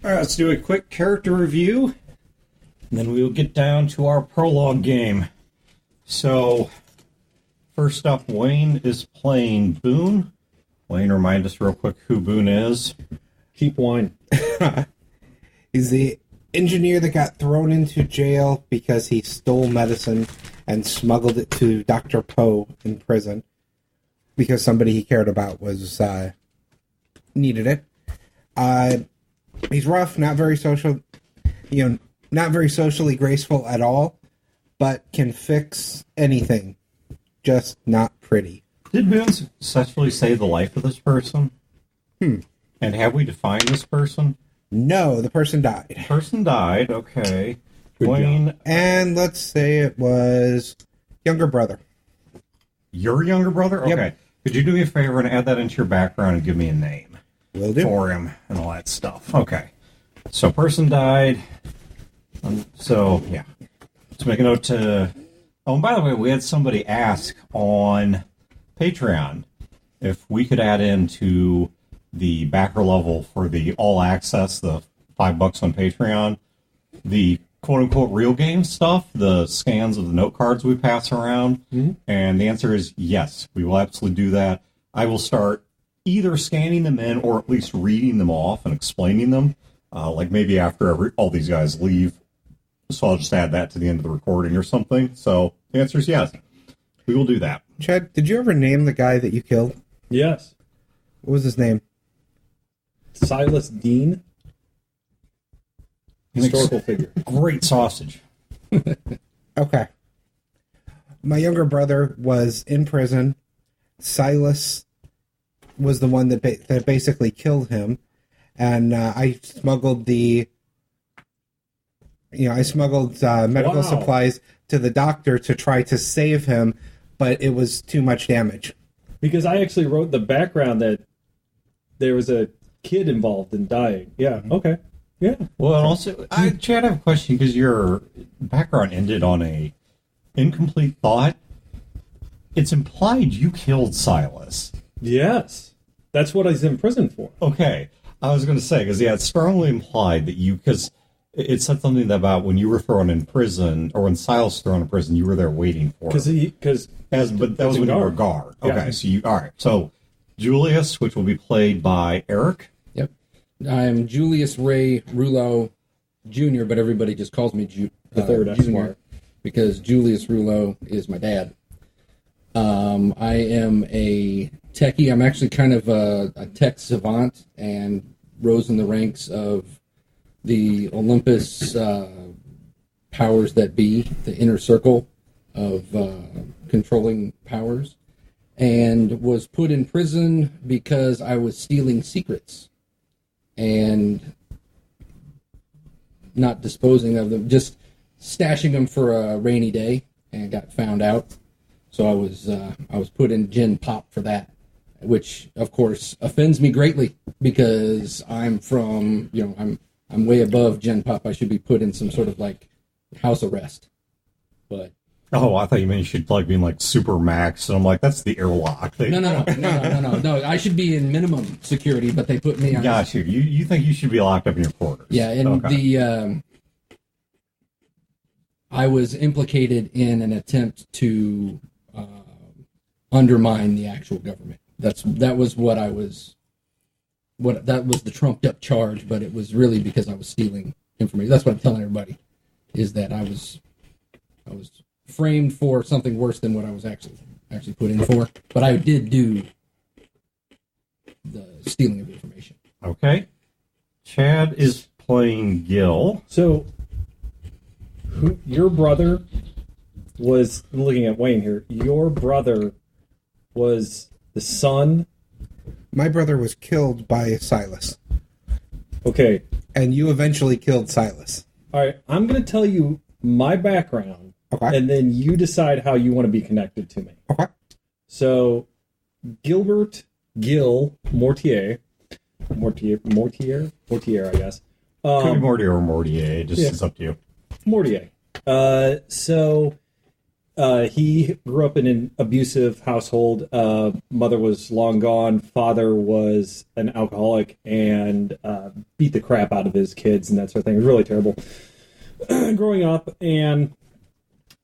Alright, let's do a quick character review, and then we will get down to our prologue game. So, first up, Wayne is playing Boone. Wayne, remind us real quick who Boone is. Cheap wine. He's the engineer that got thrown into jail because he stole medicine and smuggled it to Dr. Poe in prison because somebody he cared about was needed it. He's rough, not very social, not very socially graceful at all, but can fix anything. Just not pretty. Did Boone successfully save the life of this person? And have we defined this person? No, the person died. Person died, okay. Good Wayne. job. And let's say it was younger brother. Your younger brother? Okay. Yep. Could you do me a favor and add that into your background and give me a name Will do. for him and all that stuff? Okay. So, person died. Yeah. Let's make a note to... Oh, and by the way, we had somebody ask on Patreon if we could add into the backer level for the all access, the $5 on Patreon, the quote-unquote real game stuff, the scans of the note cards we pass around. And the answer is yes, we will absolutely do that. I will start either scanning them in or at least reading them off and explaining them, like maybe after all these guys leave. So I'll just add that to the end of the recording or something. So the answer is yes, we will do that. Chad, did you ever name the guy that you killed? Yes. What was his name? Silas Dean. Historical figure. Great sausage. Okay. My younger brother was in prison. Silas was the one that basically killed him. And I smuggled medical supplies to the doctor to try to save him, but it was too much damage. Because I actually wrote the background that there was a kid involved in dying. Yeah, okay. Yeah. Well, and also, Chad, I have a question because your background ended on a incomplete thought. It's implied you killed Silas. Yes. That's what he's in prison for. Okay. I was going to say, because, it's strongly implied that because it said something about when you were thrown in prison, or when Silas was thrown in prison, you were there waiting for him. But that was when you were a guard. Okay, Yeah. All right. So, Julius, which will be played by Eric. Yep. I'm Julius Ray Rouleau Jr., but everybody just calls me The third Esquire. because Julius Rouleau is my dad. I am a techie. I'm actually kind of a tech savant and rose in the ranks of the Olympus powers that be, the inner circle of controlling powers, and was put in prison because I was stealing secrets and not disposing of them, just stashing them for a rainy day, and got found out. So I was put in gin pop for that, which of course offends me greatly because I'm from, I'm way above gin pop. I should be put in some sort of like house arrest. But Oh, I thought you meant you should be in like Super Max, and I'm like, that's the airlock. No. I should be in minimum security, but they put me on. Got you. You think you should be locked up in your quarters? Yeah, and I was implicated in an attempt to undermine the actual government. That was the trumped up charge, but it was really because I was stealing information. That's what I'm telling everybody, is that I was framed for something worse than what I was actually put in for. But I did do the stealing of information. Okay. Chad is playing Gil. So, your brother was, I'm looking at Wayne here, your brother was the son. My brother was killed by Silas. Okay. And you eventually killed Silas. All right. I'm going to tell you my background. Okay. And then you decide how you want to be connected to me. Okay. So, Gilbert Mortier, I guess. Could be Mortier or Mortier. It's up to you. Mortier. So, he grew up in an abusive household. Mother was long gone. Father was an alcoholic and beat the crap out of his kids and that sort of thing. It was really terrible growing up. And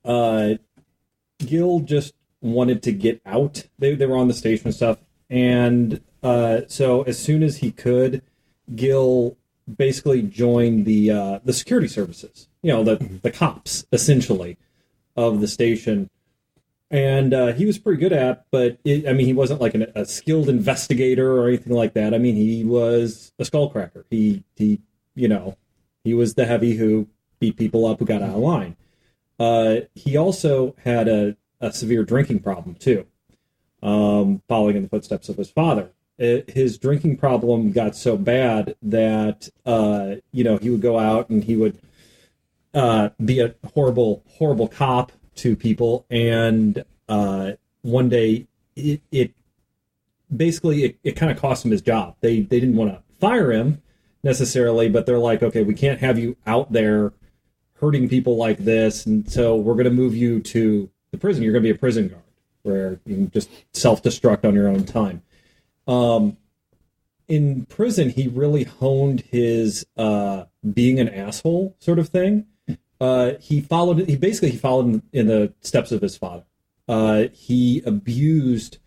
Gil just wanted to get out. They were on the station and stuff. And so as soon as he could, Gil basically joined the security services. The cops, essentially, of the station. And he was pretty good at, but he wasn't like a skilled investigator or anything like that. He was a skullcracker. He was the heavy who beat people up who got out of line. He also had a severe drinking problem too, following in the footsteps of his father. His drinking problem got so bad that he would go out and he would be a horrible, horrible cop to people. And one day, it basically kind of cost him his job. They didn't want to fire him necessarily, but they're like, okay, we can't have you out there hurting people like this, and so we're going to move you to the prison. You're going to be a prison guard, where you can just self-destruct on your own time. In prison, he really honed his being an asshole sort of thing. He followed in the steps of his father. He abused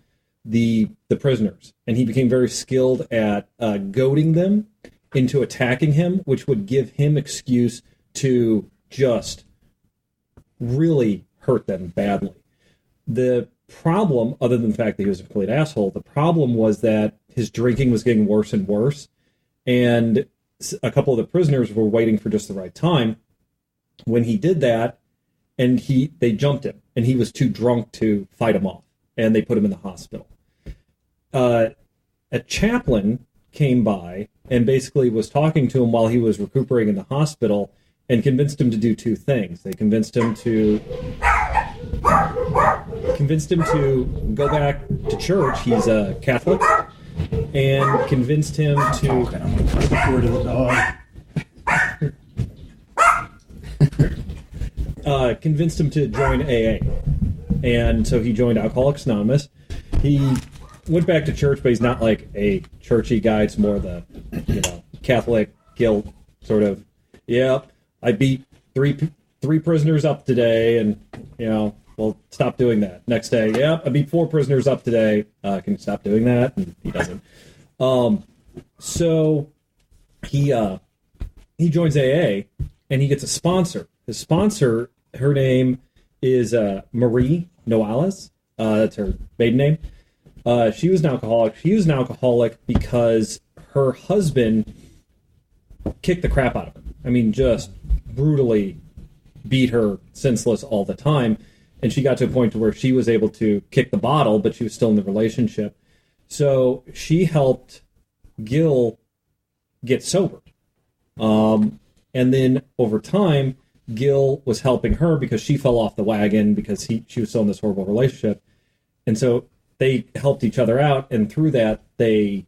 the prisoners, and he became very skilled at goading them into attacking him, which would give him excuse to just really hurt them badly. The problem, other than the fact that he was a complete asshole, the problem was that his drinking was getting worse and worse, and a couple of the prisoners were waiting for just the right time when he did that, and they jumped him, and he was too drunk to fight him off, and they put him in the hospital. A chaplain came by and basically was talking to him while he was recuperating in the hospital and convinced him to do two things. They convinced him to go back to church. He's a Catholic. And convinced him to... I'm going to put the word to the dog. Convinced him to join AA. And so he joined Alcoholics Anonymous. He went back to church, but he's not like a churchy guy. It's more the, Catholic guilt sort of, I beat three prisoners up today, and, well, stop doing that. Next day, I beat 4 prisoners up today. Can you stop doing that? And he doesn't. So he joins AA, and he gets a sponsor. His sponsor, her name is Marie Noales. That's her maiden name. She was an alcoholic. She was an alcoholic because her husband kicked the crap out of her. Just brutally beat her senseless all the time. And she got to a point to where she was able to kick the bottle, but she was still in the relationship. So she helped Gil get sober. And then over time, Gil was helping her because she fell off the wagon because she was still in this horrible relationship. And so they helped each other out. And through that, I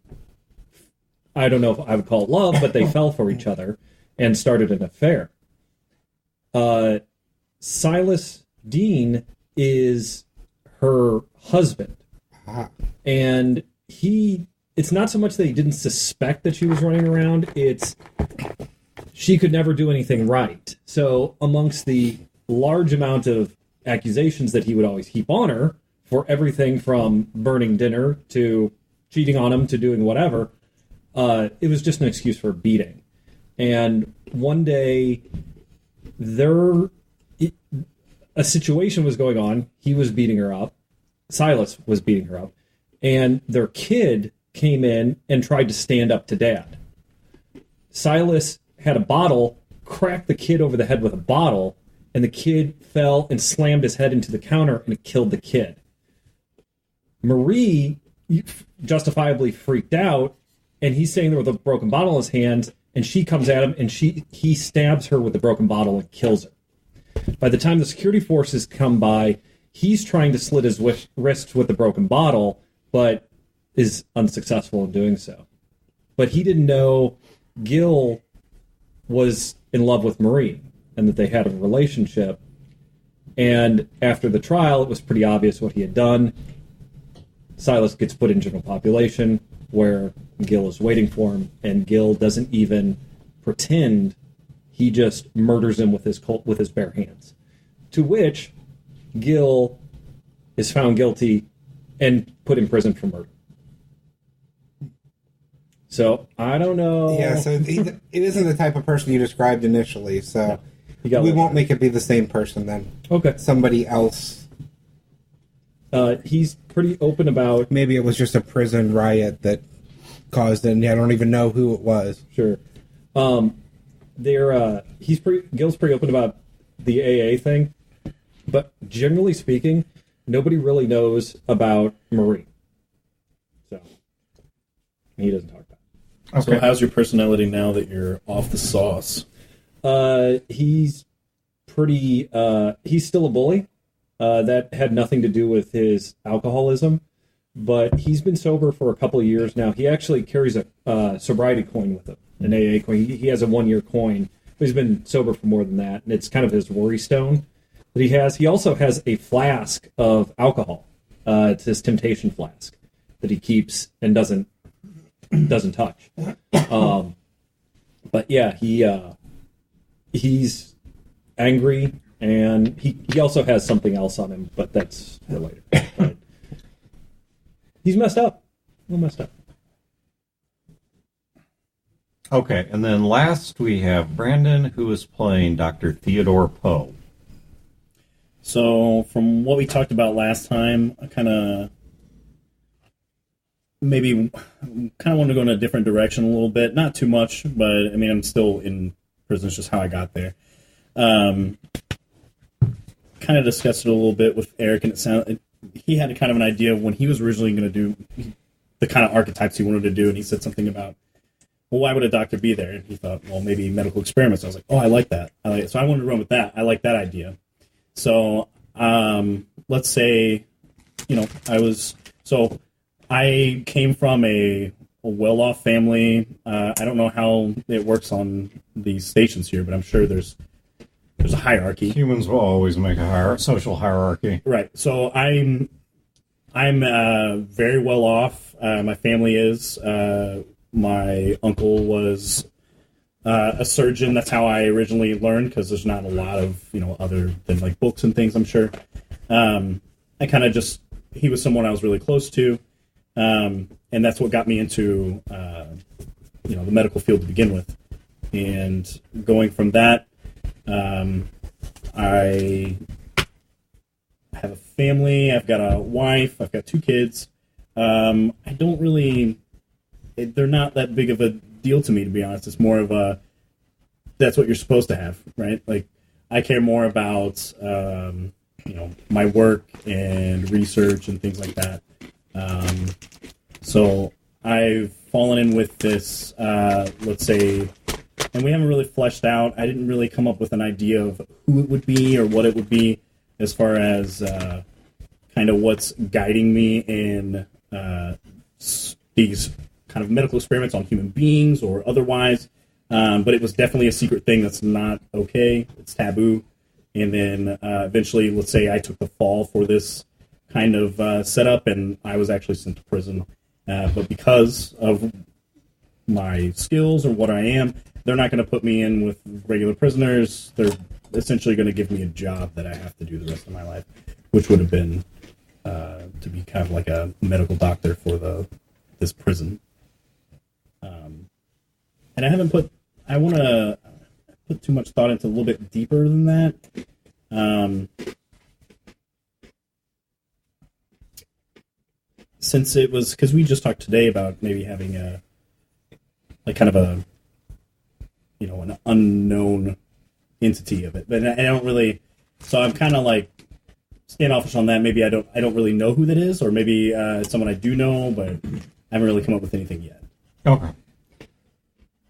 don't know if I would call it love, but they fell for each other and started an affair. Silas Dean is her husband. And it's not so much that he didn't suspect that she was running around, it's she could never do anything right. So amongst the large amount of accusations that he would always heap on her, for everything from burning dinner to cheating on him to doing whatever, it was just an excuse for beating. And one day, a situation was going on. He was beating her up. Silas was beating her up. And their kid came in and tried to stand up to Dad. Silas had a bottle, cracked the kid over the head with a bottle, and the kid fell and slammed his head into the counter, and it killed the kid. Marie justifiably freaked out, and he's sitting there with a broken bottle in his hands, and she comes at him, and he stabs her with the broken bottle and kills her. By the time the security forces come by, he's trying to slit his wrists with the broken bottle, but is unsuccessful in doing so. But he didn't know Gil was in love with Marie and that they had a relationship. And after the trial, it was pretty obvious what he had done. Silas gets put in general population, where Gil is waiting for him, and Gil doesn't even pretend. He just murders him with his bare hands. To which Gil is found guilty and put in prison for murder. So, I don't know. Yeah, so it isn't the type of person you described initially, so we won't make it be the same person then. Okay. Somebody else. He's pretty open about... Maybe it was just a prison riot that caused it, and I don't even know who it was. Sure. Gil's pretty open about the AA thing, but generally speaking, nobody really knows about Marie. So, he doesn't talk about it. Okay. So how's your personality now that you're off the sauce? He's pretty, he's still a bully. That had nothing to do with his alcoholism, but he's been sober for a couple of years now. He actually carries a sobriety coin with him, an AA coin. He has a 1-year coin, but he's been sober for more than that, and it's kind of his worry stone that he has. He also has a flask of alcohol. It's his temptation flask that he keeps and doesn't touch. But yeah, he's angry, and he also has something else on him, but that's for later. But he's messed up. A little messed up. Okay, and then last we have Brandon, who is playing Dr. Theodore Poe. So, from what we talked about last time, I kind of want to go in a different direction a little bit. Not too much, but I mean, I'm still in prison. It's just how I got there. Kind of discussed it a little bit with Eric, and he had kind of an idea of when he was originally going to do the kind of archetypes he wanted to do, and he said something about, well, why would a doctor be there? And he thought, well, maybe medical experiments. I was like, oh, I like that. So I wanted to run with that. I like that idea. So let's say, I came from a well-off family. I don't know how it works on these stations here, but I'm sure there's a hierarchy. Humans will always make a social hierarchy. Right. So I'm very well off. My family is. My uncle was a surgeon. That's how I originally learned, because there's not a lot of, other than like books and things, I'm sure. I kind of he was someone I was really close to. And that's what got me into, the medical field to begin with. And going from that, I have a family. I've got a wife. I've got 2 kids. I don't really... They're not that big of a deal to me, to be honest. It's more of that's what you're supposed to have, right? Like, I care more about, my work and research and things like that. So I've fallen in with this, let's say, and we haven't really fleshed out. I didn't really come up with an idea of who it would be or what it would be as far as kind of what's guiding me in these kind of medical experiments on human beings or otherwise. But it was definitely a secret thing that's not okay. It's taboo. And then eventually, let's say I took the fall for this kind of setup, and I was actually sent to prison. But because of my skills or what I am, they're not going to put me in with regular prisoners. They're essentially going to give me a job that I have to do the rest of my life, which would have been to be kind of like a medical doctor for this prison. And I want to put too much thought into a little bit deeper than that. Since it was, because we just talked today about maybe having an unknown entity of it, but I don't really. So I'm kind of like standoffish on that. Maybe I don't really know who that is, or maybe it's someone I do know, but I haven't really come up with anything yet. Okay.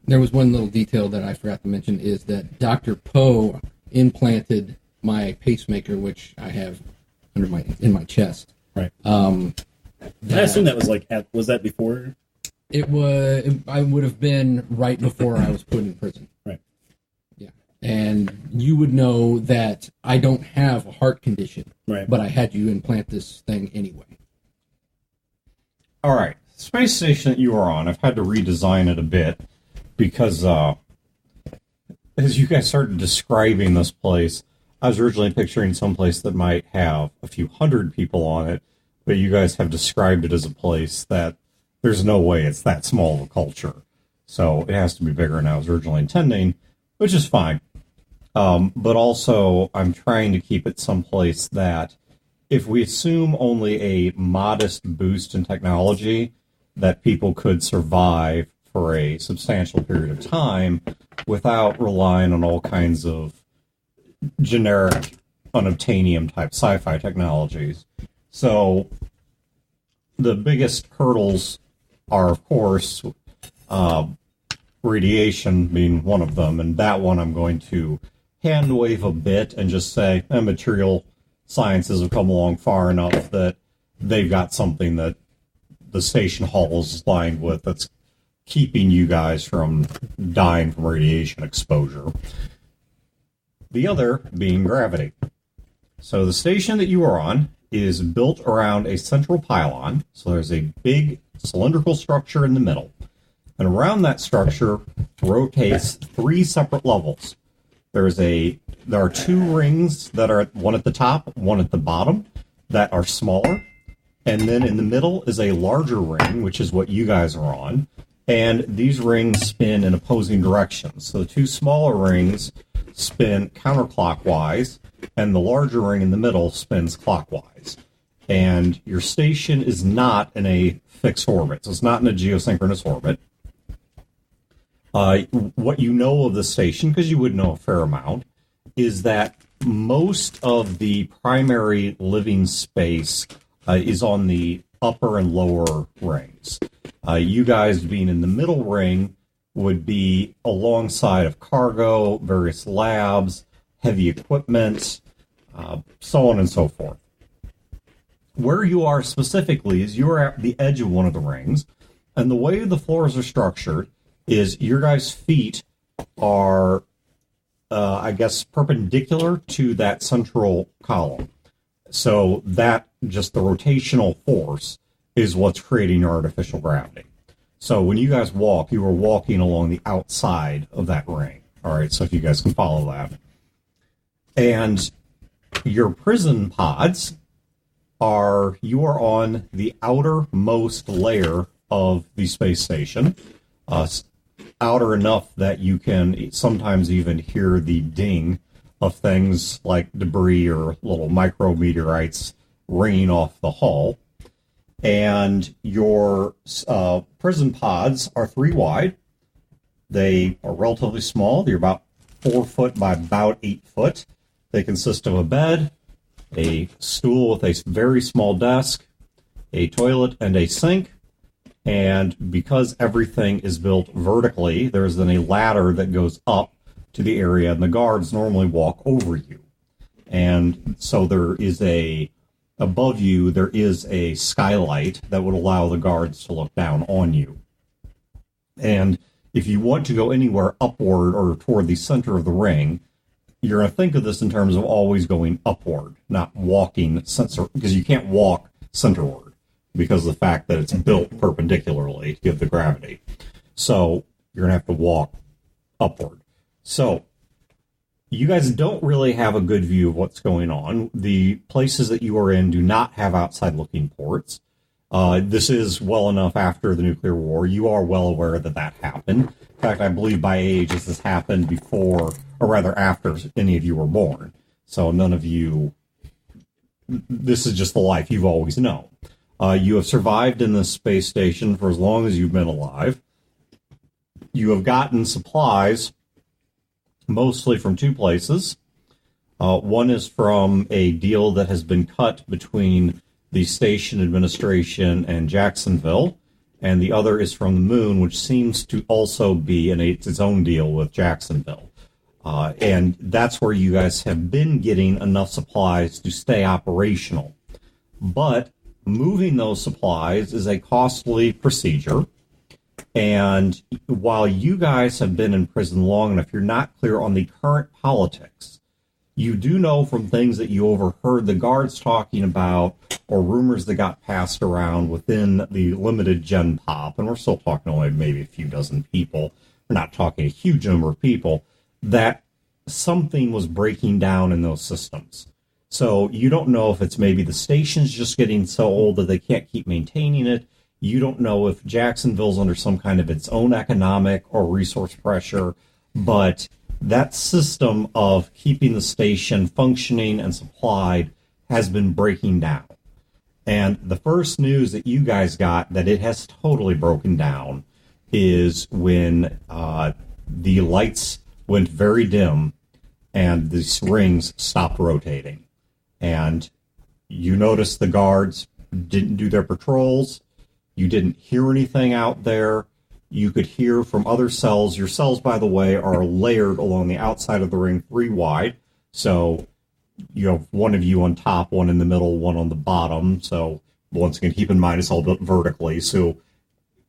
There was one little detail that I forgot to mention, is that Dr. Poe implanted my pacemaker, which I have in my chest. Right. I assume that was was that before? I would have been right before I was put in prison. Right. Yeah. And you would know that I don't have a heart condition, Right. but I had you implant this thing anyway. All right. Space station that you are on, I've had to redesign it a bit because as you guys started describing this place, I was originally picturing someplace that might have a few hundred people on it, but you guys have described it as a place that there's no way it's that small of a culture. So it has to be bigger than I was originally intending, which is fine. But also, I'm trying to keep it someplace that if we assume only a modest boost in technology, that people could survive for a substantial period of time without relying on all kinds of generic unobtainium type sci-fi technologies. So the biggest hurdles are, of course, radiation being one of them, and that one I'm going to hand wave a bit and just say material sciences have come along far enough that they've got something that the station hall is lined with that's keeping you guys from dying from radiation exposure. The other being gravity. So the station that you are on is built around a central pylon. So there's a big cylindrical structure in the middle. And around that structure rotates 3 separate levels. There are 2 rings that are one at the top, one at the bottom, that are smaller. And then in the middle is a larger ring, which is what you guys are on. And these rings spin in opposing directions. So the 2 smaller rings spin counterclockwise, and the larger ring in the middle spins clockwise. And your station is not in a fixed orbit. So it's not in a geosynchronous orbit. What you know of the station, because you would know a fair amount, is that most of the primary living space is on the upper and lower rings. You guys being in the middle ring would be alongside of cargo, various labs, heavy equipment, so on and so forth. Where you are specifically is you're at the edge of one of the rings, and the way the floors are structured is your guys' feet are, perpendicular to that central column. So that, just the rotational force, is what's creating your artificial gravity. So when you guys walk, you are walking along the outside of that ring. All right, so if you guys can follow that. And your prison pods you are on the outermost layer of the space station, outer enough that you can sometimes even hear the ding of things like debris or little micrometeorites ringing off the hull. And your prison pods are 3 wide. They are relatively small. They're about 4 foot by about 8 foot. They consist of a bed, a stool with a very small desk, a toilet, and a sink. And because everything is built vertically, there's then a ladder that goes up to the area, and the guards normally walk over you. And so above you, there is a skylight that would allow the guards to look down on you. And if you want to go anywhere upward or toward the center of the ring, you're going to think of this in terms of always going upward, not walking because you can't walk centerward because of the fact that it's built perpendicularly to give the gravity. So you're going to have to walk upward. So you guys don't really have a good view of what's going on. The places that you are in do not have outside-looking ports. This is well enough after the nuclear war. You are well aware that happened. In fact, I believe by age this has happened before, or rather after any of you were born. So none of you, this is just the life you've always known. You have survived in this space station for as long as you've been alive. You have gotten supplies mostly from 2 places. One is from a deal that has been cut between the station administration and Jacksonville, and the other is from the moon, which seems to also be its own deal with Jacksonville. And that's where you guys have been getting enough supplies to stay operational. But moving those supplies is a costly procedure. And while you guys have been in prison long enough, you're not clear on the current politics. You do know from things that you overheard the guards talking about or rumors that got passed around within the limited gen pop, and we're still talking only maybe a few dozen people, we're not talking a huge number of people, that something was breaking down in those systems. So you don't know if it's maybe the station's just getting so old that they can't keep maintaining it. You don't know if Jacksonville's under some kind of its own economic or resource pressure, but that system of keeping the station functioning and supplied has been breaking down. And the first news that you guys got that it has totally broken down is when the lights went very dim and the rings stopped rotating. And you noticed the guards didn't do their patrols. You didn't hear anything out there. You could hear from other cells. Your cells, by the way, are layered along the outside of the ring 3 wide. So you have one of you on top, one in the middle, one on the bottom. So once again, keep in mind it's all built vertically. So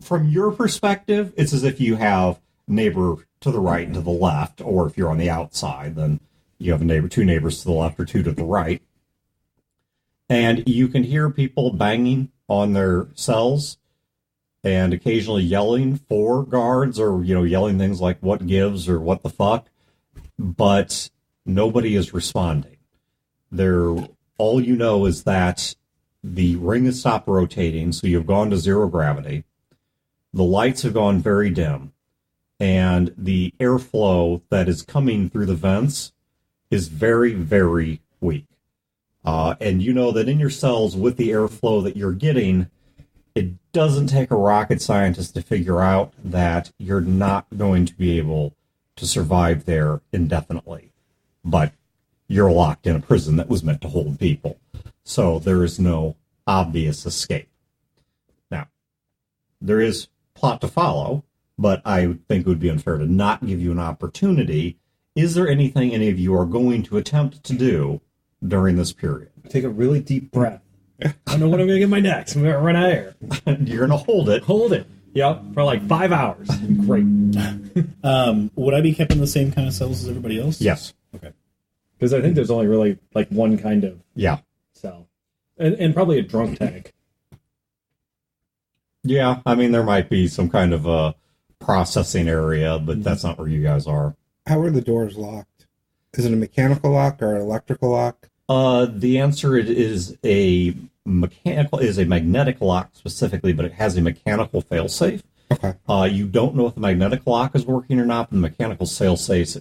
from your perspective, it's as if you have a neighbor to the right and to the left, or if you're on the outside, then you have two neighbors to the left or two to the right. And you can hear people banging on their cells and occasionally yelling for guards or, yelling things like what gives or what the fuck. But nobody is responding. All you know is that the ring has stopped rotating, so you've gone to zero gravity. The lights have gone very dim. And the airflow that is coming through the vents is very, very weak. And you know that in your cells with the airflow that you're getting, it doesn't take a rocket scientist to figure out that you're not going to be able to survive there indefinitely. But you're locked in a prison that was meant to hold people. So there is no obvious escape. Now, there is plot to follow, but I think it would be unfair to not give you an opportunity. Is there anything any of you are going to attempt to do during this period? Take a really deep breath. I don't know what I'm going to get my next. I'm going to run out of air. You're going to hold it. Hold it. Yep, for like 5 hours. Great. Would I be kept in the same kind of cells as everybody else? Yes. Okay. Because I think there's only really like one kind of cell. And probably a drunk tank. Yeah, I mean, there might be some kind of a processing area, but that's not where you guys are. How are the doors locked? Is it a mechanical lock or an electrical lock? The answer is a magnetic lock specifically, but it has a mechanical failsafe. Okay. You don't know if the magnetic lock is working or not, but the mechanical failsafe,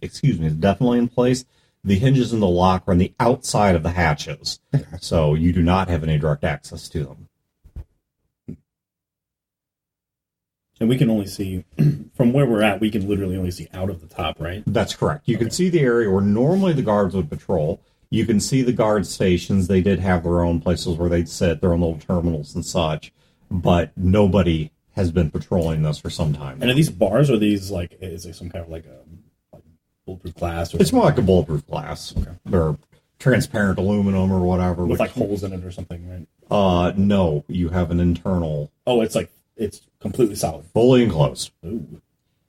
is definitely in place. The hinges in the lock are on the outside of the hatches, so you do not have any direct access to them. And we can only see, from where we're at, we can literally only see out of the top, right? That's correct. You can see the area where normally the guards would patrol. You can see the guard stations. They did have their own places where they'd sit, their own little terminals and such, but nobody has been patrolling this for some time. And are these bars, or are these is it some kind of like bulletproof glass? Or it's more like a bulletproof glass. Okay. Or transparent aluminum or whatever. With like holes in it or something, right? No, you have an internal. Oh, it's completely solid. Fully enclosed. Ooh.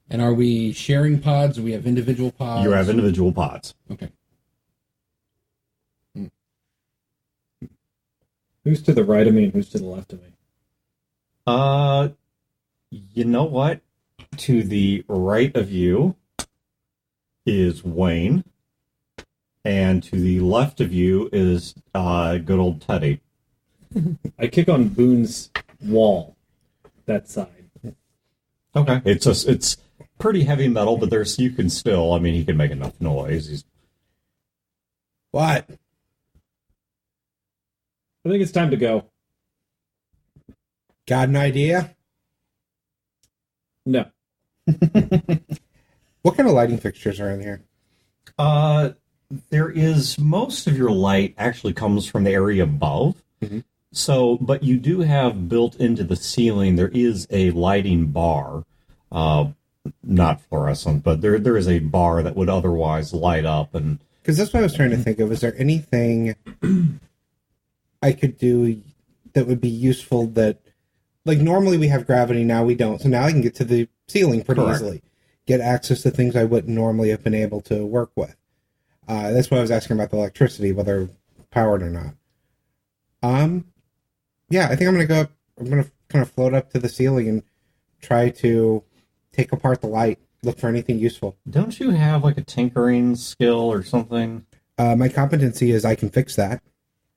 And are we sharing pods? Do we have individual pods? You have individual pods. Okay. Who's to the right of me and who's to the left of me? You know what? To the right of you is Wayne, and to the left of you is good old Teddy. I kick on Boone's wall, that side. Okay. It's pretty heavy metal, but you can still, he can make enough noise. What? I think it's time to go. Got an idea? No. What kind of lighting fixtures are in here? There is, most of your light actually comes from the area above. Mm-hmm. So, but you do have built into the ceiling, there is a lighting bar, not fluorescent, but there is a bar that would otherwise light up. And because that's what I was trying to think of. Is there anything I could do that would be useful that, like, normally we have gravity, now we don't. So now I can get to the ceiling pretty Correct. easily. Get access to things I wouldn't normally have been able to work with. That's why I was asking about the electricity, whether powered or not. Yeah, I think I'm gonna kind of float up to the ceiling and try to take apart the light, look for anything useful. Don't you have like a tinkering skill or something? My competency is I can fix that.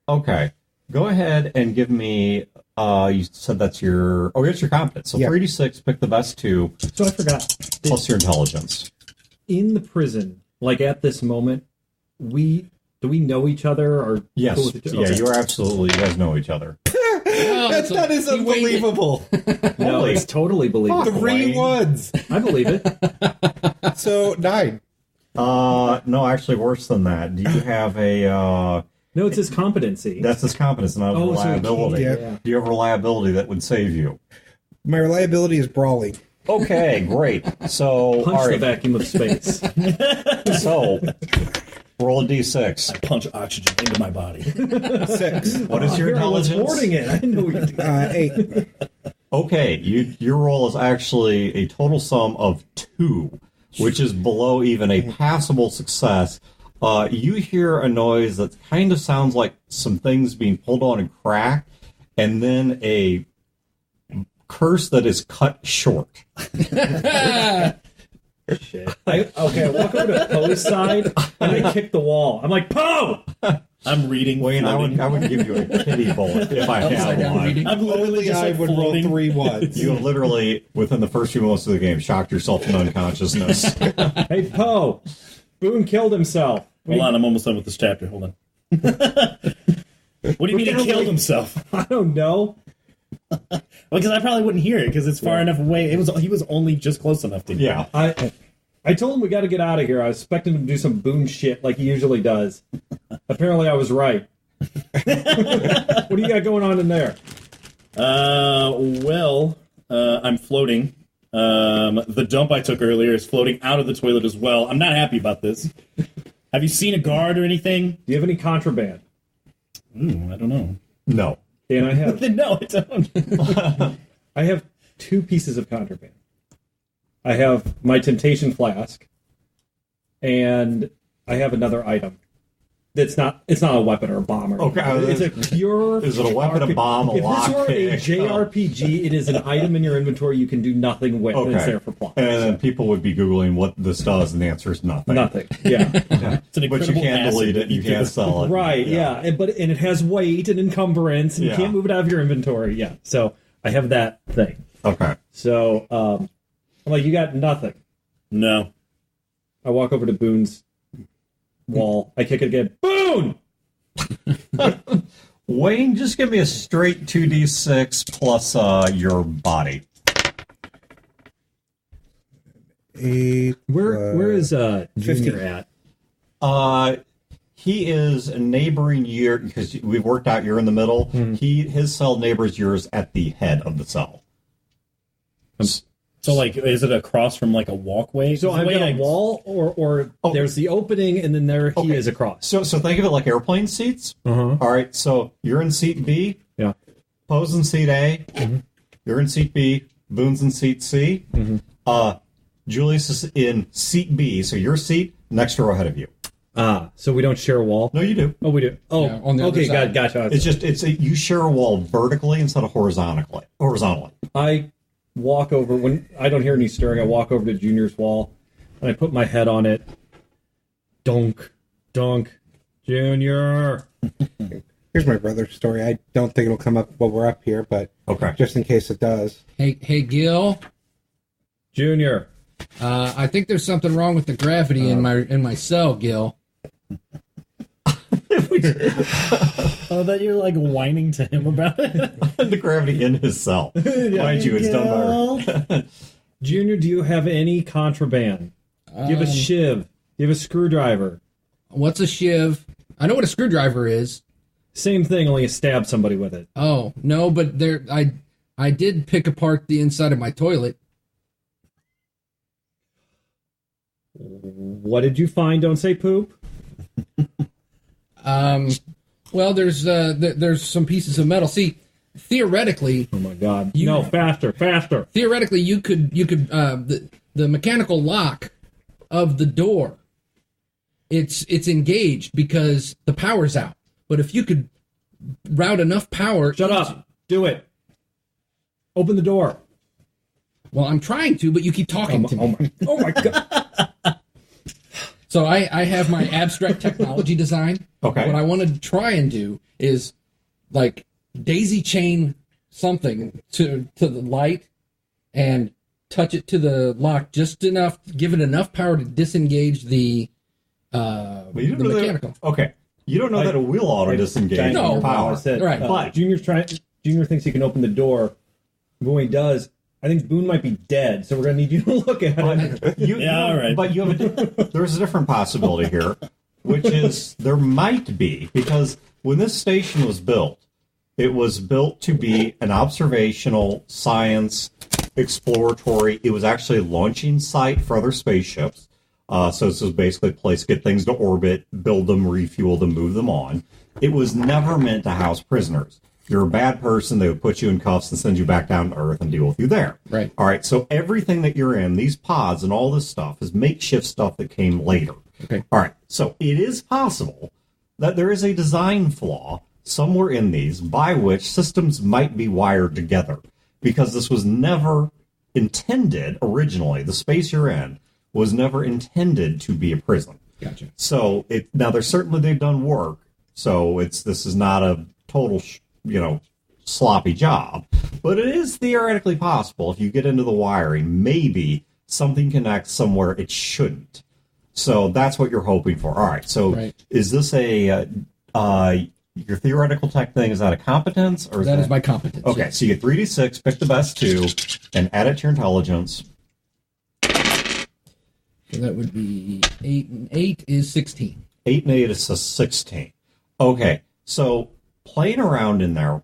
Okay. Go ahead and give me, you said that's your competence. So Yeah. 3d6, pick the best two, So I forgot. plus your intelligence. In the prison, like at this moment, do we know each other or Yes. cool with each other? Yeah, Okay. you guys know each other. That is unbelievable. No, it's totally believable. 3 ones. I believe it. So 9. No, actually worse than that. Do you have a, No, it's his competency. that's his competence, not Oh, so he reliability. can't- Yeah. Do you have reliability that would save you? My reliability is brawling. Okay, great. So, Punch all the right. vacuum of space. So, roll a d6. Punch oxygen into my body. 6. What is your Here I was intelligence? hoarding it. I didn't know we could do that. 8. Okay, your roll is actually a total sum of 2, which is below even a passable success. You hear a noise that kind of sounds like some things being pulled on and cracked, and then a curse that is cut short. Shit. I walk over to Poe's side and I kick the wall. I'm like, Poe! I'm reading. Wayne, I floating. would give you a pity bullet if I had Upside down one. reading. I'm literally Only just I like would roll floating. 3 ones. You have literally, within the first few moments of the game, shocked yourself into unconsciousness. Hey, Poe! Boone killed himself. Hold on, I'm almost done with this chapter. Hold on. What do you mean he killed himself? I don't know. Well, because I probably wouldn't hear it because it's far enough away. He was only just close enough to hear. Yeah. I told him we got to get out of here. I was expecting him to do some Boone shit like he usually does. Apparently, I was right. What do you got going on in there? I'm floating. The dump I took earlier is floating out of the toilet as well. I'm not happy about this. Have you seen a guard or anything? Do you have any contraband? I don't know. No. Dan, I have. No, I don't. I have 2 pieces of contraband. I have my temptation flask, and I have another item. It's not a weapon or a bomb. Or Okay, it's a pure. Is it a weapon, a bomb, a If this were a lockpick? JRPG, it is an item in your inventory you can do nothing with. And it's there for plot. And then people would be Googling what this does, and the answer is nothing. Nothing. Yeah. It's an But you incredible can't acid delete that it, you you can't can- sell it. Right. Yeah. And it has weight and encumbrance, and Yeah. you can't move it out of your inventory. Yeah. So I have that thing. Okay. So I'm like, you got nothing. No. I walk over to Boone's wall. I kick it again. Boone! Wayne, just give me a straight 2d6 plus your body. 8. Where is Junior 50. He is neighboring your, because we've worked out you're in the middle. His cell neighbors yours at the head of the cell. So, like, is it across from, like, a walkway? So I've got a wall, or there's the opening, and then there he is across. So think of it like airplane seats. All right, so you're in seat B. Yeah. Poe's in seat A. You're in seat B. Boone's in seat C. Julius is in seat B, so your seat next row ahead of you. So we don't share a wall? No, you do. Oh, we do. Oh, Yeah, on the other okay, side. gotcha. You share a wall vertically instead of horizontally. I walk over, when I don't hear any stirring, I walk over to Junior's wall, and I put my head on it. Dunk, Junior. Here's my brother's story. I don't think it'll come up while we're up here, but Okay. just in case it does. Hey, Gil. Junior. I think there's something wrong with the gravity in my cell, Gil. Oh, that you're, like, whining to him about it? The gravity in his cell. Mind you, it's done by. Junior, do you have any contraband? Do you have a shiv? Do you have a screwdriver? What's a shiv? I know what a screwdriver is. Same thing, only you stab somebody with it. Oh, no, but I did pick apart the inside of my toilet. What did you find? Don't say poop. Well, there's some pieces of metal. See, theoretically, Oh my god. No, faster. theoretically, you could the mechanical lock of the door it's engaged because the power's out. But if you could route enough power... Shut up. Do it. Open the door. Well, I'm trying to, but you keep talking to me. Oh my God. So I have my abstract technology design. Okay. What I wanted to try and do is, like, daisy chain something to the light and touch it to the lock just enough, give it enough power to disengage the mechanical. Okay. You don't know that a wheel auto disengages No. power. I said, Right. but Junior thinks he can open the door. But when he does, I think Boone might be dead, so we're going to need you to look at it. All right. But you have there's a different possibility here, which is there might be, because when this station was built, it was built to be an observational, science, exploratory. It was actually a launching site for other spaceships. So this was basically a place to get things to orbit, build them, refuel them, move them on. It was never meant to house prisoners. If you're a bad person, they would put you in cuffs and send you back down to Earth and deal with you there. Right. All right, so everything that you're in, these pods and all this stuff, is makeshift stuff that came later. Okay. All right, so it is possible that there is a design flaw somewhere in these by which systems might be wired together, because this was never intended originally. The space you're in was never intended to be a prison. Gotcha. So now they're certainly they've done work. So this is not a total sloppy job, but it is theoretically possible if you get into the wiring, maybe something connects somewhere it shouldn't. So that's what you're hoping for. All right. So Is this your theoretical tech thing? Is that a competence or that is my competence? Okay. Yes. So you get 3d6, pick the best two, and add it to your intelligence. So that would be 8 and 8 is 16. 8 and 8 is a 16. Okay, so playing around in there,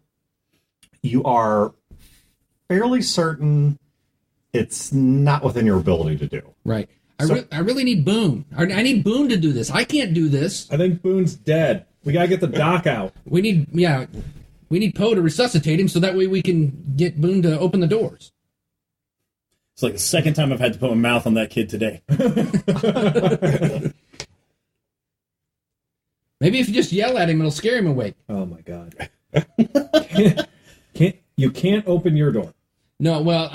you are fairly certain it's not within your ability to do. Right. I really need Boone. I need Boone to do this. I can't do this. I think Boone's dead. We got to get the doc out. We need Poe to resuscitate him so that way we can get Boone to open the doors. It's like the second time I've had to put my mouth on that kid today. Maybe if you just yell at him, it'll scare him awake. Oh my God! You can't open your door. No, well,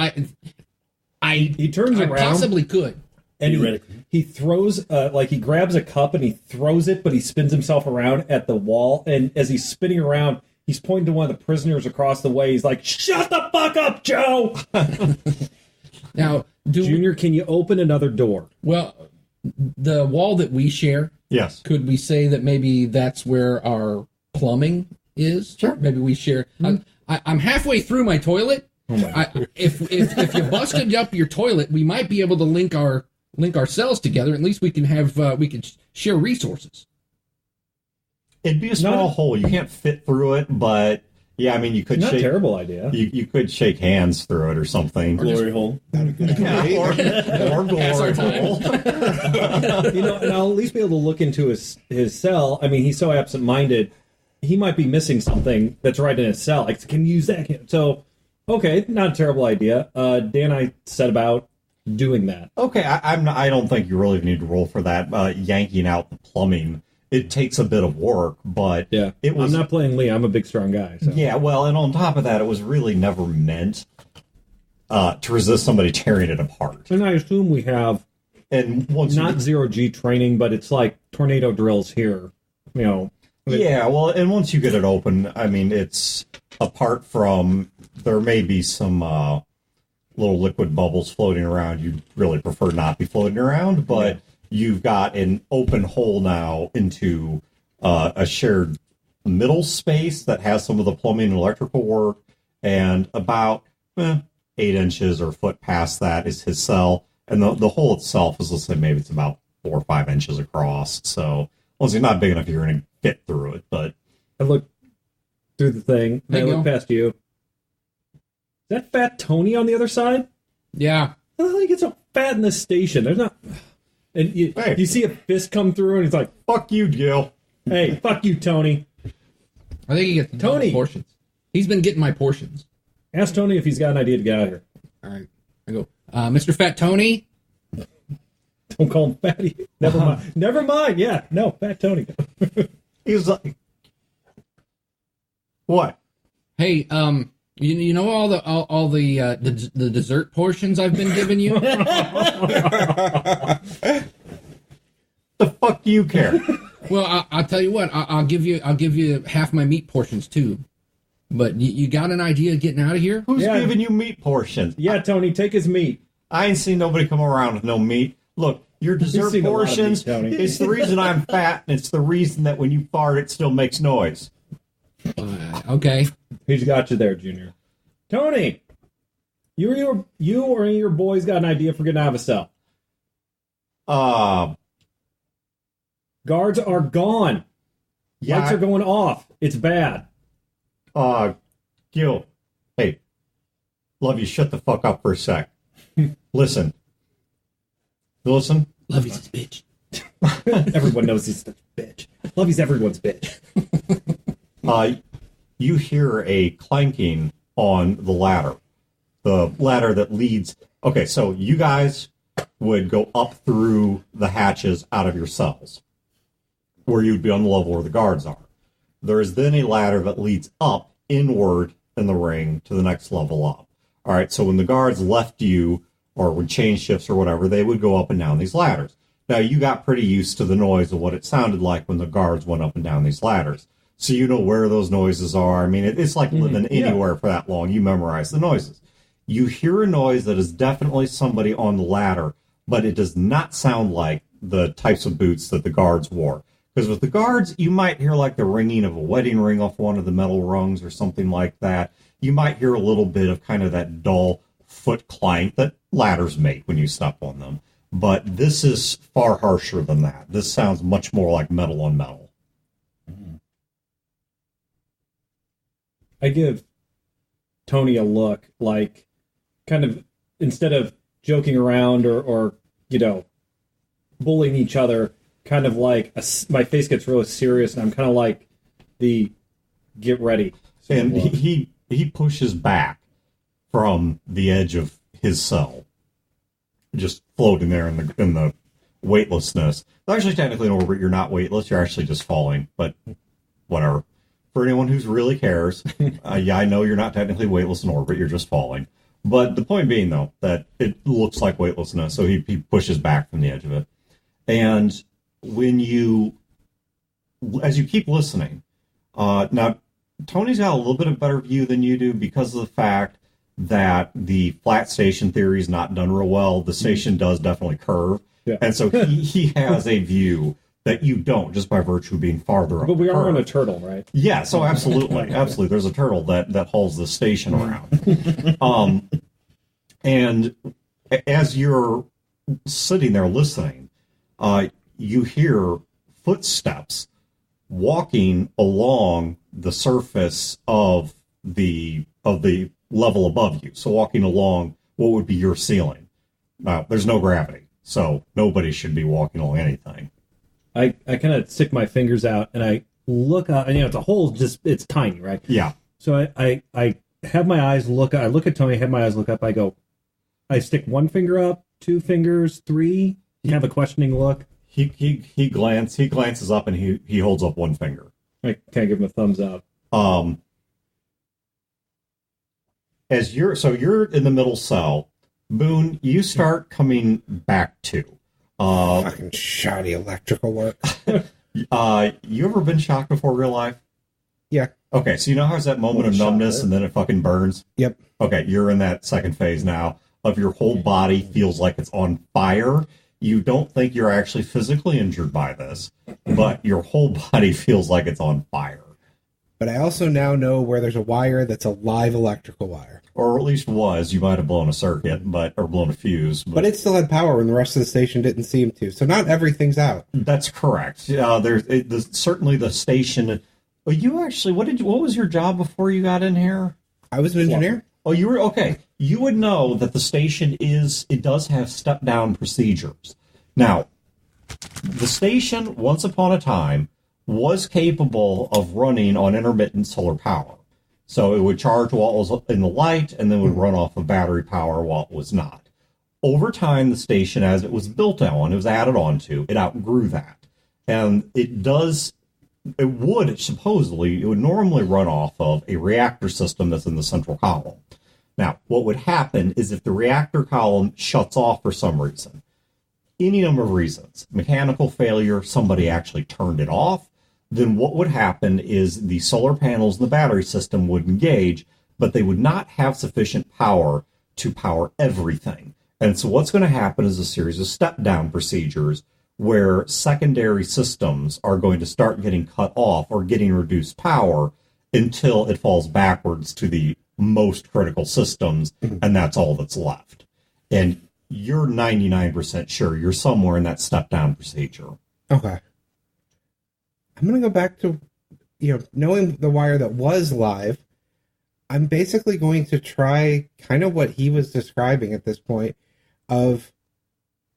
He turns I around possibly could. and he throws he grabs a cup and he throws it, but he spins himself around at the wall. And as he's spinning around, he's pointing to one of the prisoners across the way. He's like, "Shut the fuck up, Joe!" Now, Junior, can you open another door? Well, the wall that we share. Yes. Could we say that maybe that's where our plumbing is? Sure. Maybe we share. I'm halfway through my toilet. Oh my God. If you busted up your toilet, we might be able to link our cells together. At least we can have we can share resources. It'd be a small hole. You can't fit through it, but yeah, I mean, you could Not a shake. terrible idea. You could shake hands through it or something. Glory hole. or glory hole. And I'll at least be able to look into his cell. I mean, he's so absent-minded, he might be missing something that's right in his cell. Like, can you use that? So, okay, not a terrible idea. Dan and I set about doing that. Okay, I don't think you really need to roll for that. Yanking out the plumbing, it takes a bit of work, but it was. I'm not playing Lee. I'm a big, strong guy. So. Yeah, well, and on top of that, it was really never meant to resist somebody tearing it apart. And I assume we have not zero-G training, but it's like tornado drills here. Yeah, well, and once you get it open, I mean, it's apart from there may be some little liquid bubbles floating around. You'd really prefer not be floating around, but you've got an open hole now into a shared middle space that has some of the plumbing and electrical work, and about 8 inches or a foot past that is his cell, and the hole itself is, let's say, maybe it's about 4 or 5 inches across. So, once it's not big enough, you're going to fit through it. But I look through the thing, and I look past you. Is that Fat Tony on the other side? Yeah. I don't think it's so fat in this station. There's not. And you see a fist come through, and he's like, "Fuck you, Gil." Hey, fuck you, Tony. I think he gets Tony portions. He's been getting my portions. Ask Tony if he's got an idea to get out of here. All right. I go, Mr. Fat Tony. Don't call him Fatty. Never mind. Never mind. Yeah, no, Fat Tony. He was like, what? Hey, you know all the dessert portions I've been giving you? The fuck do you care? Well, I'll tell you what. I'll give you half my meat portions too. But you got an idea of getting out of here? Who's giving you meat portions? Yeah, Tony, take his meat. I ain't seen nobody come around with no meat. Look, your dessert seen a lot of portions, meat, Tony. it's the reason I'm fat, and it's the reason that when you fart, it still makes noise. Okay. Who's got you there, Junior? Tony, you or any of your boys got an idea for getting out of a cell? Guards are gone. Yeah, Lights are going off. It's bad. Gil, hey, love you, shut the fuck up for a sec. Listen. Listen? Love you, this bitch. Everyone knows he's the bitch. Lovey's everyone's bitch. You hear a clanking on the ladder. The ladder that leads... Okay, so you guys would go up through the hatches out of your cells, where you'd be on the level where the guards are. There is then a ladder that leads up inward in the ring to the next level up. All right, so when the guards left you or would change shifts or whatever, they would go up and down these ladders. Now, you got pretty used to the noise of what it sounded like when the guards went up and down these ladders. So you know where those noises are. I mean, it's like living anywhere for that long. You memorize the noises. You hear a noise that is definitely somebody on the ladder, but it does not sound like the types of boots that the guards wore. Because with the guards, you might hear like the ringing of a wedding ring off one of the metal rungs or something like that. You might hear a little bit of kind of that dull foot clank that ladders make when you step on them. But this is far harsher than that. This sounds much more like metal on metal. I give Tony a look, like, kind of, instead of joking around or bullying each other, kind of like my face gets really serious, and I'm kind of like the get ready. And he pushes back from the edge of his cell, just floating there in the weightlessness. Actually, technically, in orbit, you're not weightless. You're actually just falling, but whatever. For anyone who really cares, yeah, I know you're not technically weightless in orbit. You're just falling. But the point being, though, that it looks like weightlessness, so he pushes back from the edge of it. And as you keep listening, now, Tony's got a little bit of better view than you do because of the fact that the flat station theory is not done real well. The station does definitely curve. Yeah. And so he has a view that you don't, just by virtue of being farther up. But we are on a turtle, right? Yeah, so absolutely. Absolutely. There's a turtle that hauls the station around. And as you're sitting there listening, you hear footsteps walking along the surface of the level above you. So walking along what would be your ceiling. There's no gravity, so nobody should be walking along anything. I kind of stick my fingers out and I look up, and it's a hole, it's tiny, right? Yeah. So I have my eyes look up, I look at Tony, I have my eyes look up, I stick one finger up, two fingers, three, have a questioning look. He glances up and he holds up one finger. I can't give him a thumbs up. You're in the middle cell, Boone, you start coming back to. Fucking shoddy electrical work. You ever been shocked before real life? Yeah. Okay, so you know how there's that moment of numbness and then it fucking burns? Yep. Okay, you're in that second phase now of your whole body feels like it's on fire. You don't think you're actually physically injured by this, but your whole body feels like it's on fire. But I also now know where there's a wire that's a live electrical wire. Or at least was. You might have blown a circuit, or blown a fuse. But it still had power when the rest of the station didn't seem to. So not everything's out. That's correct. Certainly the station. Well, you actually, what was your job before you got in here? I was an engineer. Oh, you were? Okay. You would know that the station does have step-down procedures. Now, the station, once upon a time, was capable of running on intermittent solar power. So it would charge while it was in the light and then would run off of battery power while it was not. over time, the station, as it was built on, it was added onto, it outgrew that. And it would normally run off of a reactor system that's in the central column. Now, what would happen is if the reactor column shuts off for some reason, any number of reasons, mechanical failure, somebody actually turned it off, then what would happen is the solar panels and the battery system would engage, but they would not have sufficient power to power everything. And so what's going to happen is a series of step-down procedures where secondary systems are going to start getting cut off or getting reduced power until it falls backwards to the most critical systems, and that's all that's left. And you're 99% sure you're somewhere in that step-down procedure. Okay. I'm going to go back to, knowing the wire that was live, I'm basically going to try kind of what he was describing at this point of,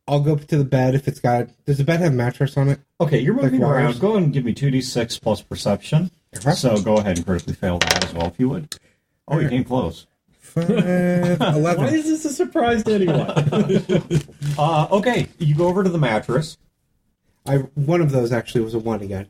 I'll go to the bed if it's got, does the bed have a mattress on it? Okay, you're moving Like around. wires? Go ahead and give me 2d6 plus perception. Okay. So go ahead and critically fail that as well if you would. Oh, you came close. 5, 11. Why is this a surprise to anyone? Okay, you go over to the mattress. One of those actually was a 1 again.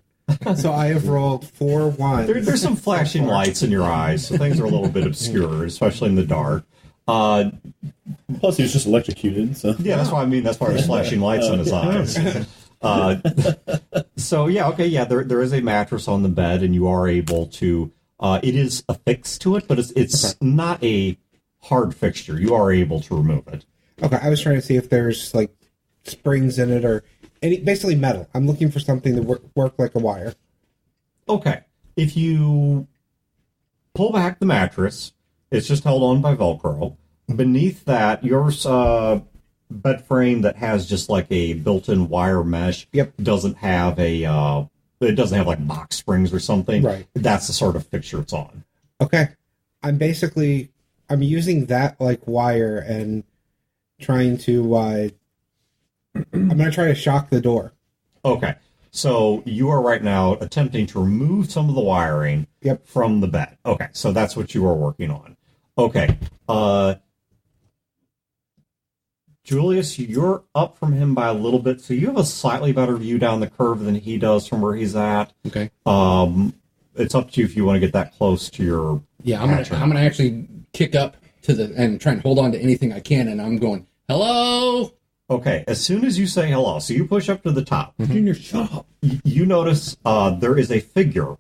So I have rolled 4 1s. There's some flashing lights in your eyes, so things are a little bit obscure, especially in the dark. Plus, he was just electrocuted. So Yeah, that's what I mean. That's why there's flashing lights in his eyes. There is a mattress on the bed, and you are able to. It is affixed to it, but it's not a hard fixture. You are able to remove it. Okay, I was trying to see if there's like springs in it or basically metal. I'm looking for something to work like a wire. Okay, if you pull back the mattress, it's just held on by Velcro. Beneath that, your bed frame that has just like a built-in wire mesh doesn't have it doesn't have like box springs or something. Right. That's the sort of fixture it's on. Okay. I'm using that like wire and trying to I'm going to try to shock the door. Okay. So you are right now attempting to remove some of the wiring from the bed. Okay. So that's what you are working on. Okay. Julius, you're up from him by a little bit, so you have a slightly better view down the curve than he does from where he's at. Okay. It's up to you if you want to get that close to your. Yeah, I'm gonna actually kick up and try and hold on to anything I can, and I'm going, hello. Okay, as soon as you say hello, so you push up to the top. Junior, shut up. You notice there is a figure.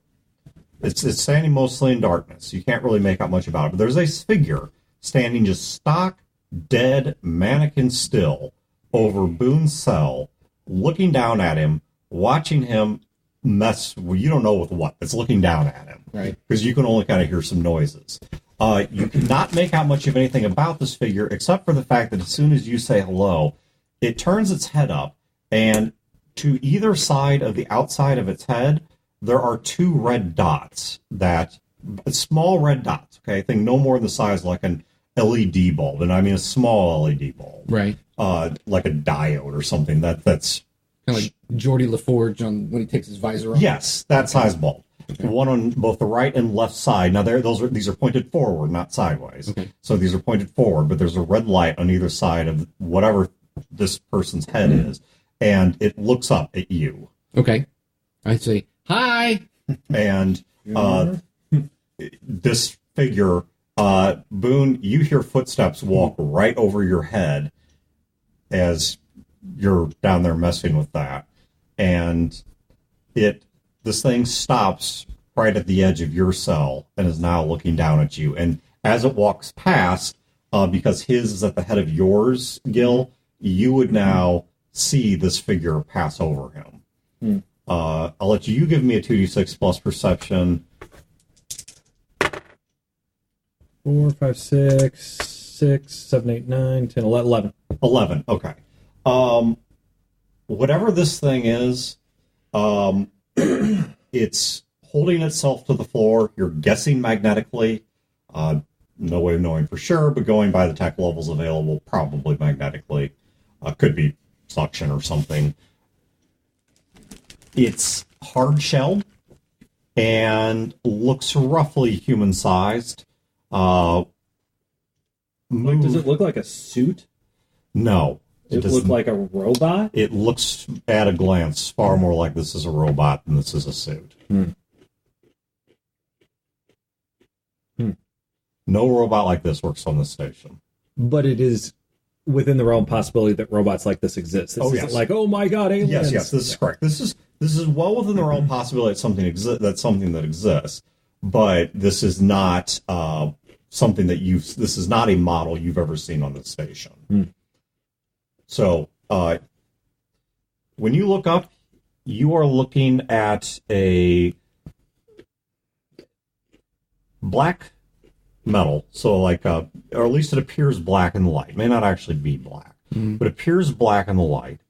It's standing mostly in darkness. You can't really make out much about it, but there's a figure standing just stock, dead, mannequin still over Boone's cell, looking down at him, watching him mess. Well, you don't know with what. It's looking down at him. Right. Because you can only kind of hear some noises. You cannot make out much of anything about this figure, except for the fact that as soon as you say hello, it turns its head up, and to either side of the outside of its head, there are 2 red dots small red dots, okay? I think no more than the size like an LED bulb, and I mean a small LED bulb. Right. Like a diode or something that's... Kind of like Geordie LaForge when he takes his visor off. Yes, that size bulb. Okay. One on both the right and left side. Now, these are pointed forward, not sideways. Okay. So these are pointed forward, but there's a red light on either side of whatever this person's head is, and it looks up at you. Okay. I say, hi! And this figure, Boone, you hear footsteps walk right over your head as you're down there messing with that. And this thing stops right at the edge of your cell and is now looking down at you. And as it walks past, because his is at the head of yours, Gil, you would now see this figure pass over him. I'll let you give me a 2d6 plus perception. 4, 5, 6, 7, 8, 9, 10, 11. 11, okay. Whatever this thing is, it's holding itself to the floor. You're guessing magnetically. No way of knowing for sure, but going by the tech levels available, probably magnetically. Could be suction or something. It's hard-shelled and looks roughly human-sized. Does it look like a suit? No. Does it look like a robot? It looks, at a glance, far more like this is a robot than this is a suit. No robot like this works on this station. But it is within the realm of possibility that robots like this exist. This isn't like, oh my god, aliens. Yes, this is correct. This is well within the realm of possibility that's something that exists. But this is not something that this is not a model you've ever seen on this station. So, when you look up, you are looking at a black metal. So, or at least it appears black in the light. It may not actually be black, but appears black in the light.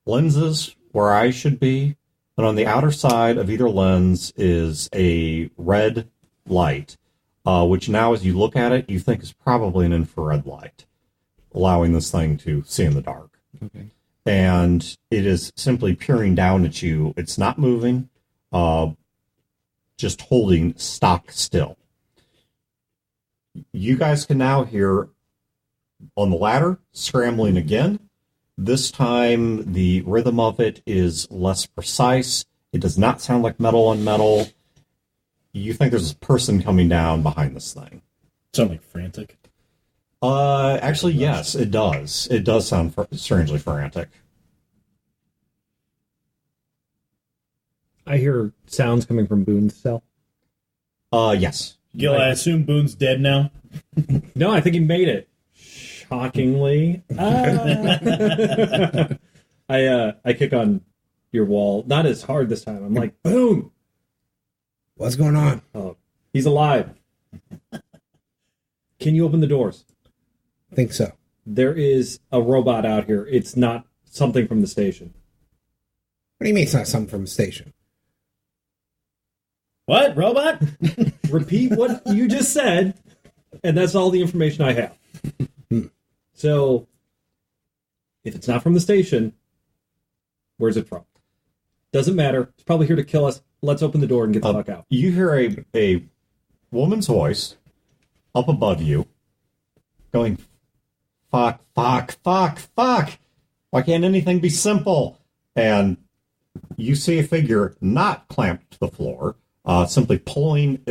Lenses where eyes should be, and on the outer side of either lens is a red light, which now, as you look at it, you think is probably an infrared light, allowing this thing to see in the dark. Okay. And it is simply peering down at you. It's not moving, just holding stock still. You guys can now hear on the ladder scrambling again. This time, the rhythm of it is less precise. It does not sound like metal on metal. You think there's a person coming down behind this thing. Sound like frantic? Actually, yes, it does. It does sound strangely frantic. I hear sounds coming from Boone's cell. Yes. Gil, I assume Boone's dead now? No, I think he made it. Shockingly. I kick on your wall. Not as hard this time. I'm like, Boone! What's going on? Oh, he's alive. Can you open the doors? Think so. There is a robot out here. It's not something from the station. What do you mean it's not something from the station? What? Robot? Repeat what you just said, and that's all the information I have. So, if it's not from the station, where's it from? Doesn't matter. It's probably here to kill us. Let's open the door and get the fuck out. You hear a woman's voice up above you going, fuck, fuck, fuck, fuck. Why can't anything be simple? And you see a figure not clamped to the floor, simply pulling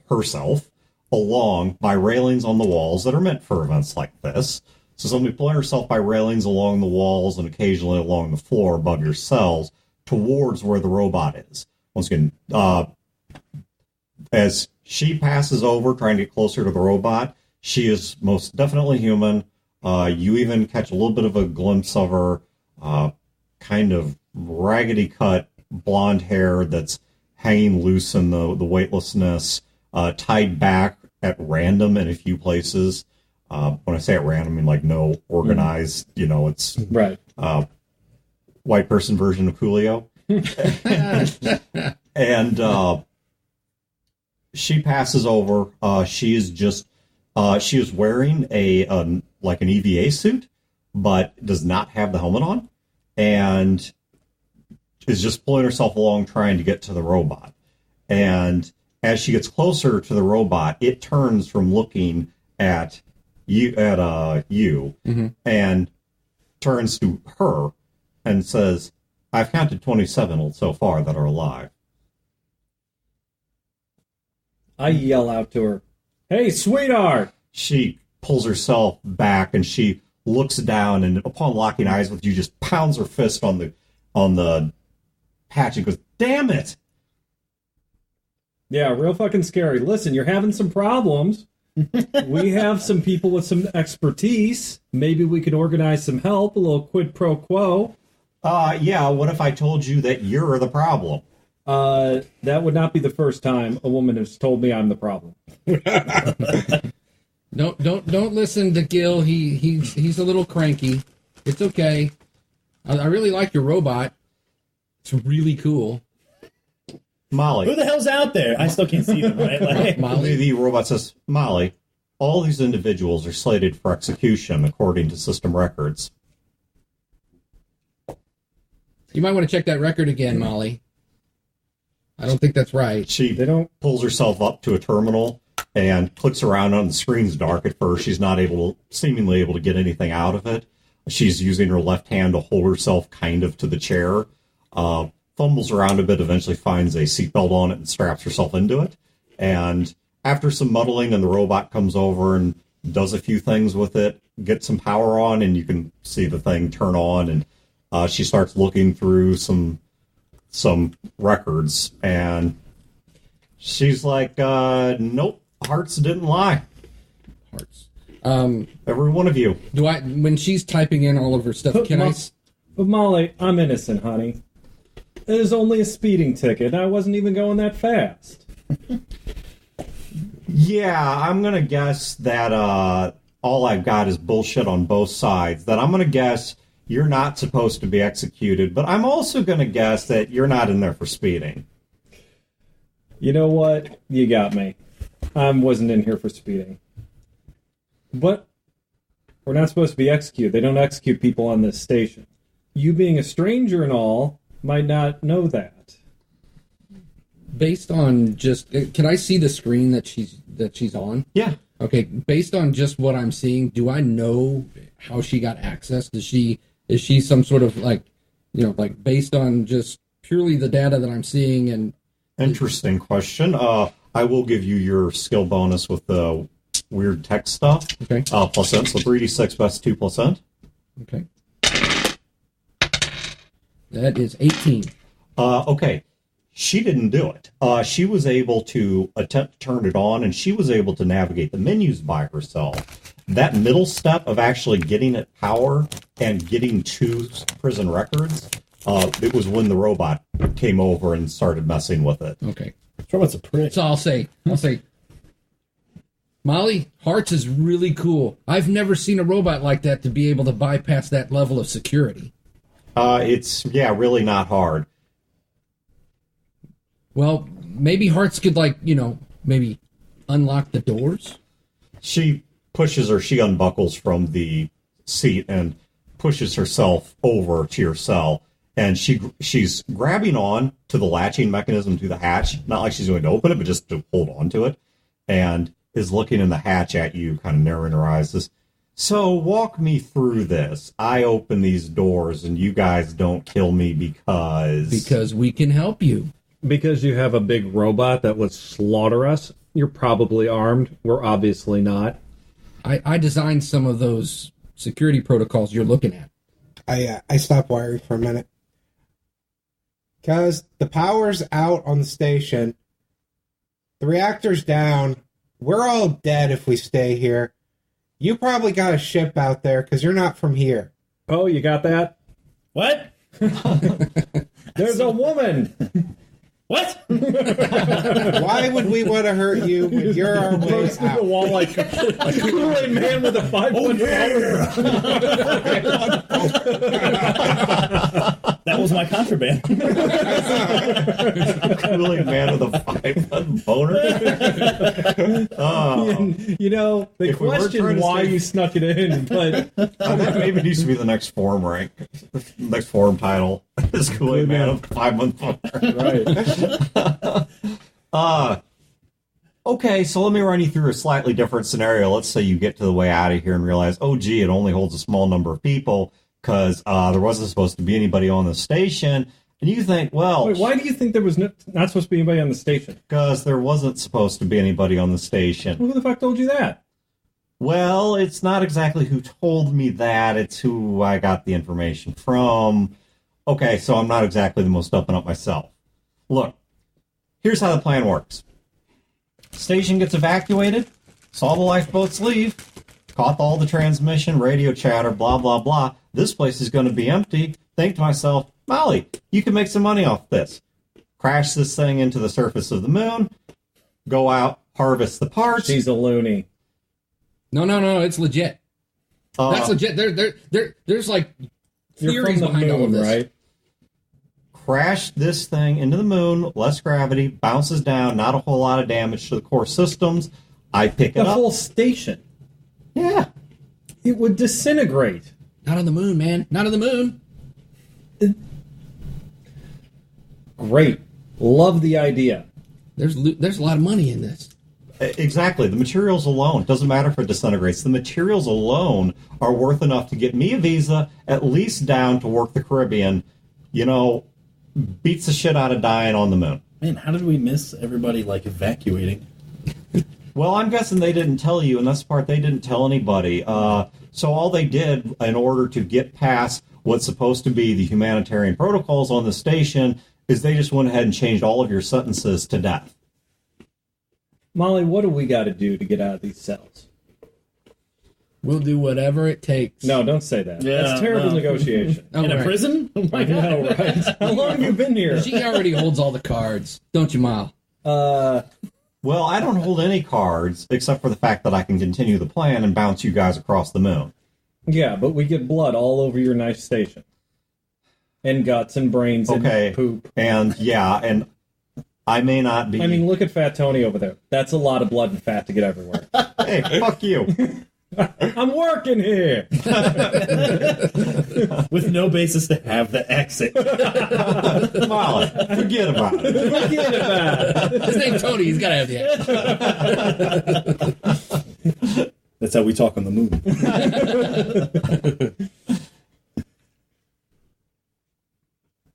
herself along by railings on the walls that are meant for events like this. So somebody pulling herself by railings along the walls and occasionally along the floor above your cells towards where the robot is. Once again, as she passes over, trying to get closer to the robot, she is most definitely human. You even catch a little bit of a glimpse of her kind of raggedy cut blonde hair that's hanging loose in the weightlessness, tied back at random in a few places. When I say at random, I mean like no organized, it's right. White person version of Coolio. And she passes over. She is wearing an EVA suit, but does not have the helmet on, and is just pulling herself along trying to get to the robot. And as she gets closer to the robot, it turns from looking at you and turns to her and says, I've counted 27 so far that are alive. I yell out to her, hey, sweetheart! She pulls herself back and she looks down, and upon locking eyes with you, just pounds her fist on the hatch and goes, damn it! Yeah, real fucking scary. Listen, you're having some problems. We have some people with some expertise. Maybe we could organize some help, a little quid pro quo. Yeah, what if I told you that you're the problem? That would not be the first time a woman has told me I'm the problem. Don't listen to Gil. He's a little cranky. It's okay. I really like your robot. It's really cool. Molly. Who the hell's out there? I still can't see them, right? Molly. The robot says, Molly, all these individuals are slated for execution according to system records. You might want to check that record again, Molly. I don't think that's right. She pulls herself up to a terminal and clicks around on the screen's dark at first. She's not seemingly able to get anything out of it. She's using her left hand to hold herself kind of to the chair. Fumbles around a bit, eventually finds a seatbelt on it and straps herself into it. And after some muddling, and the robot comes over and does a few things with it, gets some power on, and you can see the thing turn on, and she starts looking through some records, and she's like, nope, hearts didn't lie. Hearts. Every one of you. Do I, when she's typing in all of her stuff, But Molly, I'm innocent, honey. It was only a speeding ticket. I wasn't even going that fast. Yeah, I'm going to guess that all I've got is bullshit on both sides. That I'm going to guess you're not supposed to be executed, but I'm also going to guess that you're not in there for speeding. You know what? You got me. I wasn't in here for speeding. But we're not supposed to be executed. They don't execute people on this station. You being a stranger and all might not know that. Based on just, can I see the screen that she's on? Yeah. Okay. Based on just what I'm seeing, do I know how she got access? Is she some sort of like based on just purely the data that I'm seeing? And interesting question. I will give you your skill bonus with the weird tech stuff. Okay. +N, so 3d6 best 2 +N. Okay. That is 18. Okay. She didn't do it. She was able to attempt to turn it on, and she was able to navigate the menus by herself. That middle step of actually getting it power and getting to prison records, it was when the robot came over and started messing with it. Okay. Robot's a prick. So I'll say, Molly, Hearts is really cool. I've never seen a robot like that to be able to bypass that level of security. It's really not hard. Well, maybe Hearts could maybe unlock the doors. She unbuckles from the seat and pushes herself over to your cell, and she's grabbing on to the latching mechanism to the hatch, not like she's going to open it, but just to hold on to it, and is looking in the hatch at you, kind of narrowing her eyes. Says, so walk me through this. I open these doors, and you guys don't kill me because we can help you. Because you have a big robot that would slaughter us. You're probably armed. We're obviously not. I designed some of those security protocols you're looking at. I stopped wiring for a minute. Because the power's out on the station. The reactor's down. We're all dead if we stay here. You probably got a ship out there because you're not from here. Oh, you got that? What? There's a woman. What? Why would we want to hurt you when you're our way Burst through the out? wall like a Kool-Aid man with a 5-foot That was my contraband. Kool-Aid man with a 5-foot boner. They question why you snuck it in, but that maybe needs to be the next forum rank. Next forum title is Kool-Aid man with 5-foot boner. right. Okay, so let me run you through a slightly different scenario. Let's say you get to the way out of here and realize, oh, gee, it only holds a small number of people because there wasn't supposed to be anybody on the station. And you think, well... Wait, why do you think there was not supposed to be anybody on the station? Because there wasn't supposed to be anybody on the station. Who the fuck told you that? Well, it's not exactly who told me that. It's who I got the information from. Okay, so I'm not exactly the most up and up myself. Look, here's how the plan works. Station gets evacuated, saw the lifeboats leave, caught all the transmission, radio chatter, blah, blah, blah. This place is going to be empty. Think to myself, Molly, you can make some money off this. Crash this thing into the surface of the moon, go out, harvest the parts. She's a loony. No, it's legit. That's legit. There's like theories behind all of this. Right? Crash this thing into the moon, less gravity, bounces down, not a whole lot of damage to the core systems. I pick it up. The whole station. Yeah. It would disintegrate. Not on the moon, man. Not on the moon. Great. Love the idea. There's a lot of money in this. Exactly. The materials alone, it doesn't matter if it disintegrates, the materials alone are worth enough to get me a visa, at least down to work the Caribbean. You know, beats the shit out of dying on the moon. Man, how did we miss everybody, like, evacuating? Well, I'm guessing they didn't tell you, and that's the part they didn't tell anybody. So all they did, in order to get past what's supposed to be the humanitarian protocols on the station, is they just went ahead and changed all of your sentences to death. Molly, what do we got to do to get out of these cells? We'll do whatever it takes. No, don't say that. Yeah, That's terrible no. negotiation. Oh, In a right. prison? Oh my I god. know, right? How long have you been here? She already holds all the cards, don't you, Mal? Well, I don't hold any cards, except for the fact that I can continue the plan and bounce you guys across the moon. Yeah, but we get blood all over your nice station. And guts and brains Okay. and poop. And, yeah, and I may not be... I mean, look at Fat Tony over there. That's a lot of blood and fat to get everywhere. Hey, fuck you. I'm working here! With no basis to have the exit. Molly, forget about it. Forget about it. His name's Tony. He's got to have the accent. That's how we talk on the moon.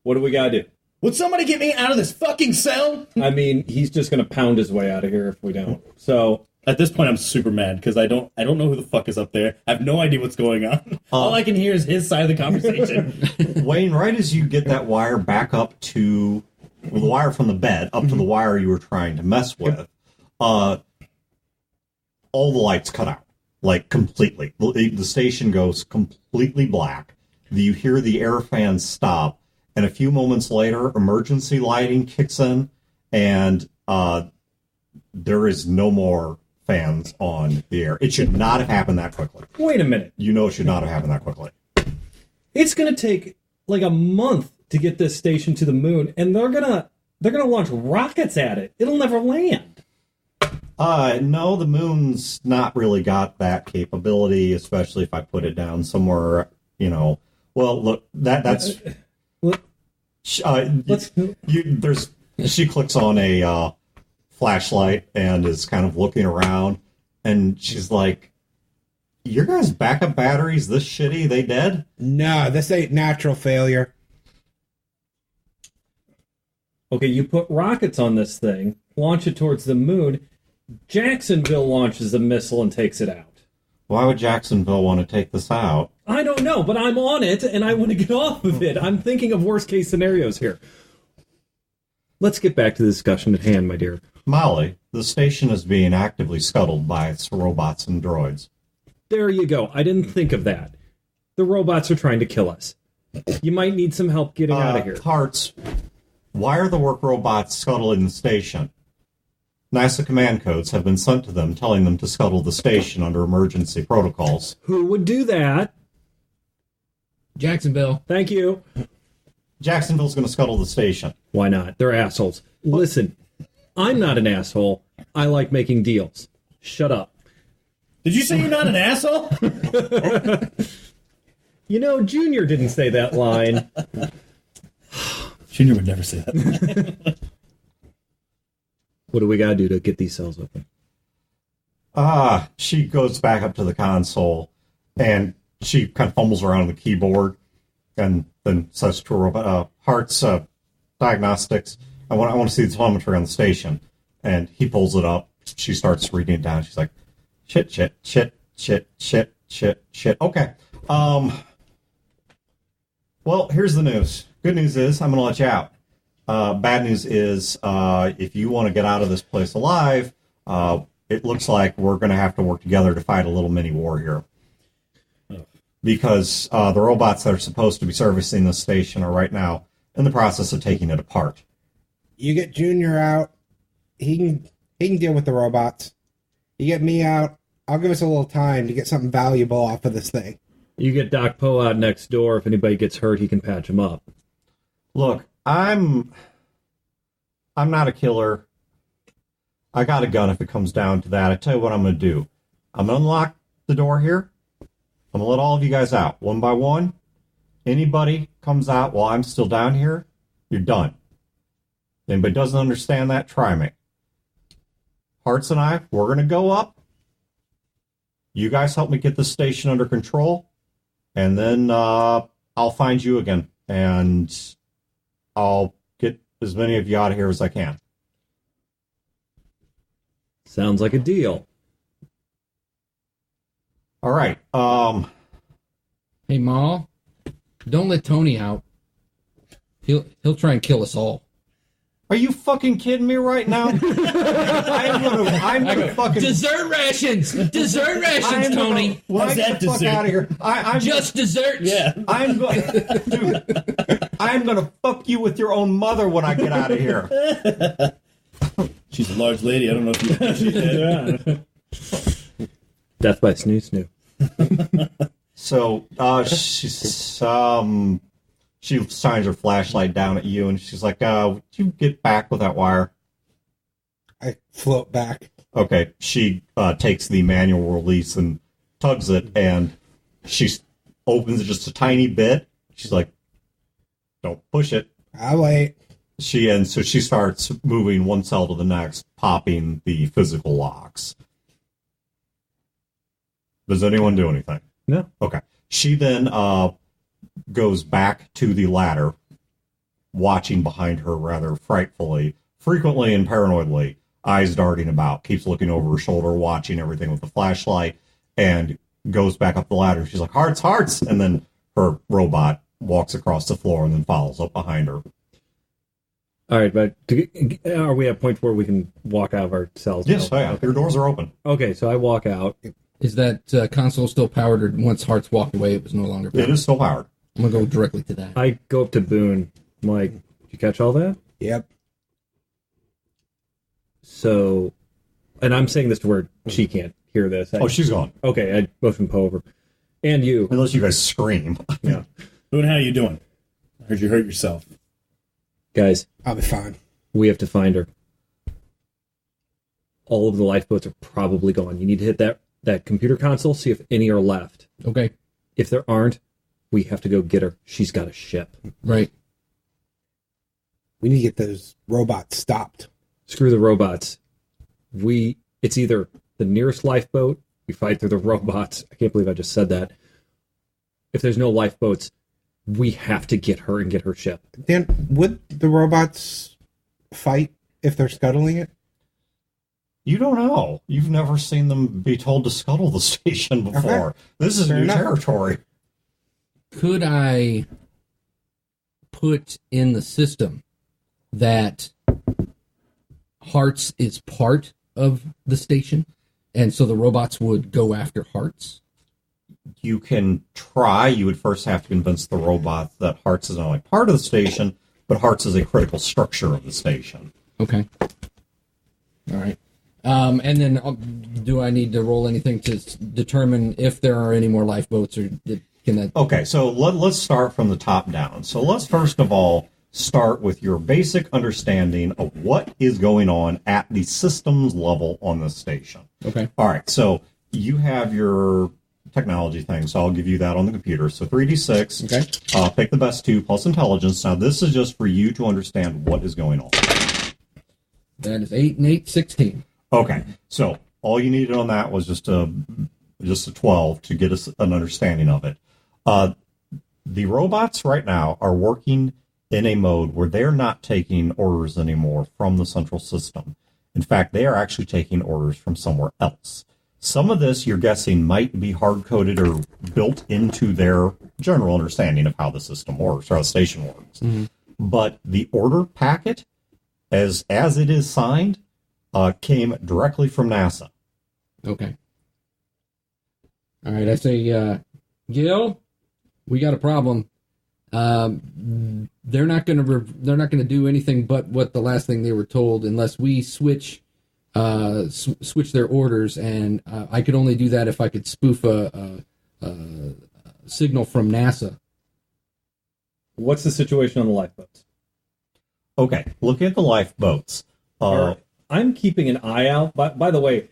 What do we gotta do? Would somebody get me out of this fucking cell? I mean, he's just gonna pound his way out of here if we don't. So, At this point, I'm super mad because I don't know who the fuck is up there. I have no idea what's going on. All I can hear is his side of the conversation. Wayne, right as you get that wire back up to... Well, the wire from the bed up to the wire you were trying to mess with, all the lights cut out. Like, completely. The station goes completely black. You hear the air fans stop, and a few moments later, emergency lighting kicks in, and there is no more fans on the air. It should not have happened that quickly. wait a minute. You know it should not have happened that quickly. It's gonna take like a month to get this station to the moon, and they're gonna launch rockets at it. It'll never land. No, the moon's not really got that capability, especially if I put it down somewhere, you know. Well, look, that's... Look, let's... She clicks on a flashlight and is kind of looking around, and she's like, your guys' backup batteries this shitty, they dead? No, this ain't natural failure. Okay, you put rockets on this thing, launch it towards the moon. Jacksonville launches a missile and takes it out. Why would Jacksonville want to take this out? I don't know, but I'm on it, and I want to get off of it. I'm thinking of worst-case scenarios here. Let's get back to the discussion at hand, my dear. Molly, the station is being actively scuttled by its robots and droids. There you go. I didn't think of that. The robots are trying to kill us. You might need some help getting out of here. Hearts, why are the work robots scuttling the station? NASA command codes have been sent to them telling them to scuttle the station under emergency protocols. Who would do that? Jacksonville. Thank you. Jacksonville's going to scuttle the station. Why not? They're assholes. Listen, I'm not an asshole. I like making deals. Shut up. Did you say you're not an asshole? You know, Junior didn't say that line. Junior would never say that. What do we gotta do to get these cells open? She goes back up to the console, and she kind of fumbles around on the keyboard, and then says to her robot, Hearts, diagnostics, I want to see the telemetry on the station. And he pulls it up. She starts reading it down. She's like, shit. Okay. Well, here's the news. Good news is I'm going to let you out. Bad news is if you want to get out of this place alive, it looks like we're going to have to work together to fight a little mini war here. Because the robots that are supposed to be servicing this station are right now in the process of taking it apart. You get Junior out, he can deal with the robots. You get me out, I'll give us a little time to get something valuable off of this thing. You get Doc Poe out next door. If anybody gets hurt, he can patch him up. Look, I'm not a killer. I got a gun if it comes down to that. I tell you what I'm going to do. I'm going to unlock the door here. I'm going to let all of you guys out, one by one. Anybody comes out while I'm still down here, you're done. If anybody doesn't understand that, try me. Hearts and I, we're going to go up. You guys help me get this station under control, and then I'll find you again, and I'll get as many of you out of here as I can. Sounds like a deal. All right. Hey, Ma, don't let Tony out. He'll try and kill us all. Are you fucking kidding me right now? I'm gonna fucking Dessert rations, Tony. When I get the fuck out of here, I'm Just desserts. Yeah. I'm going, dude. I'm gonna fuck you with your own mother when I get out of here. She's a large lady. I don't know if you appreciate that. Death by snoo. So she shines her flashlight down at you, and she's like, would you get back with that wire? I float back. Okay. She takes the manual release and tugs it, and she opens it just a tiny bit. She's like, don't push it. I'll wait. So she starts moving one cell to the next, popping the physical locks. Does anyone do anything? No. Okay. She then goes back to the ladder, watching behind her rather frightfully, frequently and paranoidly, eyes darting about, keeps looking over her shoulder, watching everything with the flashlight, and goes back up the ladder. She's like, hearts, hearts! And then her robot walks across the floor and then follows up behind her. All right, but are we at a point where we can walk out of our cells? Yes, now? yeah, your doors are open. Okay, so I walk out. Is that console still powered, or once Hearts walked away, it was no longer powered? It is still powered. I'm going to go directly to that. I go up to Boone. I'm like, did you catch all that? Yep. So, and I'm saying this to where she can't hear this. Oh, she's gone. Okay, I motion Poe over. And you. Unless you guys scream. Yeah. Boone, how you doing? I heard you hurt yourself. Guys, I'll be fine. we have to find her. All of the lifeboats are probably gone. You need to hit that computer console, see if any are left. Okay. If there aren't, we have to go get her. She's got a ship. Right. We need to get those robots stopped. Screw the robots. It's either the nearest lifeboat, we fight through the robots. I can't believe I just said that. If there's no lifeboats, we have to get her and get her ship. Dan, would the robots fight if they're scuttling it? You don't know. You've never seen them be told to scuttle the station before. Okay. This is Fair new enough. territory. Could I put in the system that Hearts is part of the station, and so the robots would go after Hearts? You can try. You would first have to convince the robot that Hearts is not only part of the station, but Hearts is a critical structure of the station. Okay. All right. And then do I need to roll anything to determine if there are any more lifeboats, or can that... Okay, so let's start from the top down. So let's first of all start with your basic understanding of what is going on at the systems level on the station. Okay. All right, so you have your technology thing, so I'll give you that on the computer. So 3d6. Okay. Pick the best two plus intelligence. Now, this is just for you to understand what is going on. That is 8 and 8, 16. Okay, so all you needed on that was just a 12 to get us an understanding of it. The robots right now are working in a mode where they're not taking orders anymore from the central system. In fact, they are actually taking orders from somewhere else. Some of this, you're guessing, might be hard-coded or built into their general understanding of how the system works, or how the station works. Mm-hmm. But the order packet, as it is signed, came directly from NASA. Okay. All right, I say, Gil, we got a problem. They're not going to do anything but what the last thing they were told unless we switch their orders, and I could only do that if I could spoof a signal from NASA. What's the situation on the lifeboats? Okay, looking at the lifeboats. I'm keeping an eye out. By the way,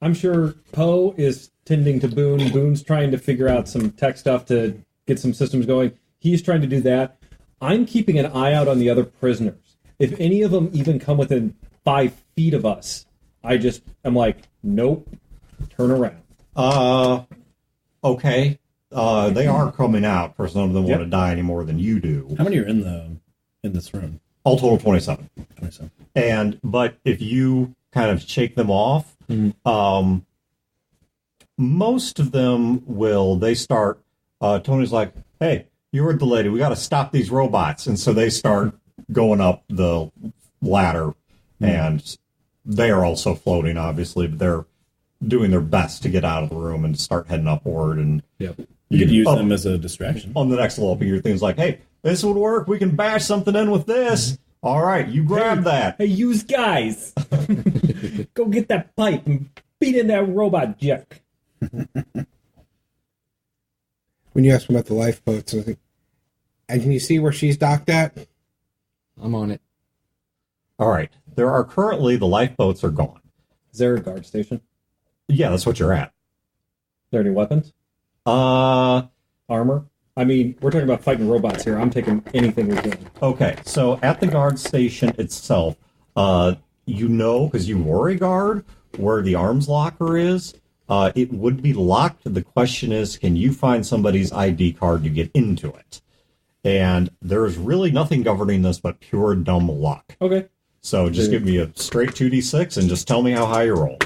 I'm sure Poe is tending to Boone. Boone's trying to figure out some tech stuff to get some systems going. He's trying to do that. I'm keeping an eye out on the other prisoners. If any of them even come within 5 feet of us, I'm like, nope, turn around. Okay. They are coming out. For some of them want to die any more than you do. How many are in this room? All total 27. 27. But if you kind of shake them off, most of them they start, Tony's like, hey, you heard the lady, we got to stop these robots. And so they start going up the ladder, and they are also floating, obviously, but they're doing their best to get out of the room and start heading upward. And Yep. You could use them as a distraction. On the next level, your thing's like, hey, this would work. We can bash something in with this. All right, you grab that. Hey, use guys. Go get that pipe and beat in that robot jerk. When you asked about the lifeboats, I think, and can you see where she's docked at? I'm on it. All right. There are currently, the lifeboats are gone. Is there a guard station? Yeah, that's what you're at. Are there any weapons? Uh, Armor? I mean, we're talking about fighting robots here. I'm taking anything we can. okay. So at the guard station itself, you know, because you were a guard, where the arms locker is. It would be locked. The question is, can you find somebody's ID card to get into it? And there's really nothing governing this but pure dumb luck. Okay. So just give me a straight 2d6 and just tell me how high you roll.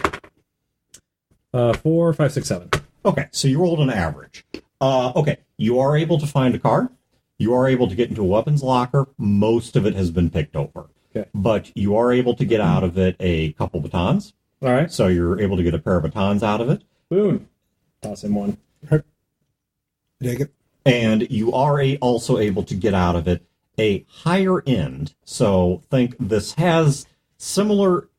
4, 5, 6, 7. Okay, so you rolled an average. Okay, you are able to find a card. You are able to get into a weapons locker. Most of it has been picked over. Okay. But you are able to get out of it a couple batons. All right. So you're able to get a pair of batons out of it. Boom. Toss him one. Dig it. And you are also able to get out of it a higher end. So think this has similar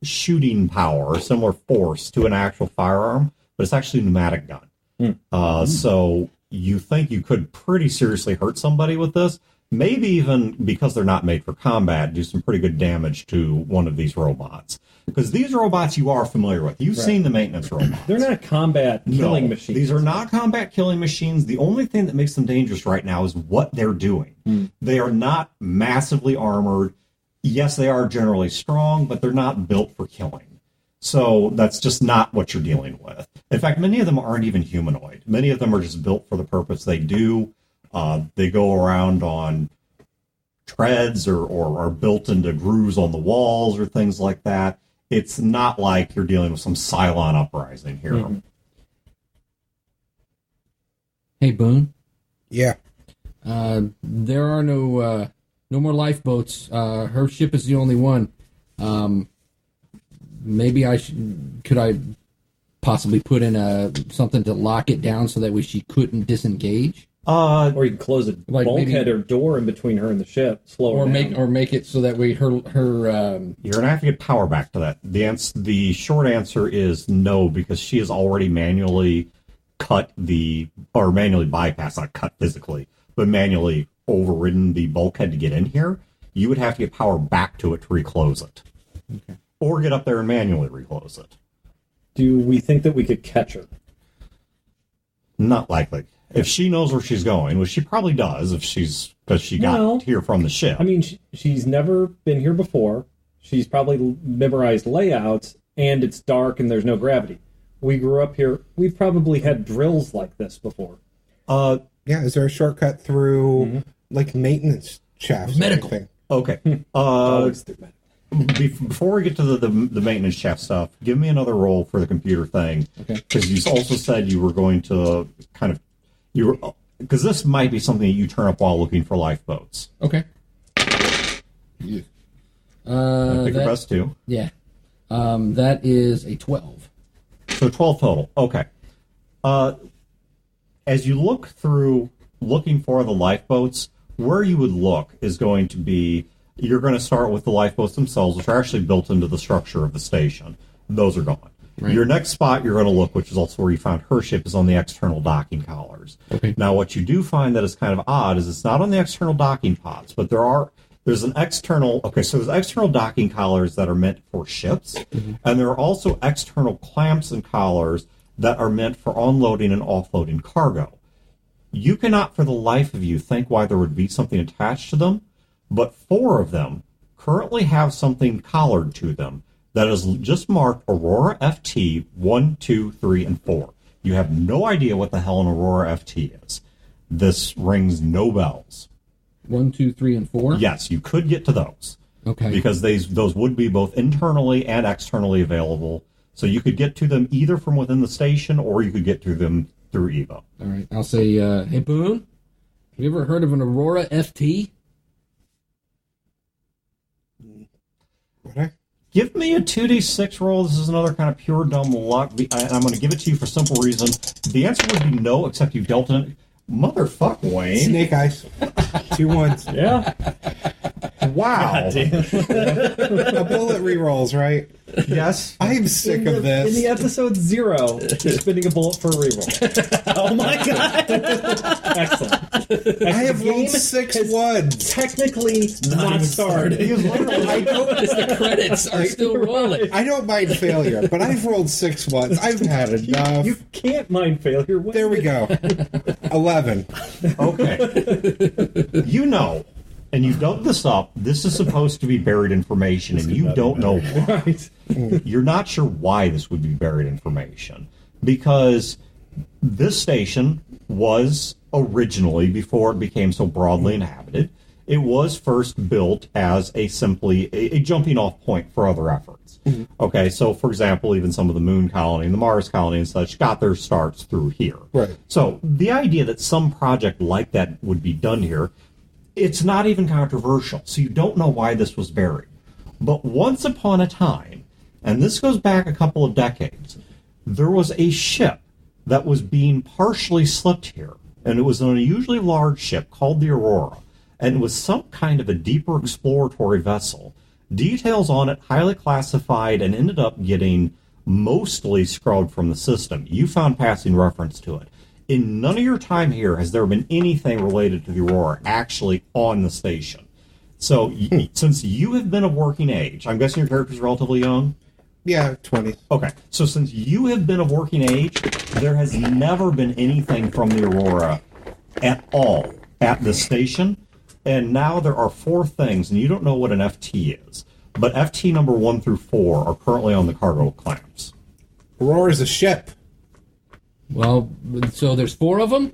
shooting power, similar force to an actual firearm, but it's actually a pneumatic gun. So you think you could pretty seriously hurt somebody with this. Maybe even, because they're not made for combat, do some pretty good damage to one of these robots. Because these robots you are familiar with. You've seen the maintenance robots. They're not combat killing machines. These are not combat killing machines. The only thing that makes them dangerous right now is what they're doing. They are not massively armored. Yes, they are generally strong, but they're not built for killing. So that's just not what you're dealing with. In fact, many of them aren't even humanoid. Many of them are just built for the purpose they do. They go around on treads or are built into grooves on the walls or things like that. It's not like you're dealing with some Cylon uprising here. Hey, Boone. Yeah. There are no more lifeboats. Her ship is the only one. Maybe could I possibly put in something to lock it down so that way she couldn't disengage? Or you can close a Like bulkhead maybe- or door in between her and the ship, slow her down. Or make it so that way her You're gonna have to get power back to that. The short answer is no, because she has already manually manually bypassed, not cut physically, but manually overridden the bulkhead to get in here. You would have to get power back to it to reclose it. Okay. Or get up there and manually reclose it. Do we think that we could catch her? Not likely. If she knows where she's going, which she probably does, because she got here from the ship. I mean, she's never been here before. She's probably memorized layouts, and it's dark and there's no gravity. We grew up here. We've probably had drills like this before. Yeah, is there a shortcut through, like, maintenance shafts? Medical. Or anything? Okay. Always through medical. Before we get to the maintenance shaft stuff, give me another roll for the computer thing. Okay. Because you also said you were going to because this might be something that you turn up while looking for lifeboats. Okay. Yeah. Pick your best two. Yeah. That is a 12. So 12 total. Okay. As you look through looking for the lifeboats, where you would look is going to be, you're going to start with the lifeboats themselves, which are actually built into the structure of the station. Those are gone. Right. Your next spot you're going to look, which is also where you found her ship, is on the external docking collars. Okay. Now, what you do find that is kind of odd is it's not on the external docking pods, but there's external docking collars that are meant for ships, and there are also external clamps and collars that are meant for onloading and offloading cargo. You cannot for the life of you think why there would be something attached to them, but 4 of them currently have something collared to them that is just marked Aurora FT 1, 2, 3, and 4. You have no idea what the hell an Aurora FT is. This rings no bells. 1, 2, 3, and 4? Yes, you could get to those. Okay. Because those would be both internally and externally available. So you could get to them either from within the station or you could get to them through Evo. All right. I'll say, hey, Boone, have you ever heard of an Aurora FT? What? Give me a 2d6 roll. This is another kind of pure dumb luck. I'm going to give it to you for simple reason. The answer would be no, except you dealt in. Motherfuck, Wayne. Snake eyes. 2 ones. Yeah. Wow. A bullet rerolls, right? Yes. I am sick of this. In the episode 0, you're spinning a bullet for a reroll. Oh my god! Excellent. I have The rolled game 6 has ones. Technically not started. He is literally I don't, The credits are still rolling. I don't mind failure, but I've rolled 6 ones. I've had enough. You can't mind failure. There we go. 11. Okay. You know, and you dug this up, this is supposed to be buried information, and you don't know why. Right. You're not sure why this would be buried information. Because this station was originally, before it became so broadly inhabited, it was first built as simply a jumping off point for other efforts. Okay, so for example, even some of the Moon Colony and the Mars Colony and such got their starts through here. Right. So the idea that some project like that would be done here, it's not even controversial. So you don't know why this was buried. But once upon a time, and this goes back a couple of decades, there was a ship that was being partially slipped here. And it was an unusually large ship called the Aurora. And it was some kind of a deeper exploratory vessel. Details on it highly classified and ended up getting mostly scrubbed from the system. You found passing reference to it. In none of your time here has there been anything related to the Aurora actually on the station. So since you have been of working age, I'm guessing your character's relatively young? Yeah, 20. Okay, so since you have been of working age, there has never been anything from the Aurora at all at the station. And now there are 4 things, and you don't know what an FT is. But FT number 1 through 4 are currently on the cargo clamps. Aurora's a ship. Well, so there's 4 of them?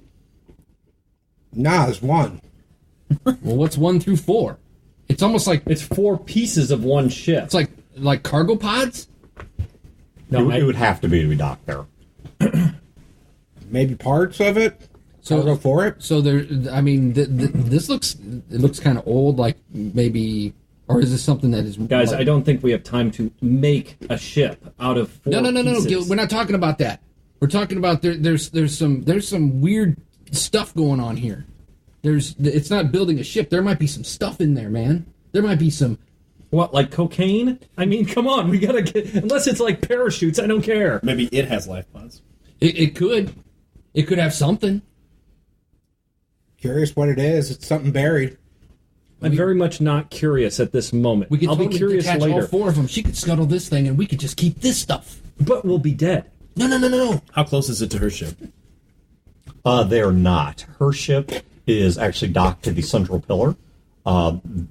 Nah, there's 1. Well, what's 1 through 4? It's almost like It's 4 pieces of one ship. it's like cargo pods? No, It would have to be docked there. Maybe parts of it. So I'll go for it. So there, I mean, this looks kind of old. Like maybe, or is this something that is Guys, like, I don't think we have time to make a ship out of 4 No, pieces. Gil, we're not talking about that. We're talking about there's some weird stuff going on here. It's not building a ship. There might be some stuff in there, man. There might be some. What, like cocaine? I mean, come on, we gotta get... Unless it's like parachutes, I don't care. Maybe it has life pods. It could have something. Curious what it is. It's something buried. I'm very much not curious at this moment. We could I'll totally be curious detach later. all 4 of them. She could scuttle this thing, and we could just keep this stuff. But we'll be dead. No. How close is it to her ship? They're not. Her ship is actually docked to the central pillar.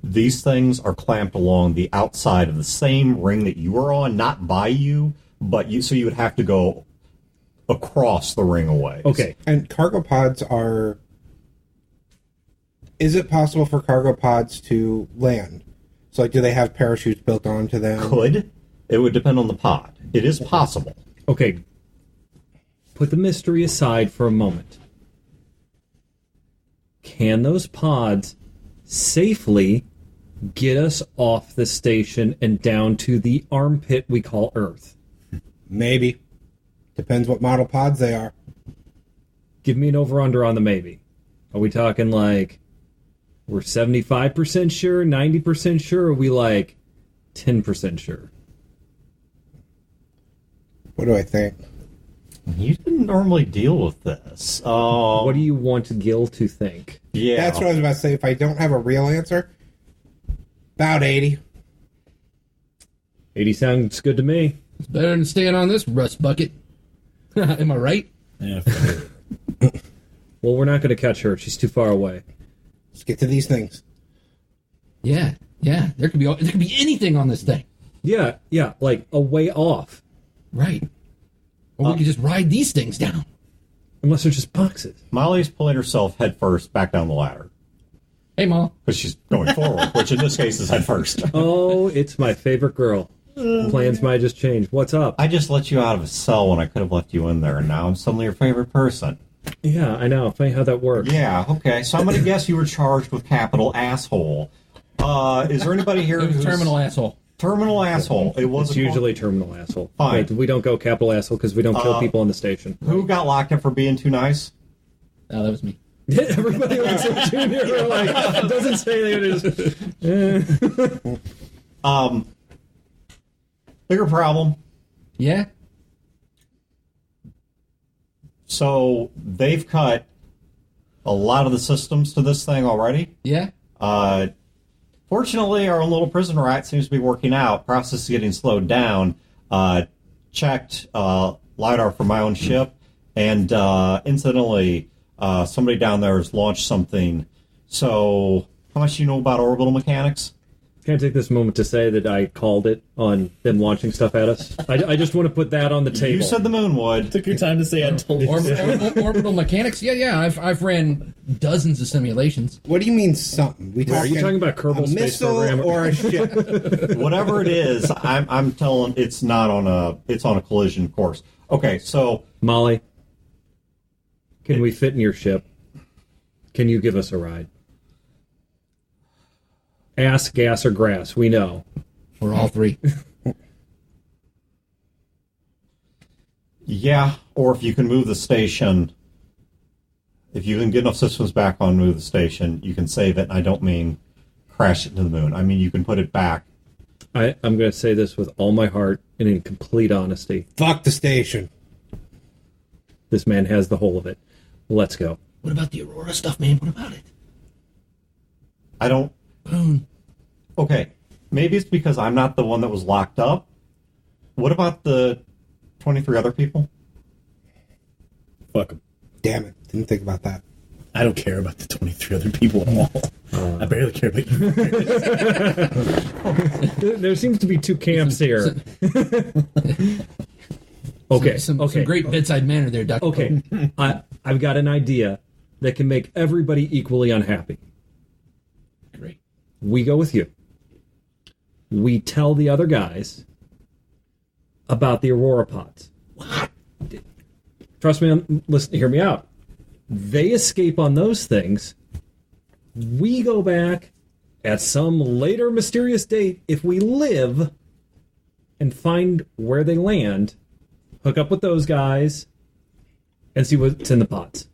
These things are clamped along the outside of the same ring that you are on, not by you, but you. So you would have to go across the ring away. Okay. And cargo pods are... Is it possible for cargo pods to land? So, like, do they have parachutes built onto them? Could. It would depend on the pod. It is possible. Okay. Put the mystery aside for a moment. Can those pods safely get us off the station and down to the armpit we call Earth? Maybe. Depends what model pods they are. Give me an over-under on the maybe. Are we talking like we're 75% sure, 90% sure, or are we like 10% sure? What do I think? You didn't normally deal with this. What do you want Gil to think? Yeah. That's what I was about to say. If I don't have a real answer, about 80. 80 sounds good to me. It's better than staying on this rust bucket. Am I right? Yeah. Well, we're not going to catch her. She's too far away. Let's get to these things. Yeah. There could be anything on this thing. Yeah, like a way off. Right. Or we could just ride these things down. Unless they're just boxes. Molly's pulling herself head first back down the ladder. Hey, Ma. Because she's going forward, which in this case is head first. Oh, it's my favorite girl. Plans might just change. What's up? I just let you out of a cell when I could have left you in there, and now I'm suddenly your favorite person. Yeah, I know. Funny how that works. Yeah, okay. So I'm going to guess you were charged with capital asshole. Is there anybody here It was who's... terminal asshole. Terminal asshole. It was It's usually terminal asshole. Fine. Wait, we don't go capital asshole because we don't kill people on the station. Who got locked up for being too nice? Oh, that was me. Everybody wants a junior. We're like, it doesn't say that it is. Bigger problem. Yeah? So they've cut a lot of the systems to this thing already. Yeah? Fortunately, our own little prison rat seems to be working out. Process is getting slowed down. Checked LiDAR from my own ship, and incidentally, somebody down there has launched something. So, how much do you know about orbital mechanics? Can I take this moment to say that I called it on them launching stuff at us? I just want to put that on the table. You said the moon would. Took your time to say I told you. Orbital mechanics? Yeah. I've ran dozens of simulations. What do you mean something? Are you talking about Kerbal a Space missile Program? or a ship? Whatever it is, I'm telling it's not on a. It's on a collision course. Okay, so Molly, can we fit in your ship? Can you give us a ride? Ass, gas, or grass, we know. Or all three. yeah, or if you can move the station, if you can get enough systems back on, move the station, you can save it. And I don't mean crash it into the moon. I mean you can put it back. I'm going to say this with all my heart and in complete honesty. Fuck the station. This man has the whole of it. Let's go. What about the Aurora stuff, man? What about it? I don't. Boom. Okay, maybe it's because I'm not the one that was locked up. What about the 23 other people? Fuck 'em. Damn it. Didn't think about that. I don't care about the 23 other people at all. I barely care about you. There seems to be two camps here. Okay, Some okay. great bedside manner there, Dr. Okay, I've got an idea that can make everybody equally unhappy. Great. We go with you. We tell the other guys about the Aurora pods. What? Trust me, listen, hear me out. They escape on those things. We go back at some later mysterious date, if we live, and find where they land, hook up with those guys, and see what's in the pods.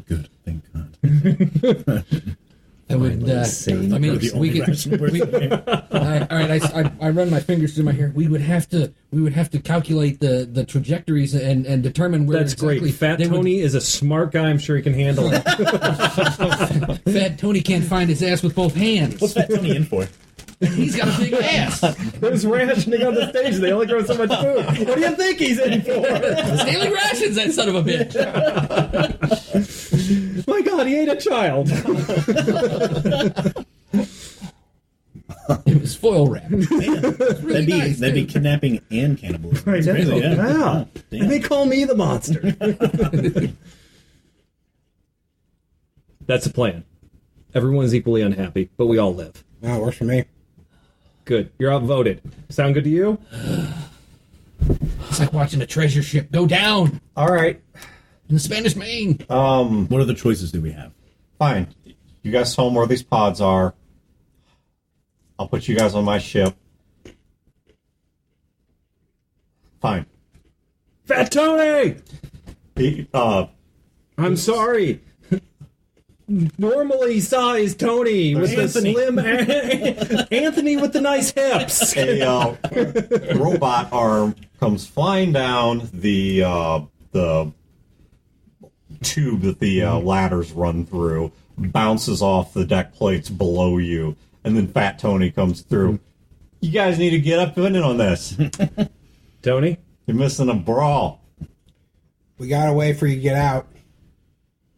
Good, thank God. I would. I mean, we could. All right, I run my fingers through my hair. We would have to calculate the trajectories and determine where. That's exactly great. Fat Tony is a smart guy. I'm sure he can handle it. Fat Tony can't find his ass with both hands. What's Fat Tony in for? He's got a big ass. There's rationing on the stage. They only grow so much food. What do you think he's in for? Daily rations, that son of a bitch. My God, he ate a child. It was foil wrap. That'd be kidnapping and cannibalism. It's crazy, Yeah. Damn. They call me the monster. That's the plan. Everyone's equally unhappy, but we all live. No, it works for me. Good. You're outvoted. Sound good to you? It's like watching a treasure ship go down All right, in the Spanish Main. What other choices do we have? fine. You guys tell them where these pods are. I'll put you guys on my ship. Fine. Fat Tony! The, I'm sorry. Normally sized Tony with the Anthony. slim Anthony with the nice hips. a robot arm comes flying down the tube that the ladders run through, bounces off the deck plates below you, and then Fat Tony comes through. You guys need to get up in on this. Tony? You're missing a brawl. We got a way for you to get out.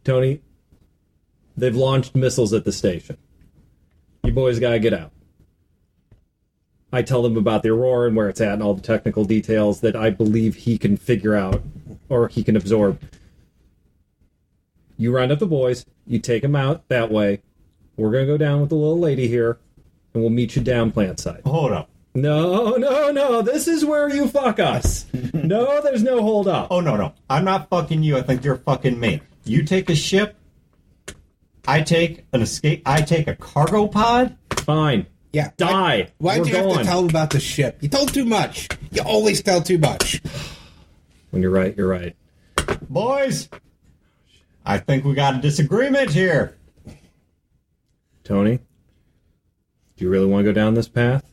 Tony, they've launched missiles at the station. You boys gotta get out. I tell them about the Aurora and where it's at and all the technical details that I believe he can figure out or he can absorb. You round up the boys, you take them out that way. We're gonna go down with the little lady here, and we'll meet you down plant side. Hold up. No, this is where you fuck us. No, there's no hold up. Oh, no. I'm not fucking you. I think you're fucking me. You take a ship. I take an escape. I take a cargo pod. Fine. Yeah. Die. Why'd you have to tell him about the ship? You told too much. You always tell too much. When you're right, you're right. Boys, I think we got a disagreement here. Tony, do you really want to go down this path?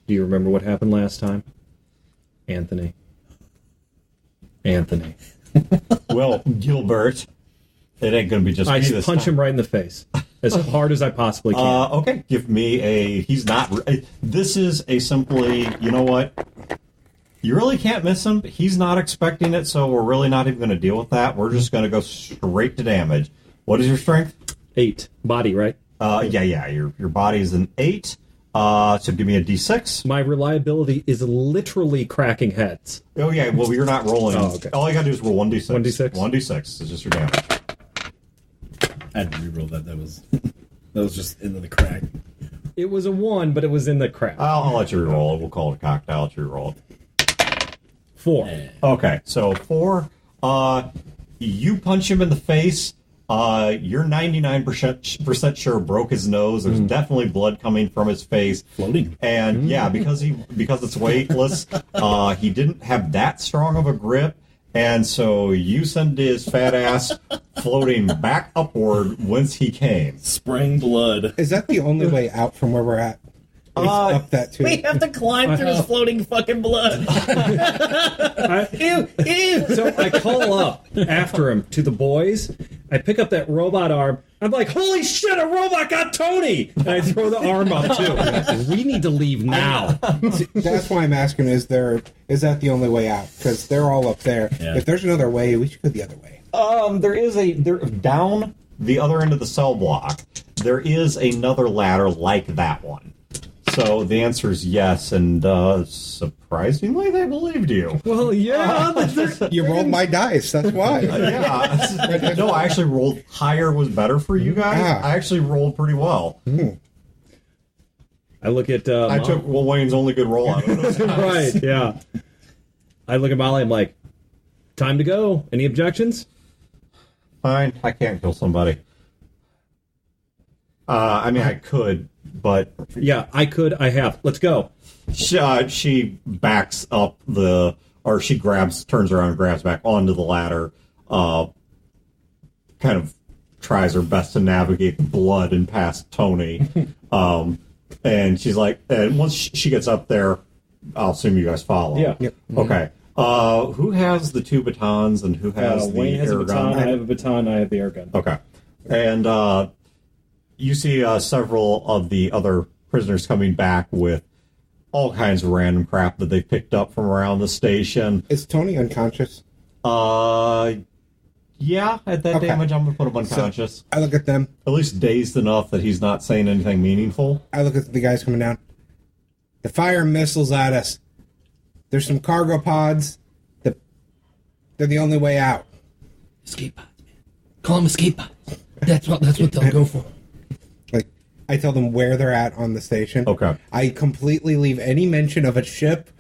Do you remember what happened last time? Anthony. Well, Gilbert, it ain't gonna be just I me this punch time. him right in the face as hard as I possibly can. Okay, give me a... He's not... This is a simply... You know what? You really can't miss him. He's not expecting it, so we're really not even going to deal with that. We're just going to go straight to damage. What is your strength? 8. Body, right? Yeah. Your body is an 8. So give me a d6. My reliability is literally cracking heads. Oh, yeah, well, you're not rolling. Oh, okay. All you got to do is roll 1d6. 1d6? 1d6 is just your damage. I had to reroll that. That was just into the crack. It was a 1, but it was in the crack. I'll let you reroll it. We'll call it a cocktail. I'll let you reroll it. 4. Okay, so 4. You punch him in the face. You're 99% sure broke his nose. There's definitely blood coming from his face. Floating. And yeah, because it's weightless, he didn't have that strong of a grip. And so you send his fat ass floating back upward whence he came. Spraying blood. Is that the only way out from where we're at? It's up that too. We have to climb through his floating fucking blood. Ew. So I call up after him to the boys. I pick up that robot arm. I'm like, holy shit, a robot got Tony! And I throw the arm up, too. We need to leave now. See, that's why I'm asking, is that the only way out? Because they're all up there. Yeah. If there's another way, we should go the other way. There down the other end of the cell block, there is another ladder like that one. So the answer is yes, and surprisingly, they believed you. Well, yeah. You rolled my dice, that's why. Yeah. No, I actually rolled higher was better for you guys. Ah. I actually rolled pretty well. I look at I took Will Wayne's only good roll out of those guys. Right, yeah. I look at Molly, I'm like, time to go. Any objections? Fine, I can't kill somebody. I mean, I could, but... Yeah, I could, I have. Let's go. She backs up she turns around and grabs back onto the ladder, kind of tries her best to navigate the blood and past Tony. And she's like, and once she gets up there, I'll assume you guys follow. Yeah. Yep. Okay. Who has the 2 batons and who has the Wayne has a air baton, gun? I have a baton, I have the air gun. Okay. And you see several of the other prisoners coming back with all kinds of random crap that they picked up from around the station. Is Tony unconscious? Yeah, at that Okay. damage, I'm going to put him unconscious. I look at them. At least dazed enough that he's not saying anything meaningful. I look at the guys coming down. They fire missiles at us. There's some cargo pods. They're the only way out. Escape pods, man. Call them escape pods. That's what they'll go for. Like, I tell them where they're at on the station. Okay. I completely leave any mention of a ship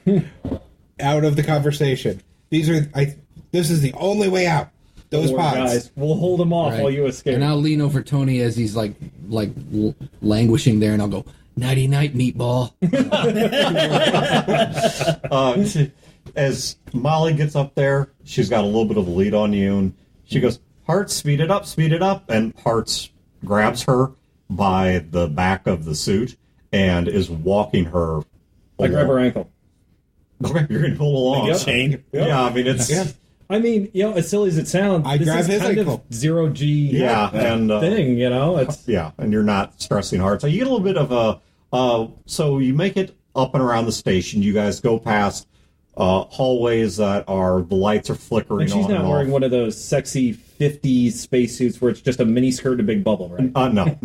out of the conversation. This is the only way out. Those Don't worry, pods. guys. We'll hold them off Right. while you escape. And I'll lean over Tony as he's like languishing there, and I'll go, nighty night, meatball. As Molly gets up there, she's got a little bit of a lead on you, and she goes, Hearts, speed it up, and Hearts grabs her by the back of the suit and is walking her I grab her ankle. Okay, you're going to pull along. Yep. Chain. Yep. Yeah, I mean, it's... Yeah. I mean, as silly as it sounds, I this grab is his kind ankle. of zero-G Yeah, and... thing, It's Yeah, and you're not stressing hard. So you get a little bit of a... so you make it up and around the station. You guys go past hallways that are... The lights are flickering and she's on not and wearing off. one of those sexy 50s spacesuits where it's just a mini skirt and a big bubble, right? No.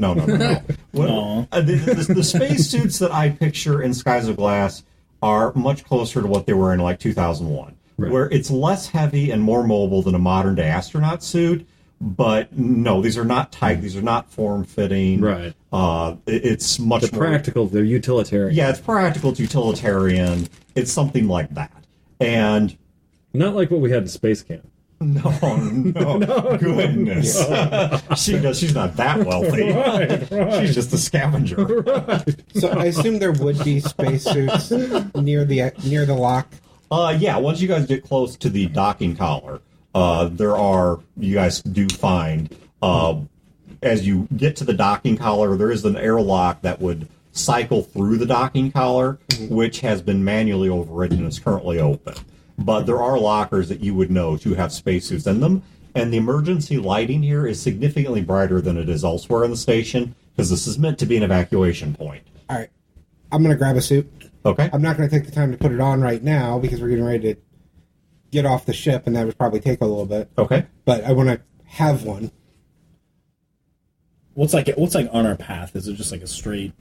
Well, the spacesuits that I picture in Skies of Glass are much closer to what they were in like 2001, where it's less heavy and more mobile than a modern day astronaut suit. But no, these are not tight. These are not form-fitting. Right. It's much They're more practical. They're utilitarian. Yeah, it's practical. It's utilitarian. It's something like that. And not like what we had in Space Camp. no, goodness. She's not that wealthy. Right. She's just a scavenger. So I assume there would be spacesuits near the lock. Yeah, once you guys get close to the docking collar, you guys do find, as you get to the docking collar, there is an airlock that would cycle through the docking collar, which has been manually overridden and is currently open. But there are lockers that you would know to have spacesuits in them, and the emergency lighting here is significantly brighter than it is elsewhere in the station, because this is meant to be an evacuation point. All right. I'm going to grab a suit. Okay. I'm not going to take the time to put it on right now because we're getting ready to get off the ship, and that would probably take a little bit. Okay. But I want to have one. What's like on our path? Is it just like a straight?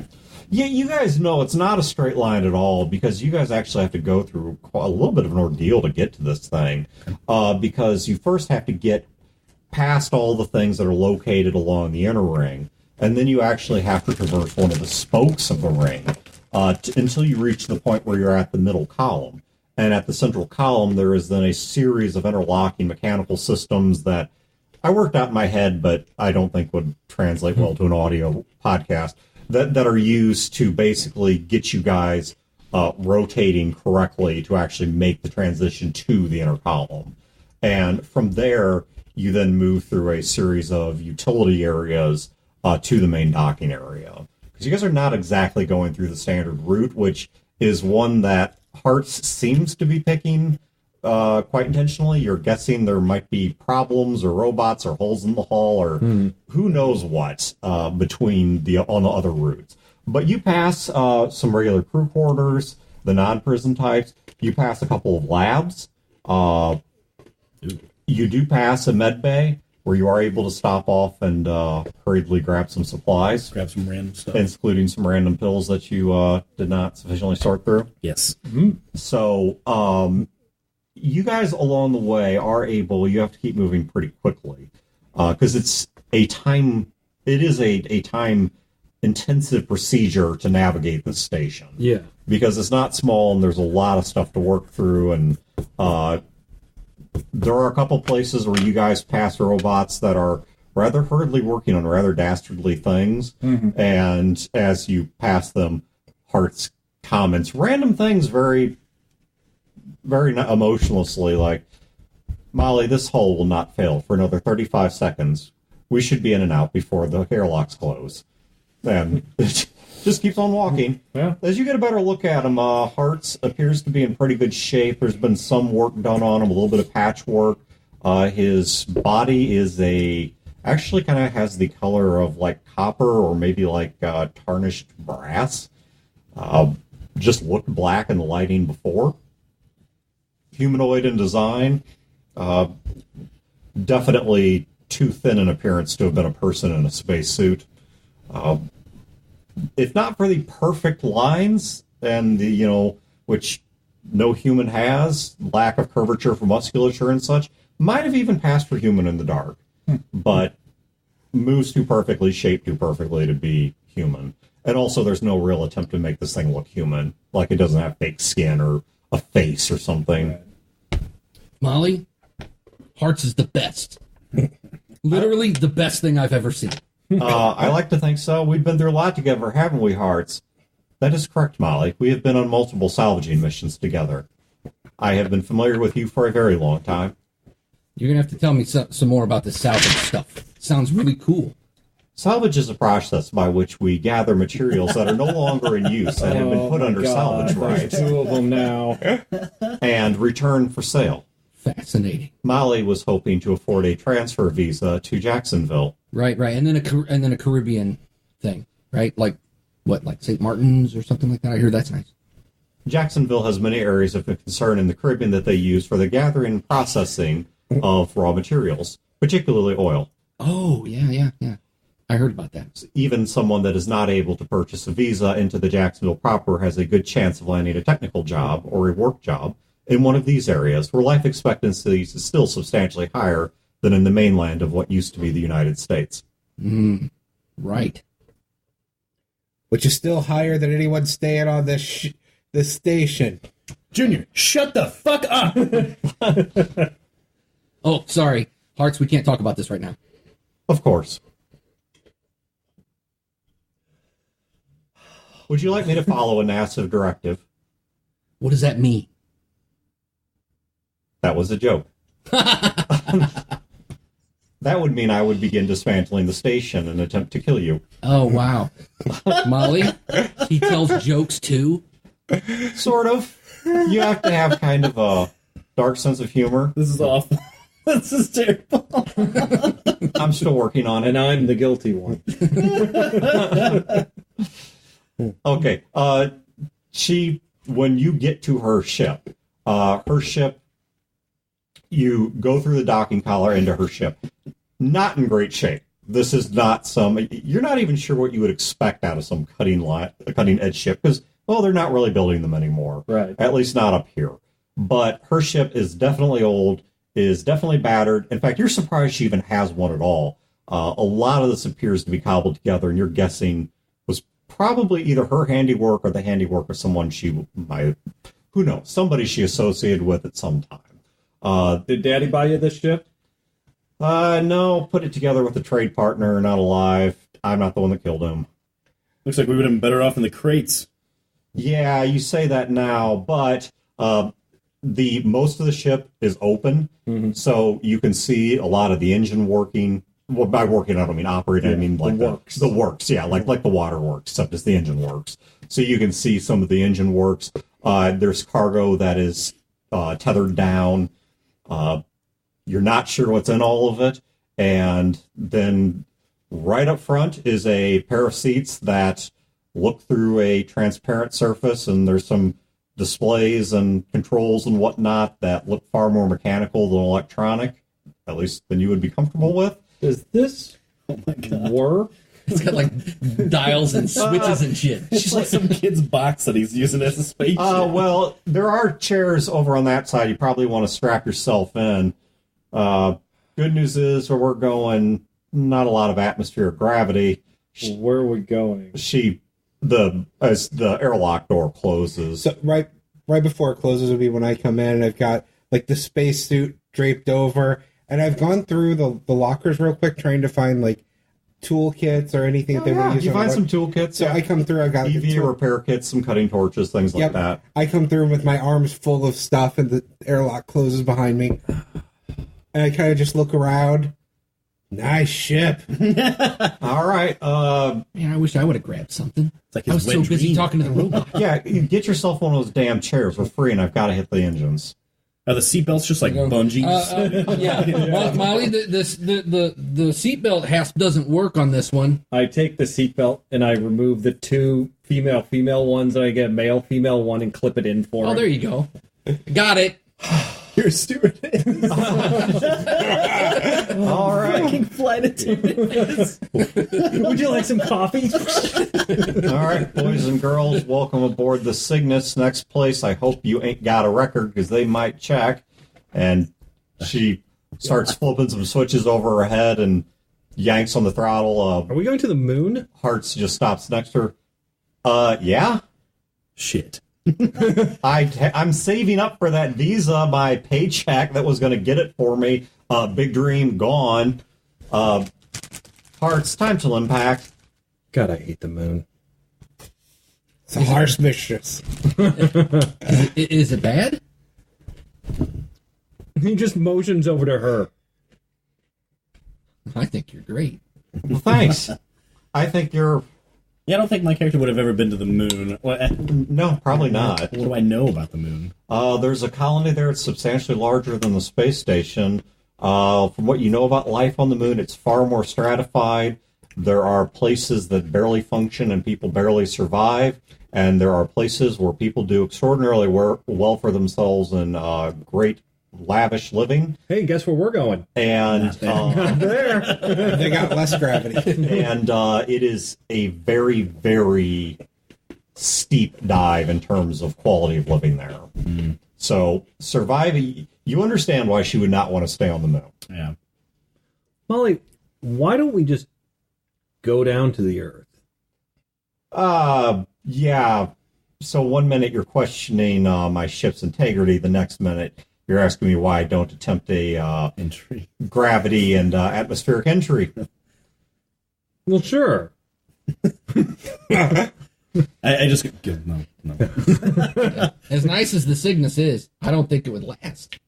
Yeah, you guys know it's not a straight line at all, because you guys actually have to go through a little bit of an ordeal to get to this thing, because you first have to get past all the things that are located along the inner ring, and then you actually have to traverse one of the spokes of the ring until you reach the point where you're at the middle column. And at the central column, there is then a series of interlocking mechanical systems that I worked out in my head, but I don't think would translate well to an audio podcast, that are used to basically get you guys rotating correctly to actually make the transition to the inner column. And from there, you then move through a series of utility areas to the main docking area. Because you guys are not exactly going through the standard route, which is one that Hearts seems to be picking quite intentionally. You're guessing there might be problems or robots or holes in the hull or who knows what between on the other routes. But you pass some regular crew quarters, the non-prison types. You pass a couple of labs. You do pass a med bay where you are able to stop off and hurriedly grab some supplies. Grab some random stuff. Including some random pills that you did not sufficiently sort through. Yes. So, you guys along the way are able, you have to keep moving pretty quickly. Because it is a time intensive procedure to navigate this station. Yeah. Because it's not small and there's a lot of stuff to work through, and there are a couple places where you guys pass robots that are rather hurriedly working on rather dastardly things, and as you pass them, Hearts comments random things very, very emotionlessly, like, Molly, this hull will not fail for another 35 seconds. We should be in and out before the airlocks close. And it just keeps on walking. Yeah. As you get a better look at him, Hearts appears to be in pretty good shape. There's been some work done on him, a little bit of patchwork. His body is actually kind of has the color of like copper or maybe like tarnished brass. Just looked black in the lighting before. Humanoid in design. Definitely too thin in appearance to have been a person in a spacesuit. If not for the perfect lines and which no human has, lack of curvature for musculature and such, might have even passed for human in the dark. But moves too perfectly, shaped too perfectly to be human. And also there's no real attempt to make this thing look human. Like it doesn't have fake skin or a face or something. Molly, Hearts is the best. Literally the best thing I've ever seen. I like to think so. We've been through a lot together, haven't we, Hearts? That is correct, Molly. We have been on multiple salvaging missions together. I have been familiar with you for a very long time. You're going to have to tell me some more about this salvage stuff. Sounds really cool. Salvage is a process by which we gather materials that are no longer in use and have been put under salvage rights. There's two of them now. And return for sale. Fascinating. Molly was hoping to afford a transfer visa to Jacksonville. Right, and then a Caribbean thing, right? Like St. Martin's or something like that. I hear that's nice. Jacksonville has many areas of concern in the Caribbean that they use for the gathering and processing of raw materials. particularly oil. Oh, yeah. I heard about that. Even someone that is not able to purchase a visa into the Jacksonville proper has a good chance of landing a technical job or a work job in one of these areas where life expectancy is still substantially higher than in the mainland of what used to be the United States. Right. Which is still higher than anyone staying on this station. Junior, shut the fuck up! Oh, sorry. Hearts, we can't talk about this right now. Of course. Would you like me to follow a NASA directive? What does that mean? That was a joke. That would mean I would begin dismantling the station and attempt to kill you. Oh, wow. Molly, he tells jokes too? Sort of. You have to have kind of a dark sense of humor. This is awful. This is terrible. I'm still working on it. And I'm the guilty one. Okay. When you get to her ship, you go through the docking collar into her ship. Not in great shape. This is not you're not even sure what you would expect out of some cutting edge ship because, well, they're not really building them anymore. Right. At least not up here. But her ship is definitely old, is definitely battered. In fact, you're surprised she even has one at all. A lot of this appears to be cobbled together, and you're guessing was probably either her handiwork or the handiwork of someone she might, who knows, somebody she associated with at some time. Did Daddy buy you this ship? No, put it together with a trade partner, not alive. I'm not the one that killed him. Looks like we would have been better off in the crates. Yeah, you say that now, but the most of the ship is open, so you can see a lot of the engine working. Well, by working, I don't mean operating. I mean like the works. Yeah, like the water works, except as the engine works. So you can see some of the engine works. There's cargo that is tethered down. You're not sure what's in all of it. And then right up front is a pair of seats that look through a transparent surface, and there's some displays and controls and whatnot that look far more mechanical than electronic, at least than you would be comfortable with. Does this work? It's got like dials and switches and shit. It's like some kid's box that he's using as a spaceship. Well, there are chairs over on that side. You probably want to strap yourself in. Good news is where we're going, not a lot of atmospheric gravity. Where are we going? As the airlock door closes. So right before it closes would be when I come in, and I've got like the spacesuit draped over, and I've gone through the lockers real quick trying to find like toolkits or anything that they would use. You find some toolkits. So I come through, I've got EVA repair kits, some cutting torches, things like that. I come through with my arms full of stuff, and the airlock closes behind me. And I kind of just look around. Nice ship. All right. Man, I wish I would have grabbed something. It's like I was so busy talking to the robot. Yeah, get yourself one of those damn chairs for free, and I've got to hit the engines. Are the seatbelts just like bungees? Yeah. Molly, the seatbelt hasp doesn't work on this one. I take the seatbelt and I remove the two female ones, and I get a male-female one and clip it in for him. Oh, there you go. Got it. You're a stewardess. All right. Fucking flight attendant. Would you like some coffee? All right, boys and girls, welcome aboard the Cygnus. Next place, I hope you ain't got a record, because they might check. And she starts flipping some switches over her head and yanks on the throttle. Are we going to the moon? Hearts just stops next to her. Yeah. Shit. I'm saving up for that visa, my paycheck that was going to get it for me. Big dream gone. Hearts, time to impact. God, I hate the moon. It's a harsh mistress. Is it bad? He just motions over to her. I think you're great. Well, thanks. I think you're... Yeah, I don't think my character would have ever been to the moon. No, probably not. What do I know about the moon? There's a colony there. It's substantially larger than the space station. From what you know about life on the moon, it's far more stratified. There are places that barely function and people barely survive. And there are places where people do extraordinarily well for themselves in great lavish living. Hey, guess where we're going? And There. They got less gravity. and it is a very, very steep dive in terms of quality of living there. So surviving, you understand why she would not want to stay on the moon. Yeah. Molly, why don't we just go down to the Earth? Yeah. So one minute you're questioning my ship's integrity, the next minute you're asking me why I don't attempt a Entry. gravity and atmospheric entry. Well, sure. I just no. As nice as the Cygnus is, I don't think it would last.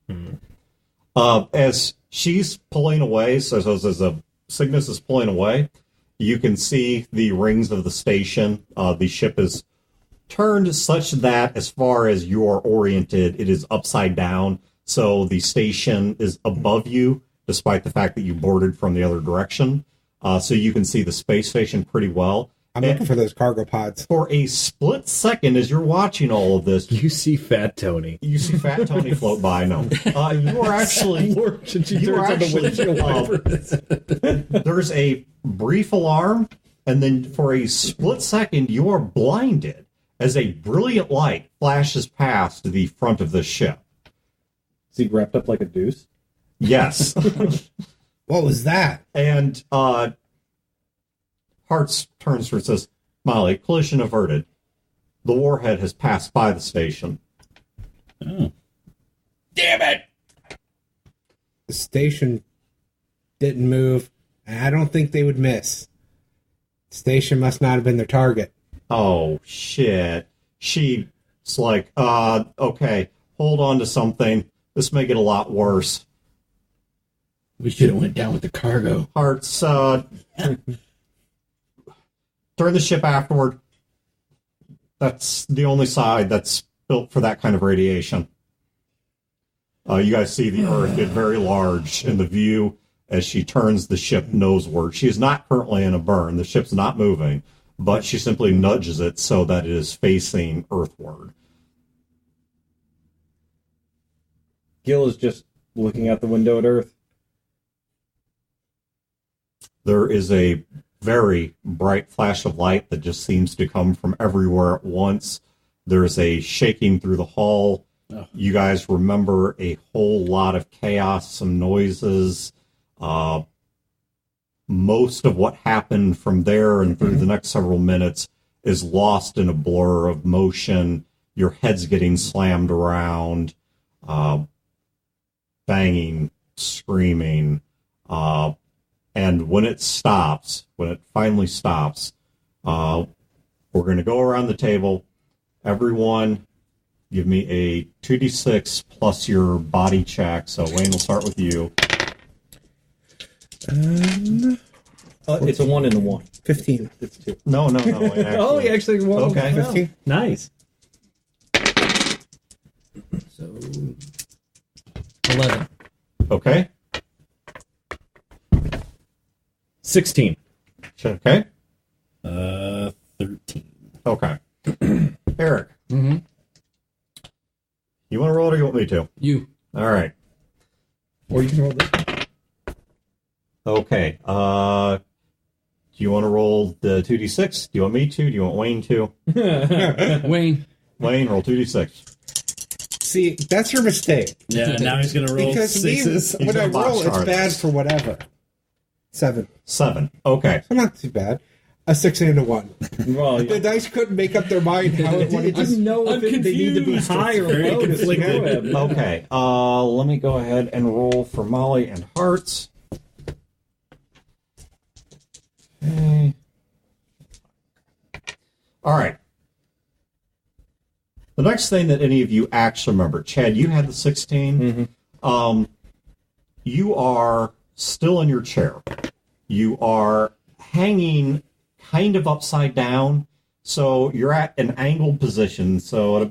As she's pulling away, so as the Cygnus is pulling away, you can see the rings of the station. The ship is turned such that, as far as you're oriented, it is upside down. So the station is above you, despite the fact that you boarded from the other direction. So you can see the space station pretty well. I'm looking for those cargo pods. For a split second, as you're watching all of this, You see Fat Tony. you see Fat Tony float by. No, you are actually. And she You are turns on the actually. windshield wipers. There's a brief alarm, and then for a split second, you are blinded as a brilliant light flashes past the front of the ship. Is he wrapped up like a deuce? Yes. What was that? And Hartz turns to her and says, Molly, collision averted. The warhead has passed by the station. Oh. Damn it! The station didn't move, and I don't think they would miss. The station must not have been their target. Oh, shit. She's like, okay, hold on to something. This may get a lot worse. We should have went down with the cargo. Hartz, turn the ship afterward. That's the only side that's built for that kind of radiation. You guys see the Earth get very large in the view as she turns the ship noseward. She is not currently in a burn. The ship's not moving, but she simply nudges it so that it is facing earthward. Gil is just looking out the window at Earth. There is a very bright flash of light that just seems to come from everywhere at once. There's a shaking through the hall. You guys remember a whole lot of chaos, some noises. Most of what happened from there and through the next several minutes is lost in a blur of motion. Your head's getting slammed around, banging, screaming. And when it stops, when it finally stops, we're going to go around the table. Everyone, give me a 2d6 plus your body check. So, Wayne, we'll start with you. It's a 1 and a 1. 15. It's 2. No, Wayne, actually. Oh, he actually won. Okay. 15. Nice. So 11. Okay. 16. Okay. 13. Okay. Eric. Mm-hmm. You want to roll it or you want me to? You. All right. Or you can roll this. Okay. Do you want to roll the 2d6? Do you want me to? Do you want Wayne to? Wayne. Wayne, roll 2d6. See, that's your mistake. Yeah, now he's going to roll Because me, sixes. when I gonna box roll, it's hard. bad for whatever. 7. 7. Okay. So not too bad. A 6 and a 1. Well, The dice couldn't make up their mind how it it wanted to. didn't know if they need to be confused. high or Very low to conflicted. screw him. Okay. Let me go ahead and roll for Molly and Hearts. Okay. All right. The next thing that any of you actually remember, Chad, you had the 16. You are still in your chair. You are hanging kind of upside down, so you're at an angled position, so at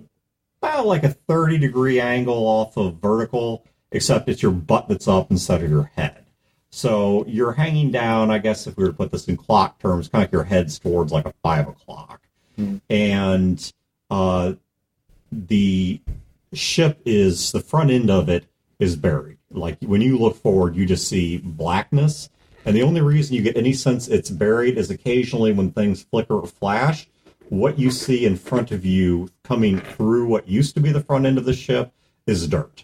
about like a 30-degree angle off of vertical, except it's your butt that's up instead of your head. So you're hanging down, I guess if we were to put this in clock terms, kind of like your head's towards like a 5 o'clock. And the ship is, the front end of it is buried. Like when you look forward, you just see blackness. And the only reason you get any sense it's buried is occasionally when things flicker or flash, what you see in front of you coming through what used to be the front end of the ship is dirt.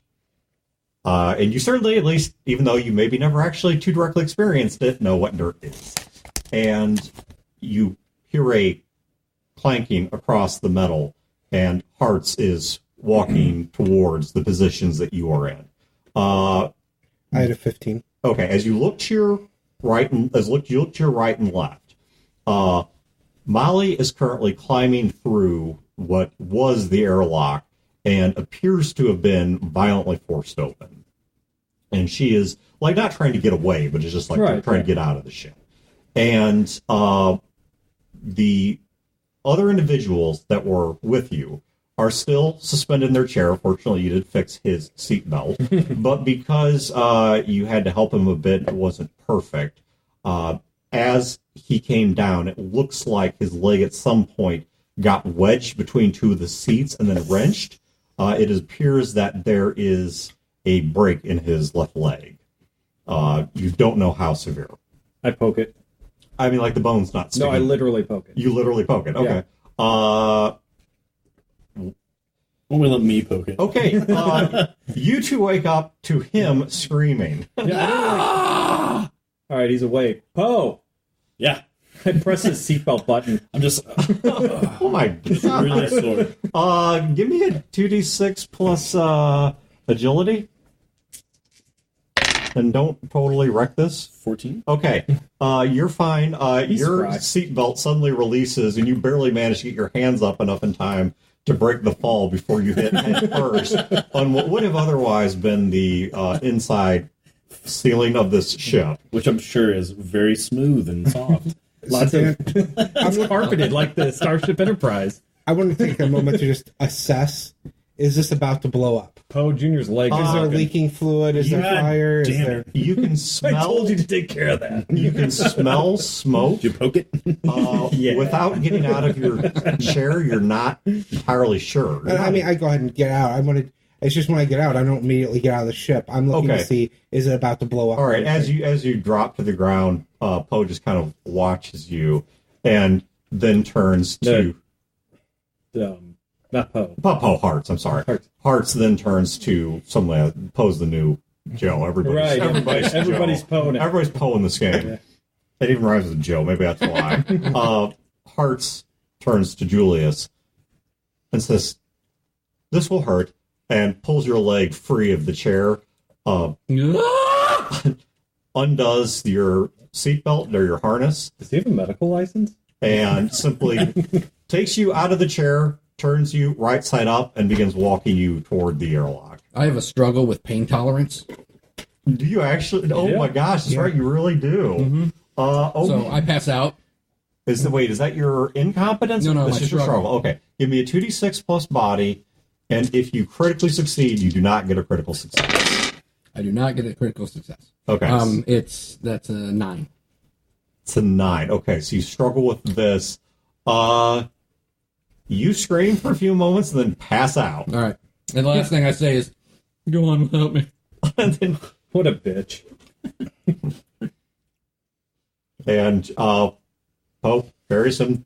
And you certainly, at least, even though you maybe never actually too directly experienced it, know what dirt is. And you hear a clanking across the metal, and Hearts is walking towards the positions that you are in. I had a 15. Okay, as you look to your right and you look to your right and left, Molly is currently climbing through what was the airlock and appears to have been violently forced open. And she is like not trying to get away, but is just like trying to get out of the ship. And the other individuals that were with you are still suspended in their chair. Fortunately, you did fix his seatbelt. But because you had to help him a bit, it wasn't perfect. As he came down, it looks like his leg at some point got wedged between two of the seats and then wrenched. It appears that there is a break in his left leg. You don't know how severe. I poke it. I mean, like the bone's not sticking. No, I literally poke it. You literally poke it. Okay. Yeah. When we let me poke it. Okay. You two wake up to him screaming. Yeah, all right, he's awake. Poe! Yeah. I press his seatbelt button. I'm just Oh my god. really sore. Give me a 2d6 plus agility. And don't totally wreck this. 14. Okay. You're fine. Your spry. seatbelt suddenly releases and you barely manage to get your hands up enough in time to break the fall before you hit head first on what would have otherwise been the inside ceiling of this ship. Which I'm sure is very smooth and soft. Lots of it's carpeted like the Starship Enterprise. I want to take a moment to just assess: is this about to blow up? Poe Jr.'s leg. Is there leaking fluid? Is there God fire? Is damn there? it. You can I smell. told you to take care of that. You can smell smoke. Did you poke it? Yeah. Without getting out of your chair. You're not entirely sure. I mean, I go ahead and get out. I want to. It's just when I get out, I don't immediately get out of the ship. I'm looking to see, is it about to blow up? All right, as you drop to the ground, Poe just kind of watches you, and then turns to Not Poe. Poe Hearts. I'm sorry, Hearts then turns to someone. Poe's the new Joe. Everybody's Everybody's Poe now. Everybody's Poe in this game. Yeah. It even rhymes with Joe. Maybe that's why. Hearts turns to Julius and says, "This will hurt," and pulls your leg free of the chair. Undoes your seatbelt or your harness. Does he have a medical license? And simply takes you out of the chair, turns you right side up, and begins walking you toward the airlock. I have a struggle with pain tolerance. Do you actually? Oh Yeah. my gosh, that's right, you really do. Mm-hmm. Okay. So I pass out. Is that your incompetence? No, This my is your struggle. Okay. Give me a 2d6 plus body, and if you critically succeed, you do not get a critical success. I do not get a critical success. Okay. That's a 9. It's a 9. Okay, so you struggle with this. You scream for a few moments and then pass out. All right. And the last thing I say is, "Go on without me." And then What a bitch. And Poe buries him,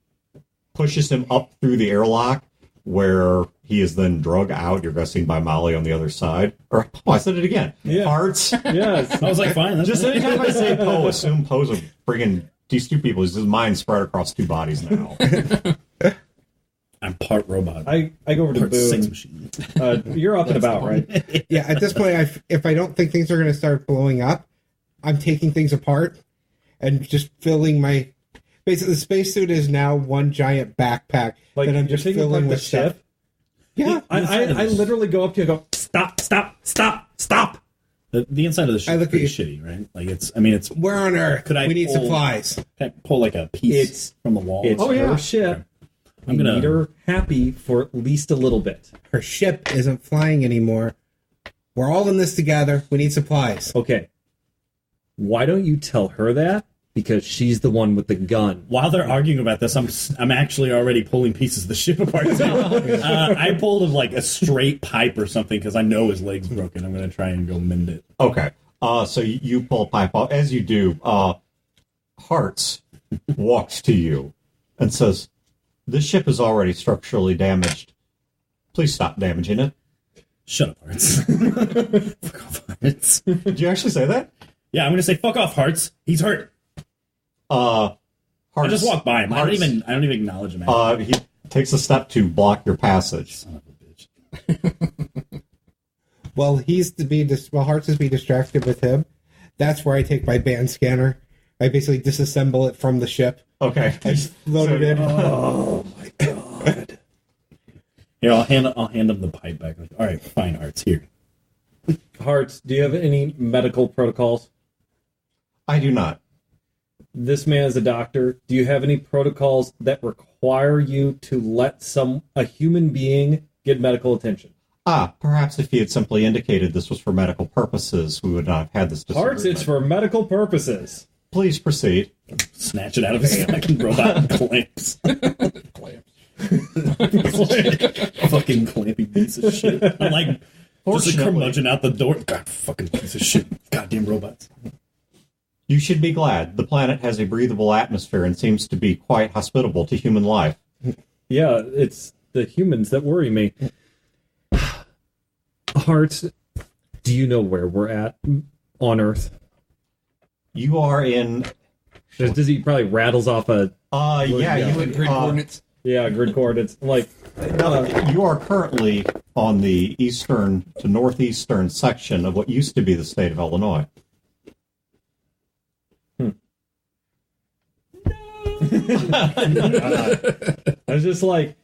pushes him up through the airlock, where he is then drug out. You're guessing by Molly on the other side. Or I said it again. Yeah. Hearts. Yes. I was like, fine. That's Just anytime I say Poe, assume Poe's a friggin' these two people. His mind spread across two bodies now. I'm part robot. I go over to part sex Boone. machine. You're up and about, right? Yeah, at this point, if I don't think things are going to start blowing up, I'm taking things apart and just filling my. Basically, the spacesuit is now one giant backpack Like, that I'm you're just taking filling apart the with stuff. ship? Yeah, I literally go up to you and go, stop. The inside of the ship I is look pretty at shitty, right? Like it's. where on Earth? Could I we need pull- supplies. Can I pull like a piece It's- from the wall? It's Oh, yeah. her ship. I'm We gonna- need her happy for at least a little bit. Her ship isn't flying anymore. We're all in this together. We need supplies. Okay. Why don't you tell her that? because she's the one with the gun. While they're arguing about this, I'm actually already pulling pieces of the ship apart. I pulled like a straight pipe or something because I know his leg's broken. I'm going to try and go mend it. Okay. So you pull a pipe off. As you do, Hearts walks to you and says, "This ship is already structurally damaged. Please stop damaging it." Shut up, Hearts. Fuck off, Hearts. Did you actually say that? Yeah, I'm going to say fuck off, Hearts. He's hurt. Hearts, I just walk by him. I Hearts, don't even acknowledge him. he takes a step to block your passage. Son of a bitch. Well, Hearts is to be distracted with him. That's where I take my band scanner. I basically disassemble it from the ship. Okay. I load it in. Oh my god. Here, I'll hand him the pipe back. All right, fine, Hearts. Here. Hearts, do you have any medical protocols? I do not. This man is a doctor. Do you have any protocols that require you to let a human being get medical attention? Perhaps if he had simply indicated this was for medical purposes, we would not have had this disagreement. Hearts, it's for medical purposes. Please proceed. Snatch it out of his fucking robot clamps. Clamps. Fucking clampy piece of shit. I'm like, just a Fortunately- curmudgeon out the door. God, fucking piece of shit. Goddamn robots. You should be glad. The planet has a breathable atmosphere and seems to be quite hospitable to human life. Yeah, it's the humans that worry me. Hearts, do you know where we're at on Earth? You are in... Does he probably rattles off a you would... Grid coordinates. grid coordinates? Like, you are currently on the eastern to northeastern section of what used to be the state of Illinois. I was just like,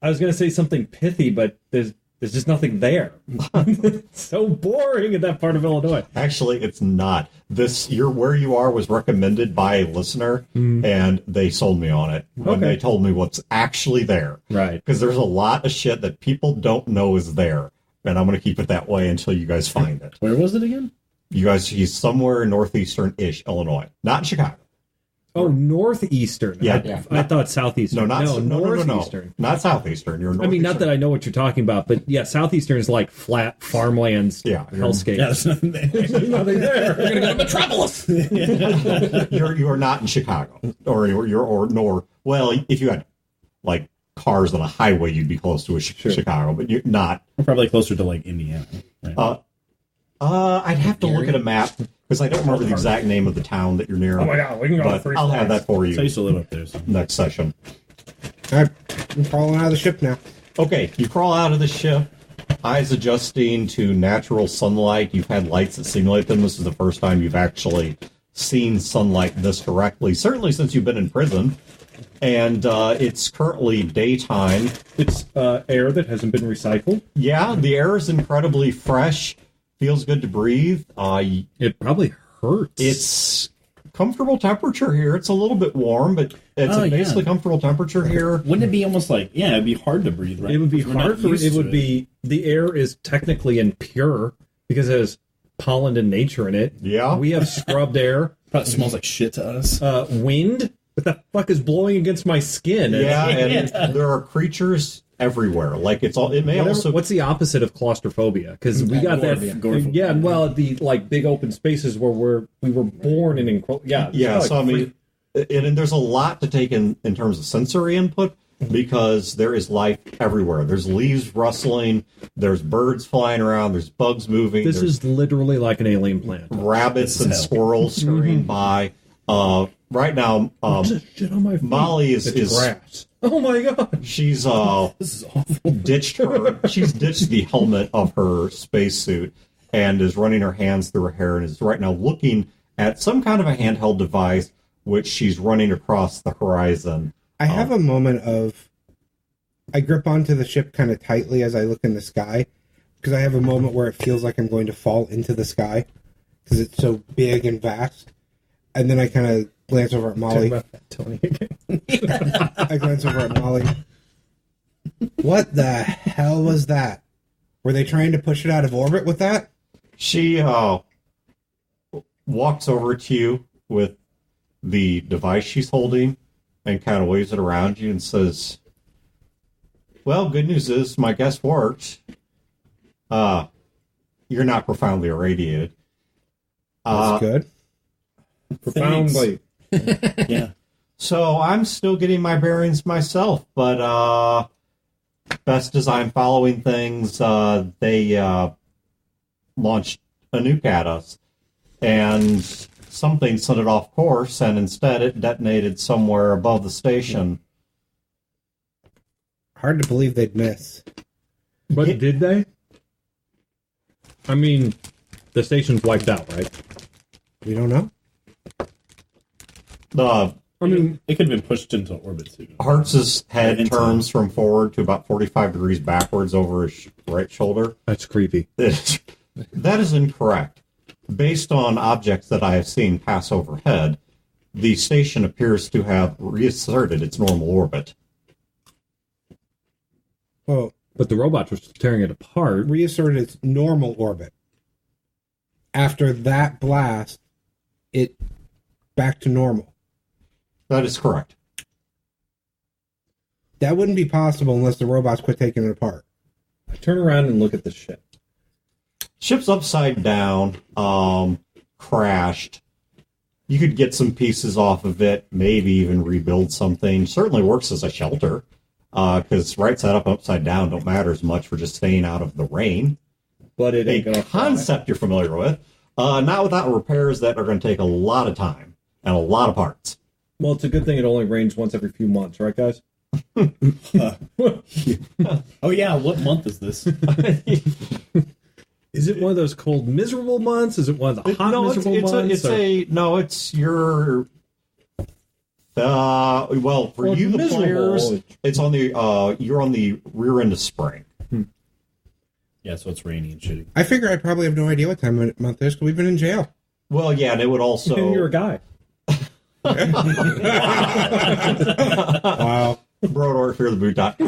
I was gonna say something pithy, but there's just nothing there. It's so boring in that part of Illinois. Actually, it's not. Where you are was recommended by a listener, and they sold me on it when Okay. they told me what's actually there. Right. Because there's a lot of shit that people don't know is there, and I'm going to keep it that way until you guys find it. Where was it again? He's somewhere northeastern-ish Illinois, not in Chicago. Oh, northeastern. Yeah. I thought southeastern. No, northeastern. not southeastern. You're I mean, not that northeastern. I know what you're talking about, but yeah, southeastern is like flat farmlands, Yeah. hellscape. Yeah, there's nothing there. Nothing there. We're gonna go to Metropolis. You're not in Chicago, well, if you had like cars on a highway, you'd be close to Chicago, but you're not. I'm probably closer to like Indiana. Right? I'd have to look at a map because I don't remember the exact name of the town that you're near. Oh my god, we can go to But three I'll have flags. that for So I you used to live up there. So. next session. I'm crawling out of the ship now. Okay, you crawl out of the ship, eyes adjusting to natural sunlight. You've had lights that simulate them. This is the first time you've actually seen sunlight this directly, certainly since you've been in prison. And it's currently daytime. It's air that hasn't been recycled. Yeah, the air is incredibly fresh. Feels good to breathe. It probably hurts. It's comfortable temperature here. It's a little bit warm, but it's Oh, a yeah. basically comfortable temperature here. Wouldn't it be almost like, it'd be hard to breathe, right? It would be 'Cause we're not hard for used it. to Would be the air is technically impure because it has pollen and nature in it. Yeah. We have scrubbed air. Probably smells like shit to us. Wind. What the fuck is blowing against my skin? Yeah, and there are creatures everywhere. Like it may also. What's the opposite of claustrophobia? Because we got that. Agoraphobia. Yeah, well, the like big open spaces where we were born in. Yeah. Yeah, it's so I like mean, and there's a lot to take in terms of sensory input because there is life everywhere. There's leaves rustling, there's birds flying around, there's bugs moving. this there's is literally like an alien planet. rabbits This is and hell. squirrels scurrying by. Right now, Shit on my feet. Molly is grass. Oh my god. she's This is awful. she's ditched the helmet of her spacesuit and is running her hands through her hair and is right now looking at some kind of a handheld device which she's running across the horizon. I have a moment of... I grip onto the ship kind of tightly as I look in the sky, because I have a moment where it feels like I'm going to fall into the sky, because it's so big and vast. And then I kind of glance over at Molly. Talk about that, Tony, again. I glance over at Molly. What the hell was that? Were they trying to push it out of orbit with that? She walks over to you with the device she's holding and kind of waves it around you and says, well, good news is my guess worked. You're not profoundly irradiated. That's good. Profoundly. Yeah. So I'm still getting my bearings myself, but best as I'm following things, they launched a nuke at us, and something set it off course, and instead it detonated somewhere above the station. Hard to believe they'd miss. But did they? I mean, the station's wiped out, right? We don't know. I mean, It could have been pushed into orbit too. Hartz's head Into- turns from forward to about 45 degrees backwards over his right shoulder. that's creepy. That is incorrect. Based on objects that I have seen pass overhead, the station appears to have reasserted its normal orbit. Well, But the robots were tearing it apart. reasserted its normal orbit. After that blast, it back to normal. That is correct. That wouldn't be possible unless the robots quit taking it apart. Turn around and look at the ship. Ship's upside down, crashed. You could get some pieces off of it, maybe even rebuild something. Certainly works as a shelter, because right side up, upside down don't matter as much for just staying out of the rain. But it A ain't gonna fly. concept you're familiar with. Not without repairs that are going to take a lot of time and a lot of parts. Well, it's a good thing it only rains once every few months, right, guys? Oh yeah, what month is this? Is it one of those cold, miserable months? Is it one of the hot, miserable months? It's your. Well, for Well, you, the miserable. players, it's on the. You're on the rear end of spring. Yeah, so it's rainy and shitty. I figure I probably have no idea what time of month it is because we've been in jail. Well, yeah, and it would also. And you're a guy. Wow. Brodor, feartheboot.com.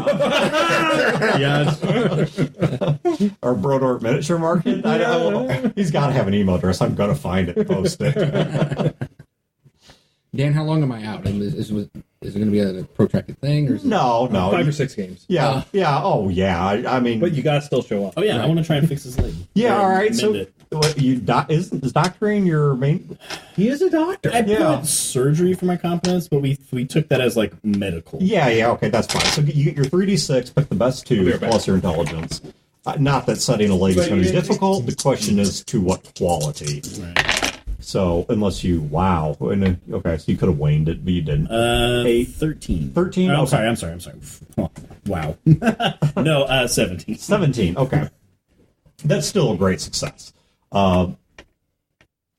Yes. Or Brodor Miniature Market. He's got to have an email address. I'm going to find it and post it. Dan, how long am I out? And is it going to be a protracted thing? Or is it... No. 5 or 6 games. Yeah. Oh, yeah. I mean. But you gotta still show up. Oh yeah, I want to try and fix his leg. yeah, Or all right. mend So, it. what, is doctoring your main. He is a doctor. I Yeah. put surgery for my competence, but we took that as like medical. Yeah, okay, that's fine. So you get your 3d6, pick the best two, plus your intelligence. Not that setting a leg is going to be difficult. The question is to what quality. Right. So, unless you, wow. Okay, so you could have waned it, but you didn't. 13. 13? I'm Okay. sorry. Wow. No, 17. 17, okay. That's still a great success. You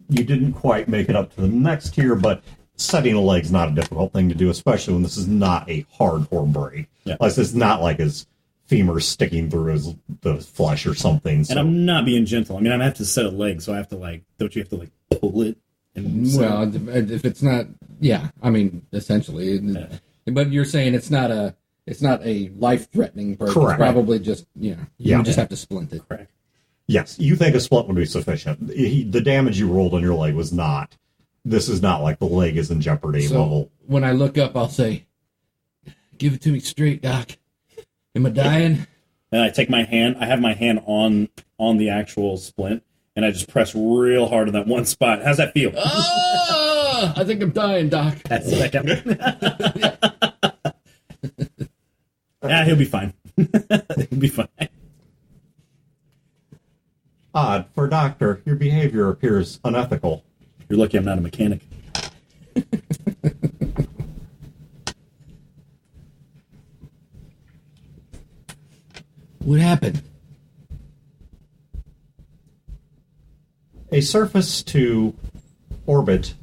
didn't quite make it up to the next tier, but setting a leg's not a difficult thing to do, especially when this is not a hardcore break. Yeah. Like, it's not like his femur sticking through the flesh or something. So. And I'm not being gentle. I mean, I have to set a leg, so I have to don't you have to pull it? And Well, if it's not, yeah, I mean, essentially. But you're saying it's not a life-threatening break. Correct. It's probably just, you just have to splint it. correct. Yes, you think a splint would be sufficient. The damage you rolled on your leg was not. This is not like the leg is in jeopardy So level. when I look up, I'll say, "Give it to me straight, Doc. Am I dying?" And I take my hand. I have my hand on the actual splint, and I just press real hard on that one spot. How's that feel? Ah, I think I'm dying, Doc. That's the second. Yeah, he'll be fine. He'll be fine. Odd, for a doctor, your behavior appears unethical. You're lucky I'm not a mechanic. What happened? A surface to orbit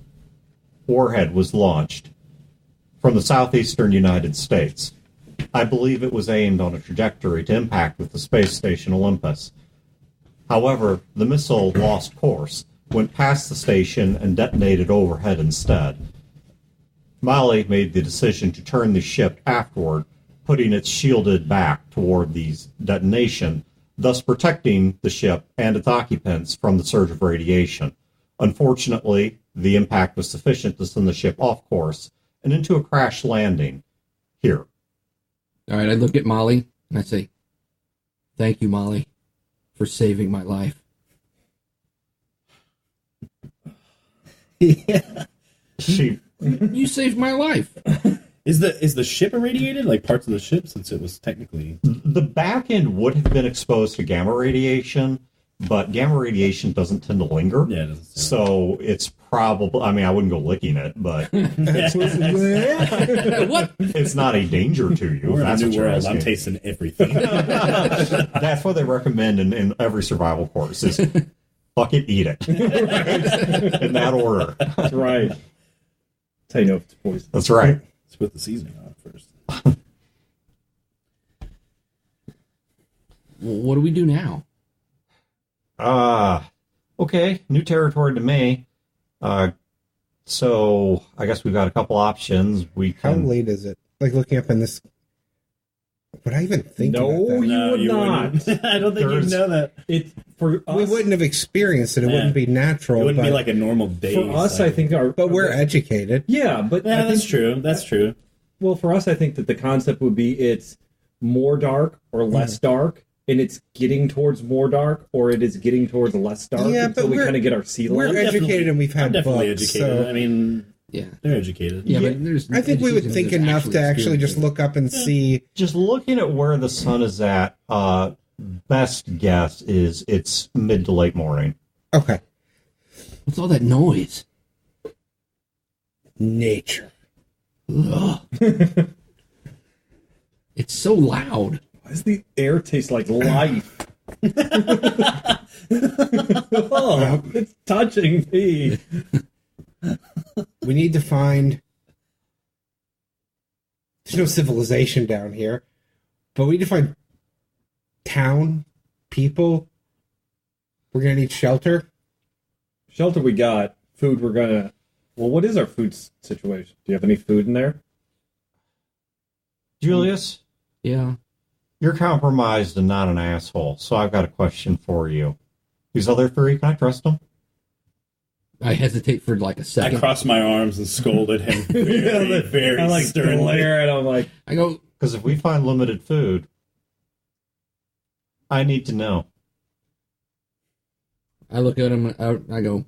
warhead was launched from the southeastern United States. I believe it was aimed on a trajectory to impact with the space station Olympus. However, the missile lost course, went past the station, and detonated overhead instead. Mali made the decision to turn the ship afterward, putting its shielded back toward the detonation, thus protecting the ship and its occupants from the surge of radiation. Unfortunately, The impact was sufficient to send the ship off course and into a crash landing here. All right, I look at Molly and I say, "Thank you, Molly, for saving my life." Yeah. You saved my life. Is the ship irradiated? Like parts of the ship, since it was technically The back end would have been exposed to gamma radiation, but gamma radiation doesn't tend to linger. yeah. It doesn't say So it's probably, I mean, I wouldn't go licking it, but What? it's not a danger to you. We're in a That's new what you're world. I'm asking. tasting everything. That's what they recommend in every survival course is fuck it, eat it. In that order. That's right. That's how you know if it's poison. That's right. Let's put the seasoning on first. What do we do now? Okay, new territory to me. So I guess we've got a couple options. We How can. late is it? Like looking up in this. Would I even think about No, that? you would not. wouldn't. I don't think There's- you'd know that. It for us. We wouldn't have experienced it. It Yeah. wouldn't be natural. It wouldn't be but- like a normal day. For us, I cycle. think our. But we're educated. Yeah, but Yeah, I that's think, true. That's true. well, for us, I think that the concept would be it's more dark or less dark, and it's getting towards more dark, or it is getting towards less dark Yeah, until but we we're- kind of get our sea We're level. educated and we've I'm had definitely books. educated. So I mean, Yeah. they're educated. Yeah, Yeah. but there's. I think we would education think is enough to actually just experiencing. look up and see. Just looking at where the sun is at, best guess is it's mid to late morning. Okay. What's all that noise? Nature. Ugh. It's so loud. Why does the air taste like life? Oh, it's touching me. We need to find. There's no civilization down here, but we need to find town people. We're gonna need shelter. Shelter we got. Food we're gonna. Well, what is our food situation? Do you have any food in there? Julius, Yeah. you're compromised and not an asshole, so I've got a question for you. These other three, can I trust them? I hesitate for like a I second. crossed my arms and scolded him very, very I like sternly. glare and I'm like, I go, Because if we find limited food, I need to know. I look at him, I go,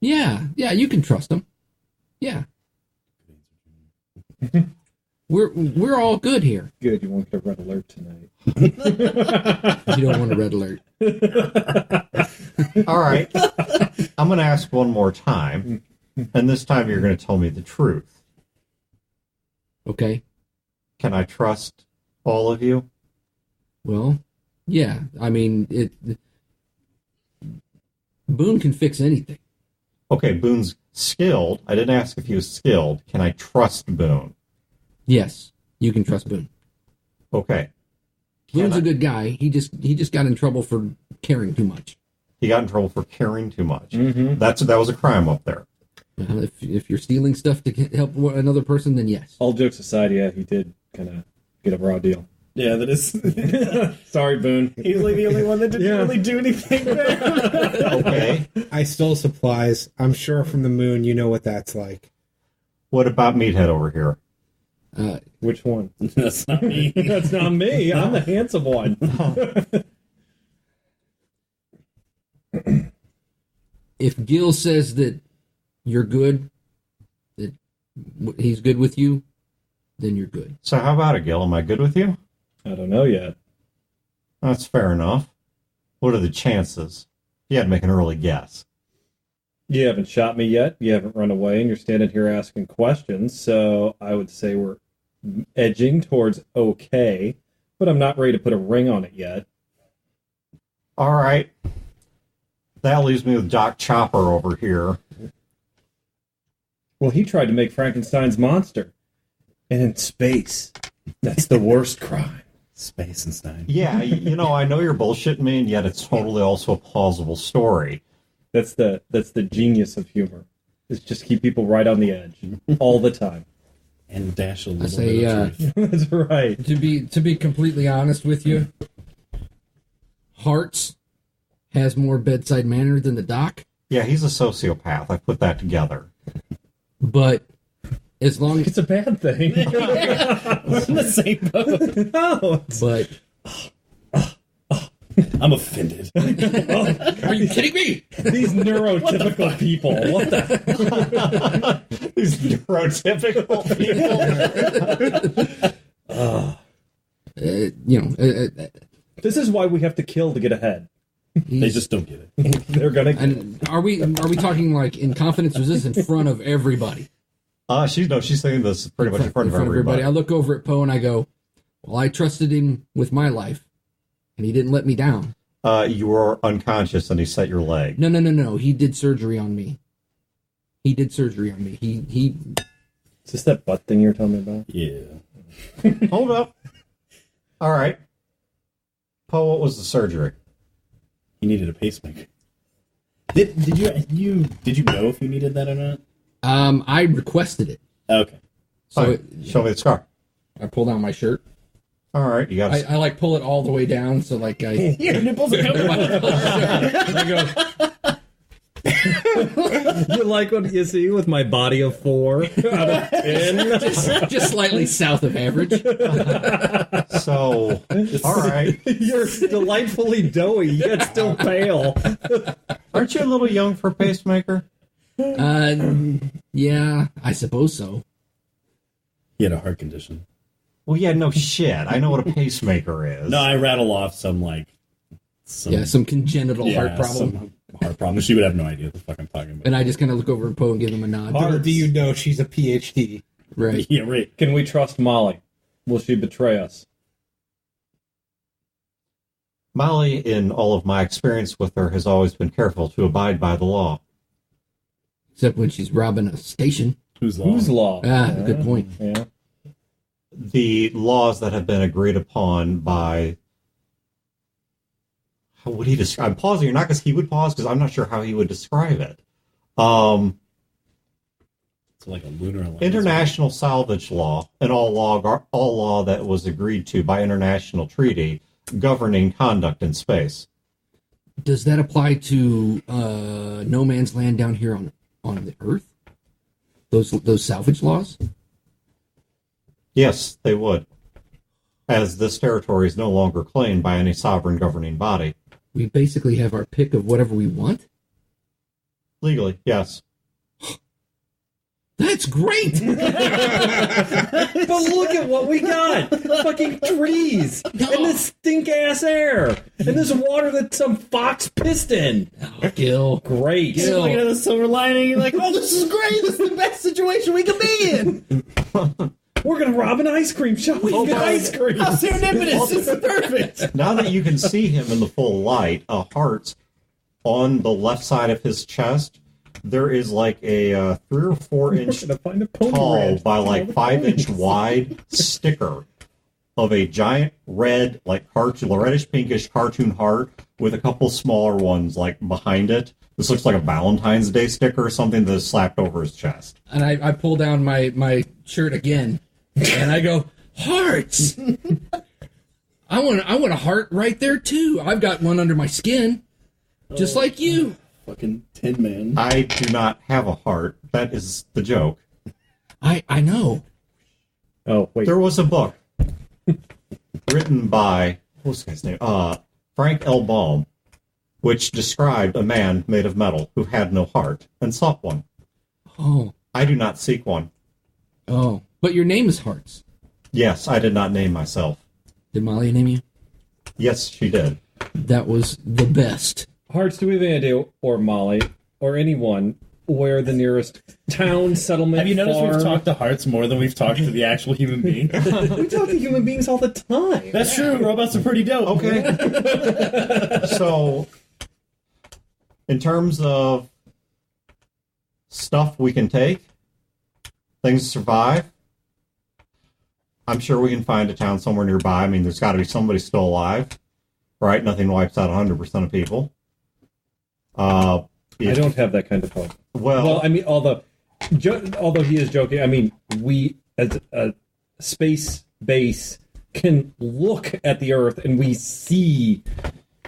yeah, you can trust him. Yeah. We're all good here. good, you won't get a red alert tonight. You don't want a red alert. All right. I'm going to ask one more time, and this time you're going to tell me the truth. Okay. Can I trust all of you? Well, yeah. I mean, Boone can fix anything. Okay, Boone's skilled. I didn't ask if he was skilled. Can I trust Boone? Yes, you can trust Boone. Okay. Boone's I- a good guy. He just got in trouble for caring too much. He got in trouble for caring too much. Mm-hmm. That was a crime up there. If you're stealing stuff to help another person, then yes. All jokes aside, yeah, he did kind of get a raw deal. Yeah, that is. Sorry, Boone. He's like the only one that didn't Yeah. really do anything there. Okay. I stole supplies. I'm sure from the moon you know what that's like. What about Meathead over here? Which one? That's not me. That's not me. I'm the handsome one. If Gil says that you're good, that he's good with you, then you're good. So how about it, Gil? Am I good with you? I don't know yet. That's fair enough. What are the chances? You had to make an early guess. You haven't shot me yet. You haven't run away, and you're standing here asking questions. So I would say we're edging towards okay, but I'm not ready to put a ring on it yet. All right. That leaves me with Doc Chopper over here. Well, he tried to make Frankenstein's monster, and in space, that's the worst crime. Space and Stein. Yeah, I know you're bullshitting me, and yet it's totally also a plausible story. That's the genius of humor. Is just keep people right on the edge all the time. And dash a little say, bit of truth. That's right. To be completely honest with you, Hearts has more bedside manner than the doc. Yeah, he's a sociopath. I put that together. But as long as It's a bad thing. We're in the same boat. No. but I'm offended. are you kidding me? These neurotypical people. What the? These neurotypical people. This is why we have to kill to get ahead. They just don't get it. They're gonna. And are we talking like in confidence, or is this in front of everybody? She's saying this pretty much in front of everybody. I look over at Poe and I go, well, I trusted him with my life, and he didn't let me down. You were unconscious and he set your leg. No. He did surgery on me. He Is this that butt thing you're telling me about? Yeah. Hold up. All right. Poe, what was the surgery? He needed a pacemaker. Did you know if you needed that or not? I requested it. Okay. So Fine. Show me the scar. I pull down my shirt. All right, you got. I like pull it all the way down, so like I. Your nipples are coming out. I go, You like what you see with my body of 4 out of 10? just slightly south of average. So, all right. You're delightfully doughy, yet still pale. Aren't you a little young for a pacemaker? Yeah, I suppose so. He had a heart condition. Well, yeah, no shit. I know what a pacemaker is. No, I rattle off some Some congenital heart problem. Some heart problem. She would have no idea what the fuck I'm talking about. And I just kind of look over at Poe and give him a nod. Little do you know she's a PhD. Right. Yeah, right. Can we trust Molly? Will she betray us? Molly, in all of my experience with her, has always been careful to abide by the law. Except when she's robbing a station. Who's law? Whose law? Good point. Yeah. The laws that have been agreed upon by... How would he describe... I'm pausing here, not because he would pause, because I'm not sure how he would describe it. It's like a lunar alliance. International salvage law, and all law that was agreed to by international treaty governing conduct in space. Does that apply to no man's land down here on the Earth? Those salvage laws? Yes, they would. As this territory is no longer claimed by any sovereign governing body. We basically have our pick of whatever we want? Legally, yes. That's great! But look at what we got! Fucking trees! And this stink-ass air! And this water that some fox pissed in! Oh, Gil. Great! Gil. Looking at the silver lining, you're like, oh, this is great. This is the best situation we could be in. We're gonna rob an ice cream shop! We get ice cream! How serendipitous. This is perfect. Now that you can see him in the full light, a heart on the left side of his chest, there is like a 3 or 4 inch We're gonna find a pony tall ranch by with all like the 5-inch ponies. wide sticker of a giant red, like reddish pinkish cartoon heart with a couple smaller ones like behind it. This looks like a Valentine's Day sticker or something that is slapped over his chest. And I pull down my shirt again, and I go, hearts! I want a heart right there, too. I've got one under my skin, just like you. Fucking Tin Man. I do not have a heart. That is the joke. I know. Oh, wait. There was a book written by, what's the guy's name? Frank L. Baum, which described a man made of metal who had no heart and sought one. Oh, I do not seek one. oh. But your name is Hearts. Yes, I did not name myself. Did Molly name you? Yes, she did. That was the best. Hearts, do we have any idea, or Molly, or anyone, where the nearest town, settlement, Have you noticed farm? we've talked to hearts more than we've talked to the actual human being? We talk to human beings all the time. That's true. Robots are pretty dope. Okay. So, in terms of stuff we can take, things to survive, I'm sure we can find a town somewhere nearby. I mean, there's got to be somebody still alive, right? Nothing wipes out 100% of people. I don't have that kind of hope. Well, I mean, although he is joking, I mean, we as a space base can look at the Earth and we see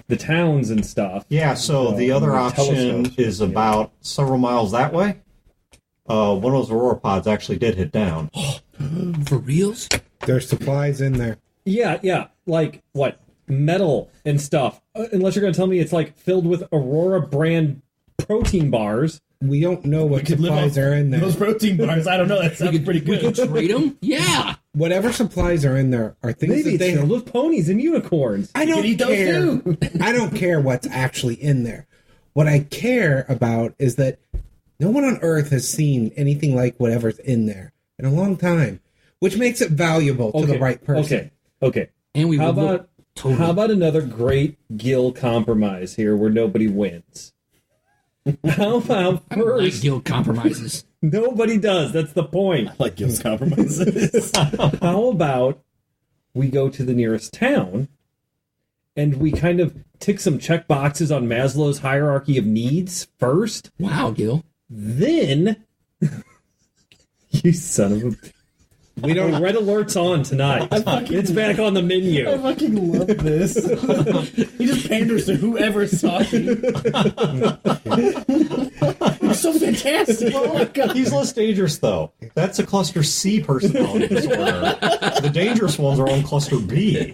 the towns and stuff. Yeah, so the other option telescopes. is about several miles that way. One of those Aurora pods actually did hit down. For reals? There's supplies in there. Yeah. Like, what? Metal and stuff. Unless you're going to tell me it's, like, filled with Aurora brand protein bars. We don't know what Could live supplies off are in there. Those protein bars, I don't know. That sounds pretty We good. could trade them? Yeah. Whatever supplies are in there are things Maybe that it's they. filled with ponies and unicorns. I You don't can eat those care. too. I don't care what's actually in there. What I care about is that no one on Earth has seen anything like whatever's in there in a long time, which makes it valuable to the right person. Okay. And we How will look about totally. how about another great Gil compromise here where nobody wins? How about I don't like first? guild compromises. Nobody does. That's the point. Like Gil's compromises. How about we go to the nearest town and we kind of tick some check boxes on Maslow's hierarchy of needs first? Wow, Gil. Then, you son of a... We don't. Red alert's on tonight. It's back on the menu. I fucking love this. He just panders to whoever's talking. It's so fantastic. Oh my god. He's less dangerous, though. That's a cluster C personality disorder. The dangerous ones are on cluster B.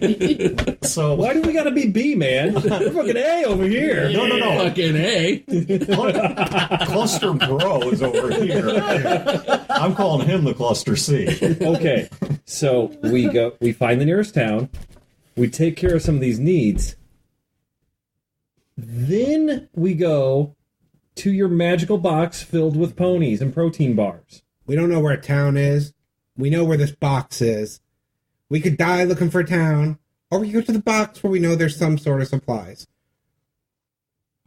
So Why do we gotta be B, man? We're fucking A over here. no. Fucking A. Cluster Bro is over here. I'm calling him the cluster C. Okay, so we find the nearest town, we take care of some of these needs, then we go to your magical box filled with ponies and protein bars. We don't know where a town is. We know where this box is. We could die looking for a town, or we could go to the box where we know there's some sort of supplies.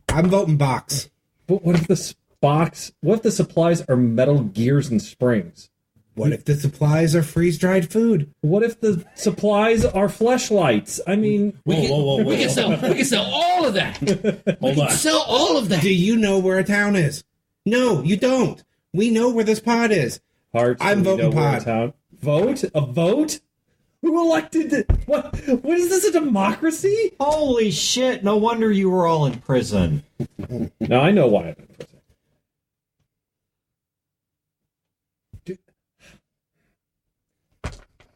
I'm voting box. But what if the supplies are metal gears and springs? What if the supplies are freeze-dried food? What if the supplies are fleshlights? I mean, We Whoa. can sell all of that. Hold on. Sell all of that. Do you know where a town is? No, you don't. We know where this pod is. Hearts. I'm do we voting know where pod. it's out? Vote? A vote? Who elected it? What is this, a democracy? Holy shit, no wonder you were all in prison. Now I know why I'm in prison.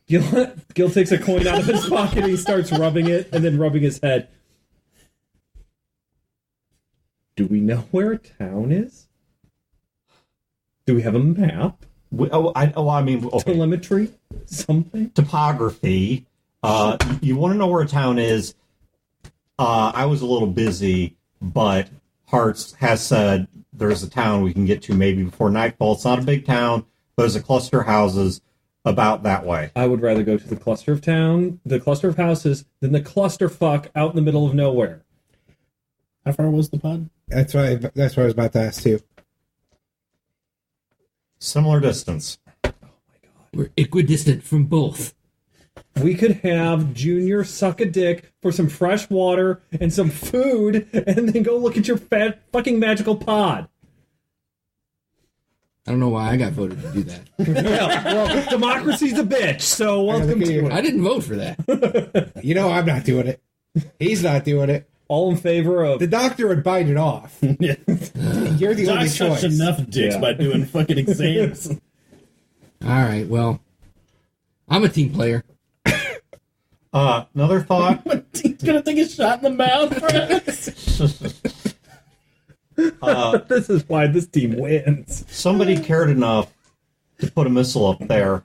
Gil takes a coin out of his pocket and he starts rubbing it and then rubbing his head. Do we know where a town is? Do we have a map? I mean, okay. Telemetry? Something? Topography. You want to know where a town is? I was a little busy, but Hearts has said there's a town we can get to maybe before nightfall. It's not a big town, but there's a cluster of houses about that way. I would rather go to the cluster of houses, than the clusterfuck out in the middle of nowhere. How far was the pod? That's what I was about to ask too. Similar distance. We're equidistant from both. We could have Junior suck a dick for some fresh water and some food, and then go look at your fat fucking magical pod. I don't know why I got voted to do that. well, democracy's a bitch, so welcome look at to you. it. I didn't vote for that. You know I'm not doing it. He's not doing it. All in favor of... The doctor would bite it off. Yeah. You're the only Josh choice. touched enough dicks Yeah. by doing fucking exams. All right, well, I'm a team player. Another thought. He's gonna take a shot in the mouth for us. This is why this team wins. Somebody cared enough to put a missile up there.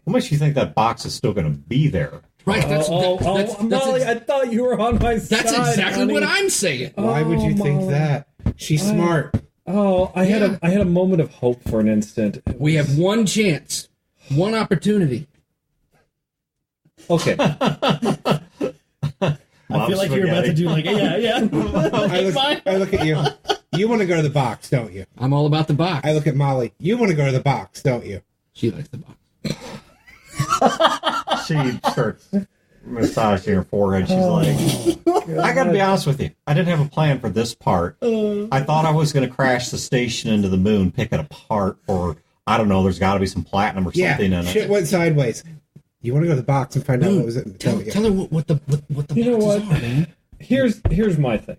What makes you think that box is still going to be there? Right, that's Molly, I thought you were on my side. that's exactly honey. what I'm saying. Why would you think Molly. that? She's smart. Oh, I had a moment of hope for an instant. We have one chance, one opportunity. Okay. I feel like you're about to do like, yeah. I look at you. You want to go to the box, don't you? I'm all about the box. I look at Molly. You want to go to the box, don't you? She likes the box. She starts massaging her forehead. She's like, I got to be honest with you. I didn't have a plan for this part. I thought I was going to crash the station into the moon, pick it apart, or I don't know, there's got to be some platinum or Yeah, something in shit it. went sideways. You want to go to the box and find out what was it? Tell her what the You know boxes what? are, man. here's my thing.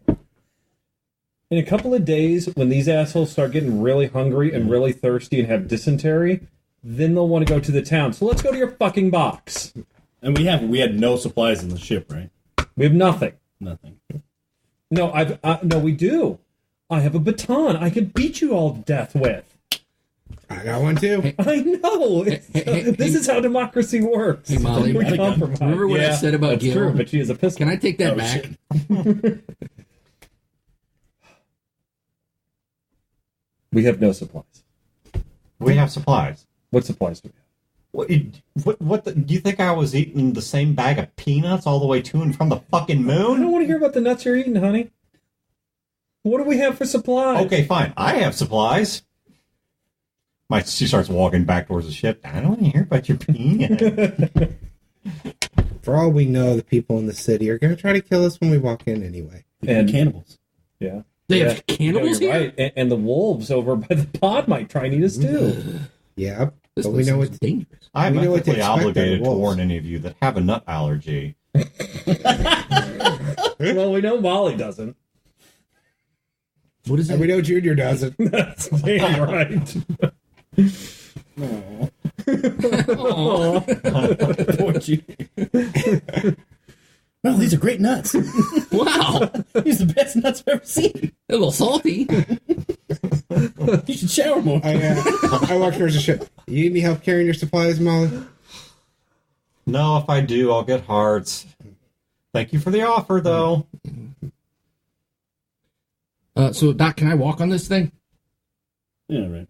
In a couple of days, when these assholes start getting really hungry and really thirsty and have dysentery, then they'll want to go to the town. So let's go to your fucking box. And we had no supplies in the ship, right? We have nothing. Nothing. No, no, we do. I have a baton. I can beat you all to death with. I got one too. I know. This is how democracy works. Hey, Molly, We compromise. remember what I said about that's Gil? true, but she has a pistol. Can I take that back? We have no supplies. We have supplies. What supplies do we have? What do you think I was eating the same bag of peanuts all the way to and from the fucking I moon? don't want to hear about the nuts you're eating, honey. What do we have for supplies? Okay, fine. I have supplies. She starts walking back towards the ship. I don't want to hear about your peanut. For all we know, the people in the city are going to try to kill us when we walk in anyway. And cannibals. Yeah. They have cannibals you're here? right. And the wolves over by the pod might try and eat us too. Yeah, This but we know sounds what's dangerous. I'm We know what to ethically expect out of obligated to wolves. warn any of you that have a nut allergy. Well, we know Molly doesn't. What is And we it? know Junior doesn't. That's damn right. Poor Junior. Well, these are great nuts. Wow, These are the best nuts I've ever seen. a little salty. You should shower more. I walk towards the ship. You need any help carrying your supplies, Molly? No, if I do, I'll get hearts. Thank you for the offer, though. So, Doc, can I walk on this thing? Yeah, right.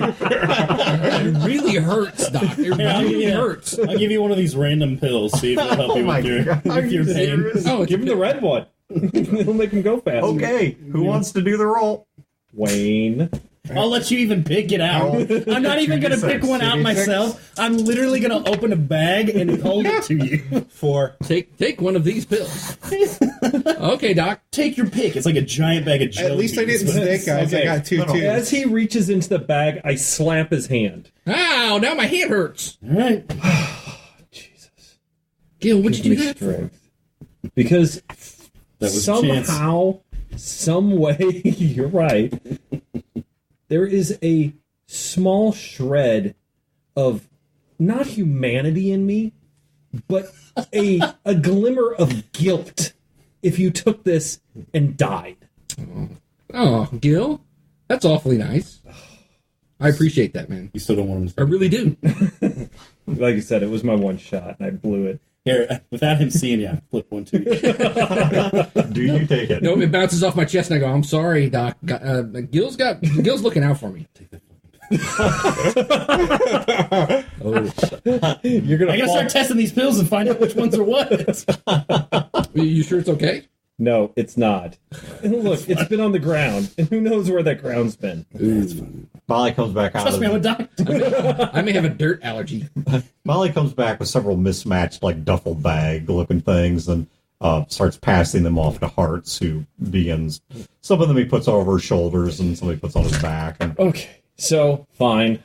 It really hurts, Doc. It really hurts. I'll give you one of these random pills. See if it'll help you my with your, God. Are with your you pain. serious? Oh, Give him the red one. It'll make him go fast. Okay, who wants to do the roll? Wayne. I'll let you even pick it out. I'm not even going to pick one out myself. I'm literally going to open a bag and hold it to you. 4. Take one of these pills. Okay, Doc. Take your pick. It's like a giant bag of jelly At least I beans. didn't snake eyes. I Okay. got 2 No, no. twos. As he reaches into the bag, I slap his hand. Ow, now my hand hurts. All right. Jesus. Gil, what'd Give you me do that for? strength. Because That was a chance. somehow, some way, you're right, there is a small shred of not humanity in me, but a glimmer of guilt if you took this and died. Oh, Gil, that's awfully nice. I appreciate that, man. You still don't want him to. I really do. Like I said, it was my one shot, and I blew it. Here, without him seeing you, I flip one to you. Do you take it? No, it bounces off my chest, and I go, "I'm sorry, Doc. Gil's looking out for me." Oh, You're gonna I gotta fall. start testing these pills and find out which ones are what. you sure it's okay? No, it's not. And look, it's been on the ground, and who knows where that ground's been. Molly comes back out. Trust me, I'm a doctor. I may have a dirt allergy. Molly comes back with several mismatched, like duffel bag looking things, and starts passing them off to Hearts, who begins. Some of them he puts over his shoulders, and some he puts on his back. And Okay, so fine.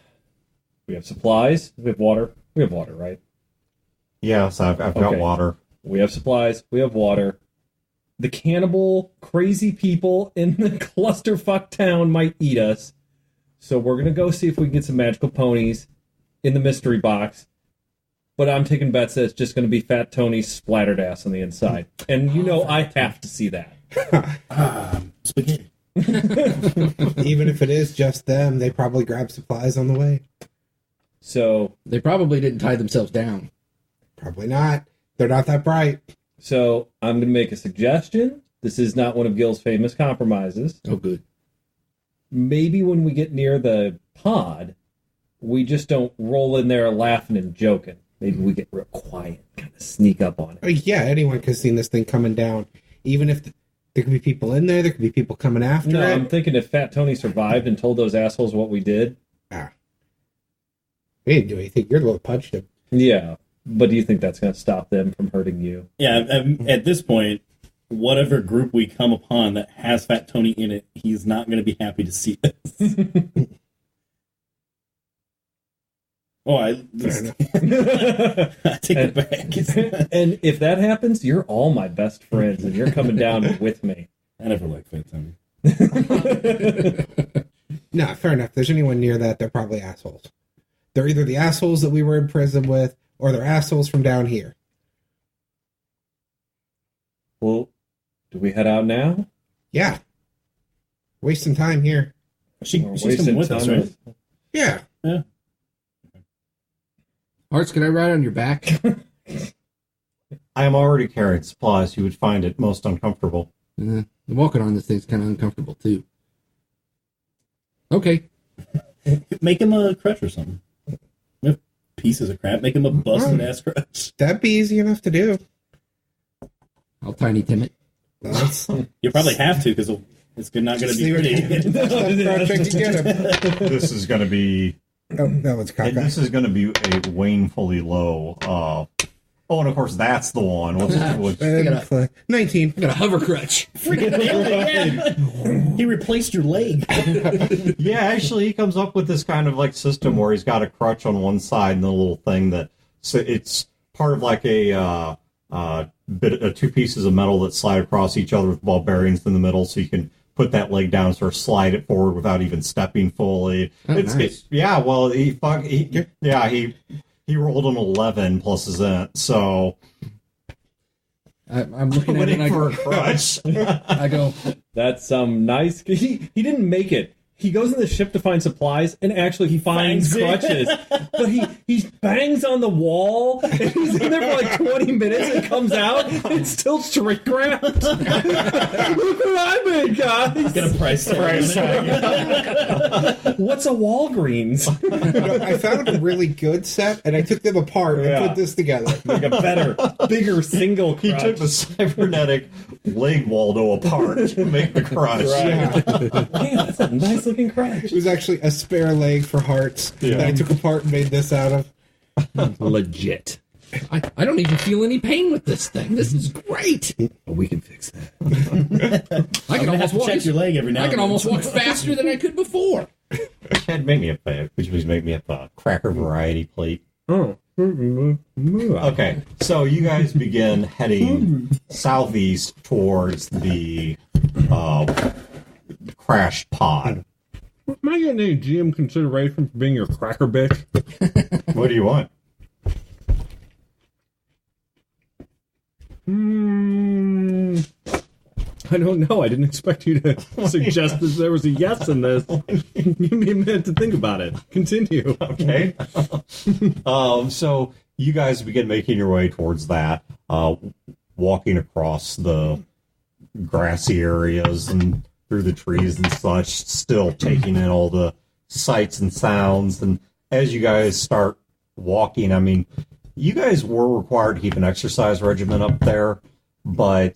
We have supplies. We have water. We have water, right? yes, I've got Okay. water. We have supplies. We have water. The cannibal, crazy people in the clusterfuck town might eat us. So we're going to go see if we can get some magical ponies in the mystery box. But I'm taking bets that it's just going to be Fat Tony's splattered ass on the inside. And you know I have to see that. Spaghetti. Even if it is just them, they probably grab supplies on the way. So They probably didn't tie themselves down. Probably not. They're not that bright. I'm going to make a suggestion. This is not one of Gil's famous compromises. Oh, good. Maybe when we get near the pod, we just don't roll in there laughing and joking. Maybe we get real quiet, kind of sneak up on it. Yeah, anyone could have seen this thing coming down. Even if there could be people in there could be people coming after No, it. I'm thinking if Fat Tony survived and told those assholes what we did, We didn't do anything. You're the one who punched him. yeah. But do you think that's going to stop them from hurting you? Yeah, at this point, whatever group we come upon that has Fat Tony in it, he's not going to be happy to see us. Oh, I take it back. And if that happens, you're all my best friends, and you're coming down with me. I never liked Phantom. No, fair enough. If there's anyone near that, they're probably assholes. They're either the assholes that we were in prison with, or they're assholes from down here. Well, do we head out now? Yeah. Wasting time here. She's Wasting coming with us, time right? with- Yeah. Yeah. Hearts, can I ride on your back? I am already carrying supplies. You would find it most uncomfortable. Walking on this thing's kind of uncomfortable, too. Okay. Make him a crutch or something. Pieces of crap. Make him a busted ass crutch. That'd be easy enough to do. I'll Tiny Tim it. Let's You probably have to because it's not going to be pretty. This is going to be. Oh, no, it's cockeyed. This is going to be a Wanefully low. And of course that's the one. What's 19. I got a hover crutch. He replaced your leg. Yeah, actually, he comes up with this kind of like system where he's got a crutch on one side and the little thing that so it's part of like a two pieces of metal that slide across each other with ball bearings in the middle, so you can put that leg down and sort of slide it forward without even stepping fully. Nice. Well, he rolled an 11 plus his int, so I'm looking at it and I for a go, crutch. I go, That's some nice. He didn't make it. He goes in the ship to find supplies, and actually he finds crutches. But he bangs on the wall, and he's in there for like 20 minutes, and comes out, and it's still straight ground. Look what I made, guys! Get a price tag. What's a Walgreens? I found a really good set, and I took them apart and put this together. Like a better, bigger single He crutch. took the cybernetic leg Waldo apart to make the crutch. Damn, that's a nice looking crutch. It was actually a spare leg for Hearts that I took apart and made this out of. Legit. I don't even feel any pain with this thing. This is great. We can fix that. I can almost walk. Check your leg every now. I can and then. almost walk faster than I could before. Chad, make me a cracker variety plate. Okay, so you guys begin heading southeast towards the crashed pod. Am I getting any GM consideration for being your cracker bitch? What do you want? I don't know. I didn't expect you to suggest that there was a yes in this. Give me a minute to think about it. Continue. Okay. So you guys begin making your way towards that, walking across the grassy areas and through the trees and such, still taking in all the sights and sounds. And as you guys start walking, I mean, you guys were required to keep an exercise regimen up there, but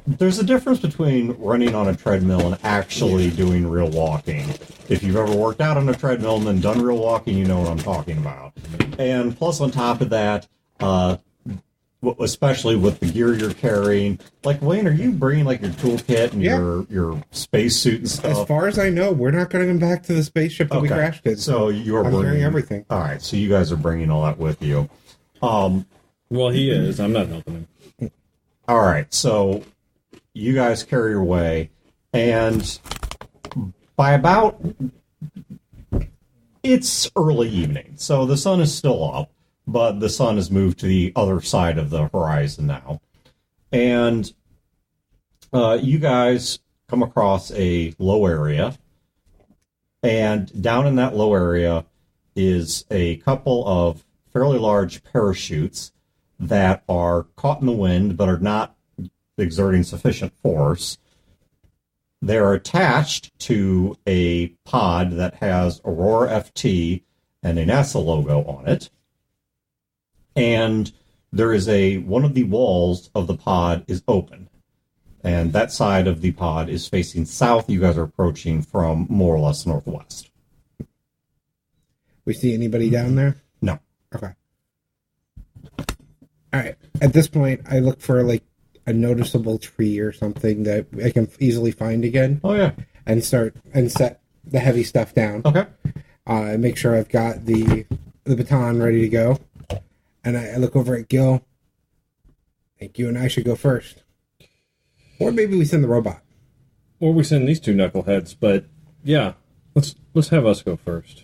there's a difference between running on a treadmill and actually doing real walking. If you've ever worked out on a treadmill and then done real walking, you know what I'm talking about. And plus on top of that, especially with the gear you're carrying, like Wayne, are you bringing like your toolkit and your spacesuit and stuff? As far as I know, we're not going to come back to the spaceship that we crashed in. So you're I'm bringing carrying everything. All right, so you guys are bringing all that with you. Well, he is. I'm not helping him. All right, so you guys carry your way, and by about it's early evening, so the sun is still up, but the sun has moved to the other side of the horizon now, and you guys come across a low area, and down in that low area is a couple of fairly large parachutes that are caught in the wind but are not exerting sufficient force. They're attached to a pod that has Aurora FT and a NASA logo on it. And there is one of the walls of the pod is open. And that side of the pod is facing south. You guys are approaching from more or less northwest. We see anybody down there? No. Okay. All right. At this point, I look for like a noticeable tree or something that I can easily find again. Oh, yeah. And set the heavy stuff down. Okay. Make sure I've got the the baton ready to go. And I look over at Gil. I think you and I should go first. Or maybe we send the robot. Or we send these two knuckleheads, but yeah, let's have us go first.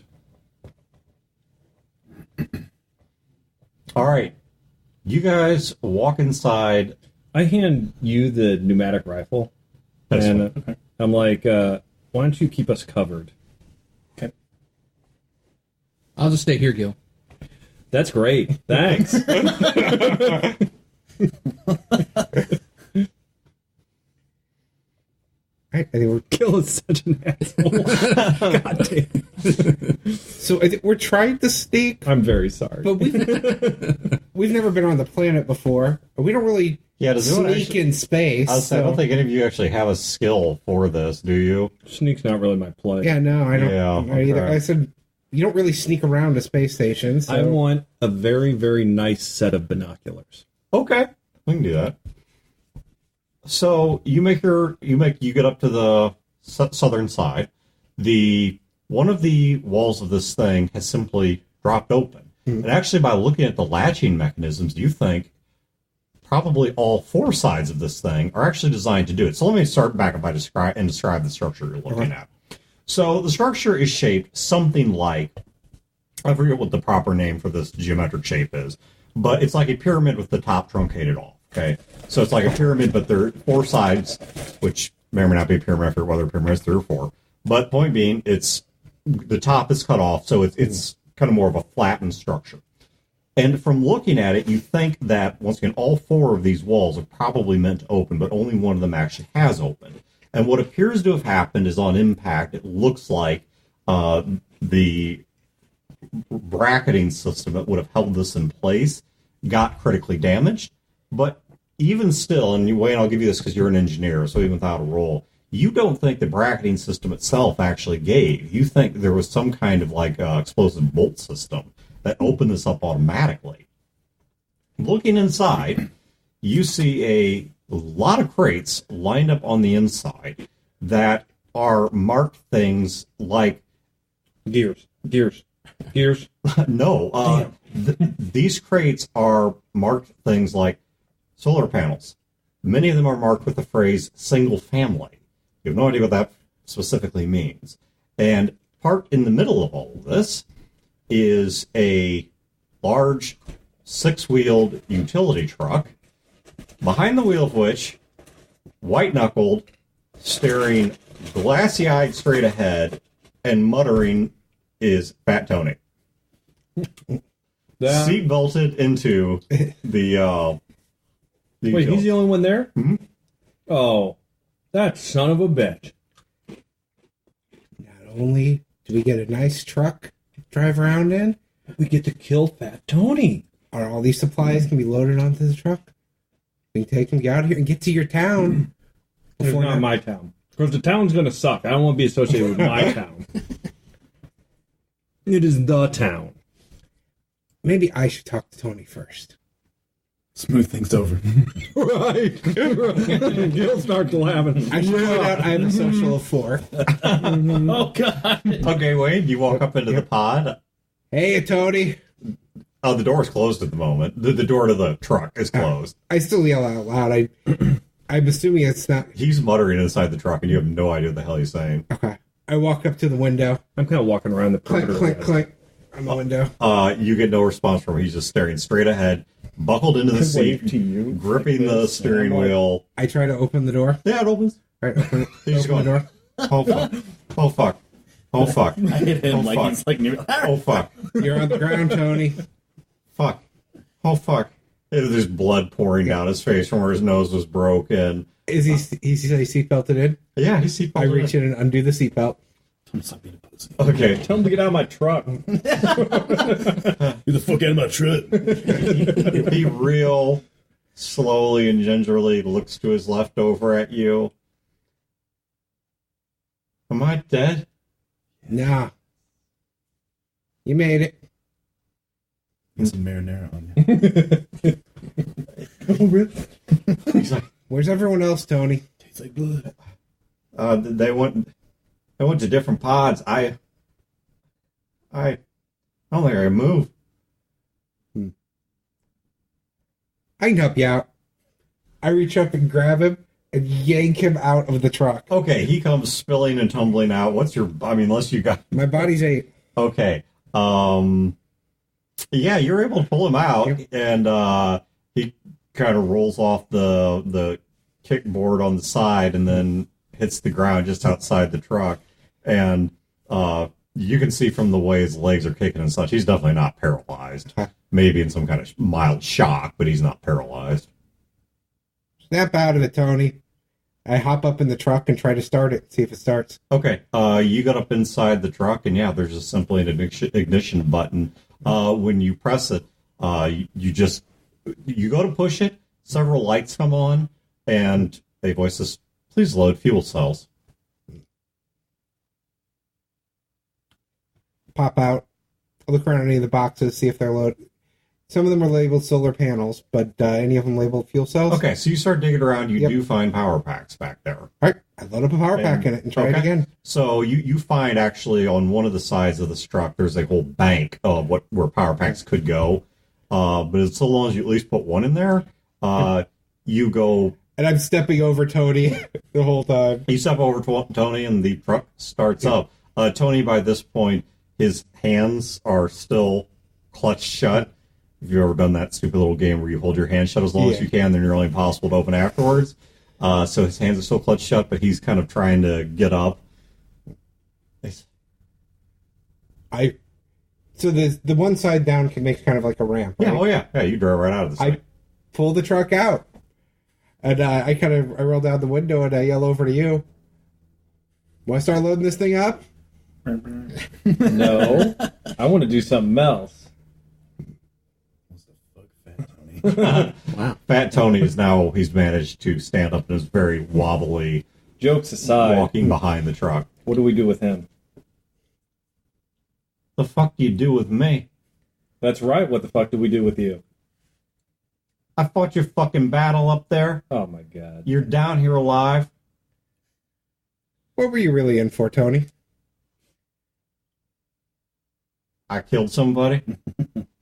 All right. You guys walk inside. I hand you the pneumatic rifle, That's and fine. I'm like, why don't you keep us covered? Okay. I'll just stay here, Gil. That's great. Thanks. Right, I think we're Gil is such an asshole. God damn. so. I think we're trying to sneak, I'm very sorry. but we've never been on the planet before. We don't really Yeah, does anyone sneak actually- in space. I don't think any of you actually have a skill for this, do you? Sneak's not really my play. Yeah, no, I don't. Yeah, I either. okay. I said you don't really sneak around a space station. So I want a very, very nice set of binoculars. Okay, we can do that. So you get up to the southern side. One of the walls of this thing has simply dropped open, and actually, by looking at the latching mechanisms, you think probably all four sides of this thing are actually designed to do it. So let me start back if I describe the structure you're looking at. So the structure is shaped something like, I forget what the proper name for this geometric shape is, but it's like a pyramid with the top truncated off. Okay, so it's like a pyramid, but there are four sides, which may or may not be a pyramid. I forget whether a pyramid is 3 or 4. But point being, it's the top is cut off, so it's kind of more of a flattened structure. And from looking at it, you think that, once again, all 4 of these walls are probably meant to open, but only one of them actually has opened. And what appears to have happened is, on impact, it looks like the bracketing system that would have held this in place got critically damaged. But even still, and Wayne, I'll give you this because you're an engineer, so even without a roll, you don't think the bracketing system itself actually gave. You think there was some kind of like explosive bolt system that opened this up automatically. Looking inside, you see a lot of crates lined up on the inside that are marked things like Gears. no. These crates are marked things like solar panels. Many of them are marked with the phrase single family. You have no idea what that specifically means. And parked in the middle of all of this is a large 6-wheeled utility truck, behind the wheel of which, white-knuckled, staring glassy-eyed straight ahead and muttering, is Fat Tony. Seat belted into the Wait, he's the only one there? Mhm. Oh, that son of a bitch. not only do we get a nice truck to drive around in, We get to kill Fat Tony. or all these supplies can be loaded onto the truck. We can take them out here and get to your town. It's Before not now. my town. Because the town's going to suck. I don't want to be associated with my town. It is the town. Maybe I should talk to Tony first. Smooth things over. Right. Gil starts laughing. I should point out I have a social of 4. Oh, God. Okay, Wayne, you walk up into the pod. Hey, Tony. Oh, the door's closed at the moment. The door to the truck is closed. I still yell out loud. I'm assuming it's not. He's muttering inside the truck, and you have no idea what the hell he's saying. Okay. I walk up to the window. I'm kind of walking around the Clink, perimeter. clink, clink on the window. You get no response from him. He's just staring straight ahead, buckled into the I seat, wave to you gripping like the this, steering and I'm like, wheel. I try to open the door. Yeah, it opens. All right, open, He's just open the going, door. oh, fuck. Oh, fuck. Oh, fuck. I hit him Oh, like fuck. he's like near. Oh, fuck. You're on the ground, Tony. Fuck. Oh, fuck. There's blood pouring down his face from where his nose was broken. Is he seat belted in? Yeah, he's seatbelted. I reach in and undo the seatbelt. Stop being a pussy. Okay. Tell him to get out of my truck. Get the fuck out of my truck. He real slowly and gingerly looks to his left over at you. Am I dead? Nah. You made it. Get some marinara on you. Oh, really? He's like, Where's everyone else, Tony? Tastes like blood. they went to different pods. I don't think I can move. I can help you out. I reach up and grab him and yank him out of the truck. Okay, he comes spilling and tumbling out. What's your... I mean, unless you got... My body's 8. Okay. Yeah, you're able to pull him out, and he kind of rolls off the kickboard on the side and then hits the ground just outside the truck. And you can see from the way his legs are kicking and such, he's definitely not paralyzed. Maybe in some kind of mild shock, but he's not paralyzed. Snap out of it, Tony. I hop up in the truck and try to start it, see if it starts. Okay, you got up inside the truck, and yeah, there's just simply an ignition button. When you press it, you go to push it, several lights come on, and a voice says, "Please load fuel cells." Pop out. I'll look around any of the boxes, see if they're loaded. Some of them are labeled solar panels, but any of them labeled fuel cells? Okay, so you start digging around, you do find power packs back there. All right, I load up a power pack in it and try it again. So you find actually on one of the sides of the truck, there's a whole bank of where power packs could go. But as so long as you at least put one in there, you go... And I'm stepping over Tony the whole time. You step over to Tony and the truck starts up. Tony, by this point, his hands are still clutched shut. If you've ever done that stupid little game where you hold your hand shut as long as you can, then you're only possible to open afterwards. So his hands are still clutched shut, but he's kind of trying to get up. So the one side down can make kind of like a ramp, right? Yeah, oh yeah. Yeah, you drive right out of the side. I pull the truck out. And I roll down the window and I yell over to you. Want to start loading this thing up? No. I want to do something else. Wow. Fat Tony is now, he's managed to stand up and is very wobbly. Jokes aside, walking behind the truck. What do we do with him? The fuck do you do with me? That's right. What the fuck do we do with you? I fought your fucking battle up there. Oh my god. You're down here alive. What were you really in for, Tony? I killed somebody.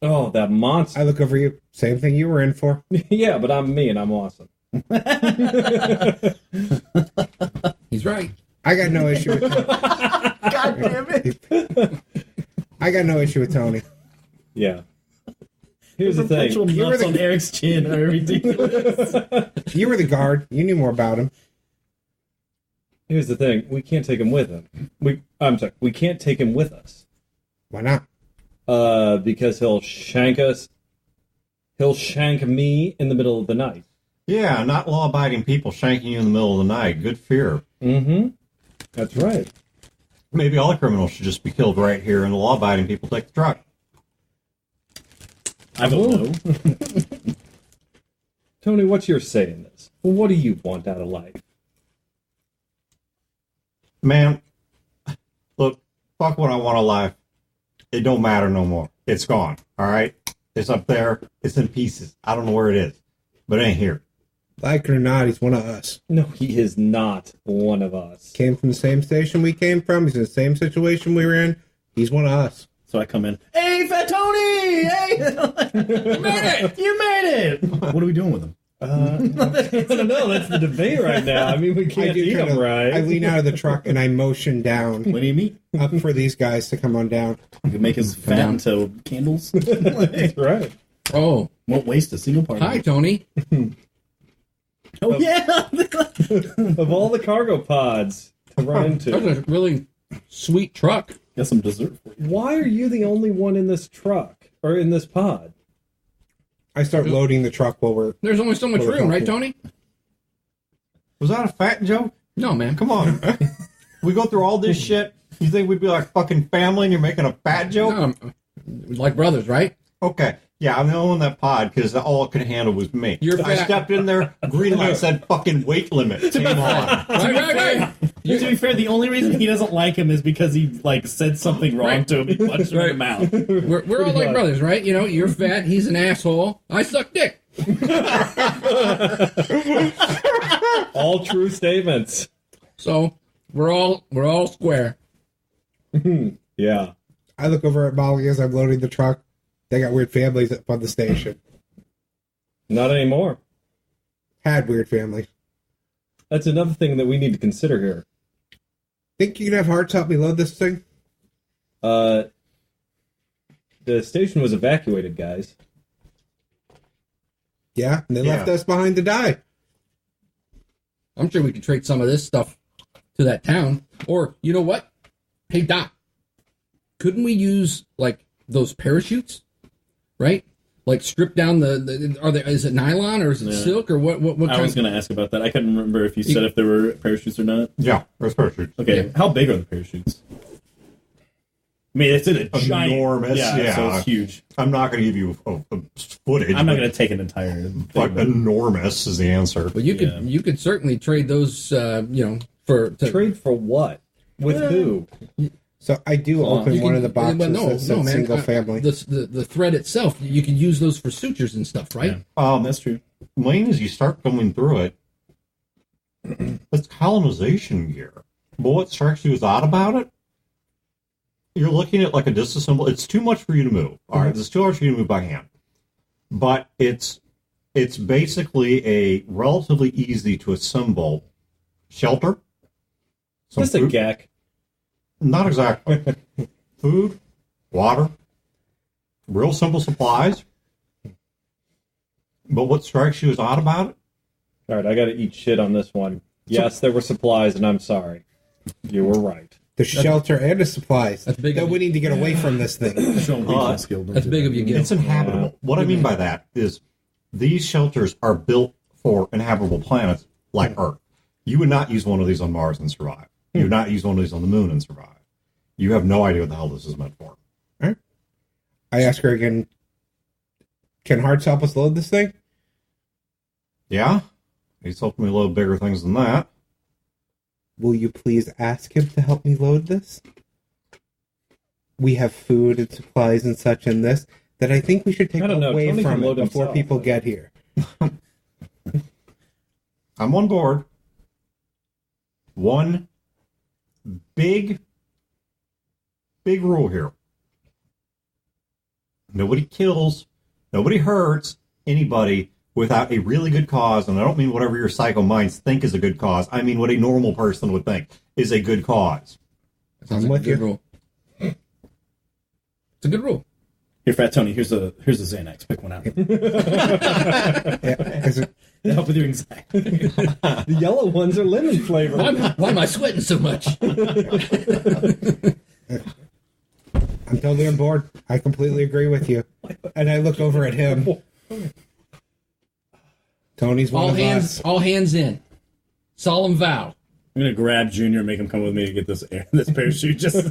Oh, that monster. I look over you. Same thing you were in for. Yeah, but I'm me and I'm awesome. He's right. I got no issue with Tony. God damn it. I got no issue with Tony. Yeah. Here's the thing. You were on Eric's chin are ridiculous. You were the guard. You knew more about him. Here's the thing. We can't take him with him. We can't take him with us. Why not? Because he'll shank us. He'll shank me in the middle of the night. Yeah, not law-abiding people shanking you in the middle of the night. Good fear. Mm-hmm. That's right. Maybe all the criminals should just be killed right here, and the law-abiding people take the truck. I don't know. Tony, what's your say in this? What do you want out of life? Man, look, fuck what I want out of life. It don't matter no more. It's gone, all right? It's up there. It's in pieces. I don't know where it is, but it ain't here. Like it or not, he's one of us. No, he is not one of us. Came from the same station we came from. He's in the same situation we were in. He's one of us. So I come in. Hey, Fat Tony! Hey! You made it! You made it! What are we doing with him? I don't know. That's the debate right now. I mean, we can't eat him right. I lean out of the truck and I motion down. What do you mean? Up for these guys to come on down. You can make us fat into candles. That's right. Oh, won't waste a single part. Hi, Tony. Oh, yeah! Of all the cargo pods to run into. That's a really sweet truck. Got some dessert for you. Why are you the only one in this truck? Or in this pod? I start loading the truck while we're... There's only so much room, right, Tony? Was that a fat joke? No, man. Come on. We go through all this shit. You think we'd be like fucking family and you're making a fat joke? No, like brothers, right? Okay. Yeah, I'm the only one in that pod because all it could handle was me. I stepped in there, green light said fucking weight limit. Came on. Right. To be fair, the only reason he doesn't like him is because he said something wrong to him. He punched him in the mouth. We're all like brothers, right? You know, you're fat, he's an asshole. I suck dick. All true statements. So we're all square. Yeah. I look over at Molly as I'm loading the truck. They got weird families up on the station. Not anymore. Had weird family. That's another thing that we need to consider here. Think you can have Hearts help me load this thing? The station was evacuated, guys. Yeah, and they left us behind to die. I'm sure we could trade some of this stuff to that town. Or, you know what? Hey, Doc, couldn't we use, like, those parachutes? Right? Like, strip down is it nylon or is it silk or what kind? I was going to ask about that. I couldn't remember if you said if there were parachutes or not. Yeah, there's parachutes. Okay, Yeah. how big are the parachutes? I mean, it's in a giant... Enormous, yeah. So it's huge. I'm not going to give you footage. I'm not going to take an entire thing. But enormous is the answer. But you could certainly trade those, Trade for what? With who? So I do open one of the boxes that said man, single family. The thread itself, you can use those for sutures and stuff, right? Yeah. That's true. Main, as you start going through it, it's colonization gear. But what strikes you as odd about it, you're looking at like a disassemble. It's too much for you to move. All right, it's too hard for you to move by hand. But it's basically a relatively easy to assemble shelter. Some Just a food- gack. Not exactly. Food, water, real simple supplies. But what strikes you as odd about it? All right, I got to eat shit on this one. Yes, there were supplies, and I'm sorry. You were right. The shelter and the supplies. That's big that of we you. need to get away from this thing. That's big of you, Gil. It's inhabitable. What I mean by that is these shelters are built for inhabitable planets like Earth. You would not use one of these on Mars and survive. You would not use one of these on the moon and survive. You have no idea what the hell this is meant for. Right. I ask her again, can Hearts help us load this thing? Yeah? He's helping me load bigger things than that. Will you please ask him to help me load this? We have food and supplies and such in this that I think we should take I don't know. away Tony from can it load before himself, people but- get here. I'm on board. One big rule here. Nobody kills, nobody hurts anybody without a really good cause, and I don't mean whatever your psycho minds think is a good cause. I mean what a normal person would think is a good cause. Sounds I'm like with a good you. rule. It's a good rule. Here, Fat Tony, here's a Xanax. Pick one out. Yeah, 'cause it- To help with your anxiety. The yellow ones are lemon flavored. Why am I sweating so much? I'm totally on board. I completely agree with you. And I look over at him. Tony's one of us. All hands in. Solemn vow. I'm gonna grab Junior and make him come with me to get this parachute. Just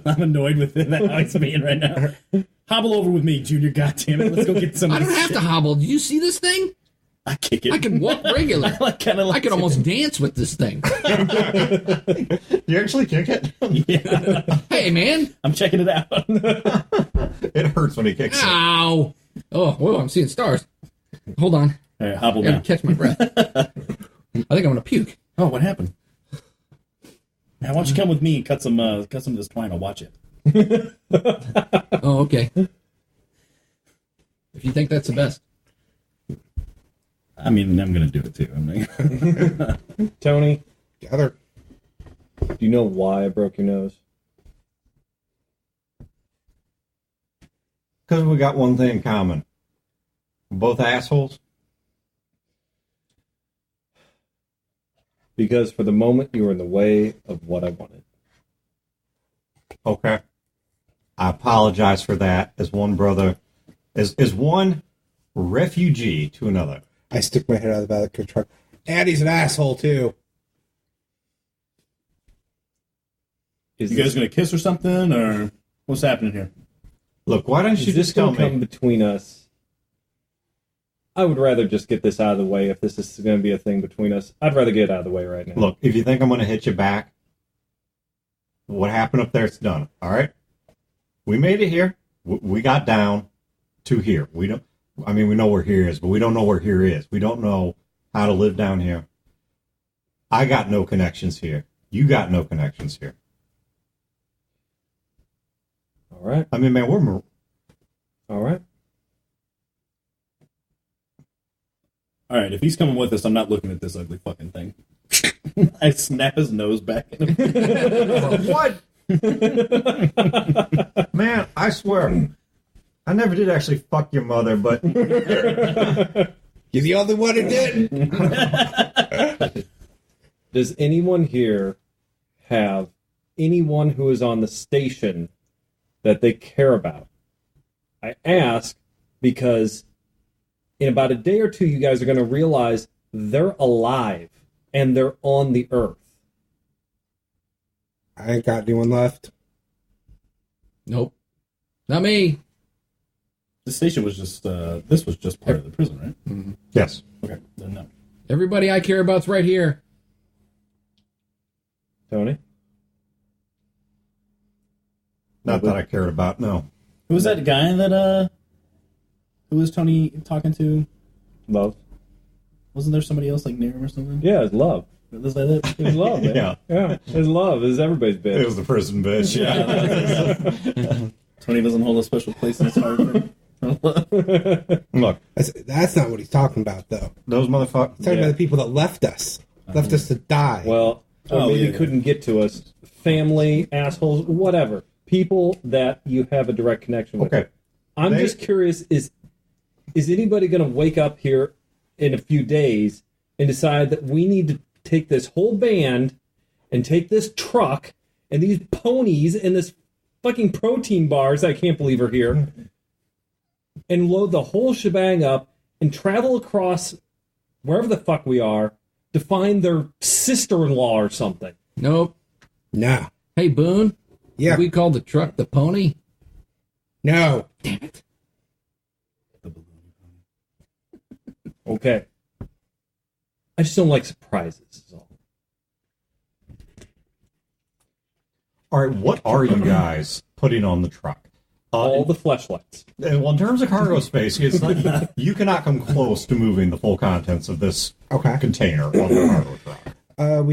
I'm annoyed with it, how he's being right now. Hobble over with me, Junior. God damn it, let's go get some. I of don't this have shit. to hobble. Do you see this thing? I kick it. I can walk regular. I kinda like I could almost dance with this thing. You actually kick it? Yeah, Hey, man. I'm checking it out. It hurts when he kicks it. Ow. Oh, whoa, I'm seeing stars. Hold on. All right, hobble I gotta now. catch my breath. I think I'm gonna puke. Oh, what happened? Now, why don't you come with me and cut some of this twine? I'll watch it. Oh, okay. If you think that's the best. I mean, I'm gonna do it too. I'm like, Tony, Gather. do you know why I broke your nose? Because we got one thing in common. We're both assholes. Because for the moment you were in the way of what I wanted. Okay. I apologize for that as one brother, as one refugee to another. I stick my head out of the back of the truck. And he's an asshole, too. Is you guys gonna kiss or something, or what's happening here? Look, why don't you this just tell gonna come me? between us? I would rather just get this out of the way if this is going to be a thing between us. I'd rather get it out of the way right now. Look, if you think I'm going to hit you back, what happened up there, it's done. All right? We made it here. We got down to here. We know where here is, but we don't know where here is. We don't know how to live down here. I got no connections here. You got no connections here. All right. I mean, man, we're... All right. All right, if he's coming with us, I'm not looking at this ugly fucking thing. I snap his nose back at him. What? Man, I swear, I never did actually fuck your mother, but You're the only one who did. Does anyone here have anyone who is on the station that they care about? I ask because in about a day or two, you guys are going to realize they're alive and they're on the Earth. I ain't got anyone left. Nope. Not me. The station was just, this was just part of the prison, right? yes. Okay, then no. Everybody I care about's right here. Tony? Not that I cared about, no. Who was that guy that, who was Tony talking to? Love. Wasn't there somebody else like near him or something? Yeah, it's love. Was that it? It's love, man. Yeah. It's love. It's everybody's It bitch. was the prison bitch, yeah. Tony doesn't hold a special place in his heart. Look, That's not what he's talking about, though. those motherfuckers. He's talking about the people that left us. Left us to die. Well, or Oh, maybe yeah. couldn't get to us. Family, assholes, whatever. People that you have a direct connection with. Okay. I'm just curious, is anybody going to wake up here in a few days and decide that we need to take this whole band and take this truck and these ponies and this fucking protein bars I can't believe are here and load the whole shebang up and travel across wherever the fuck we are to find their sister-in-law or something? Nope. no. Hey, Boone. Yeah. We call the truck the pony. No. Damn it. Okay. I just don't like surprises. Is all. All right, what are you guys putting on the truck? All the fleshlights. Well, in terms of cargo space, it's not, you cannot come close to moving the full contents of this Okay. container on the cargo truck.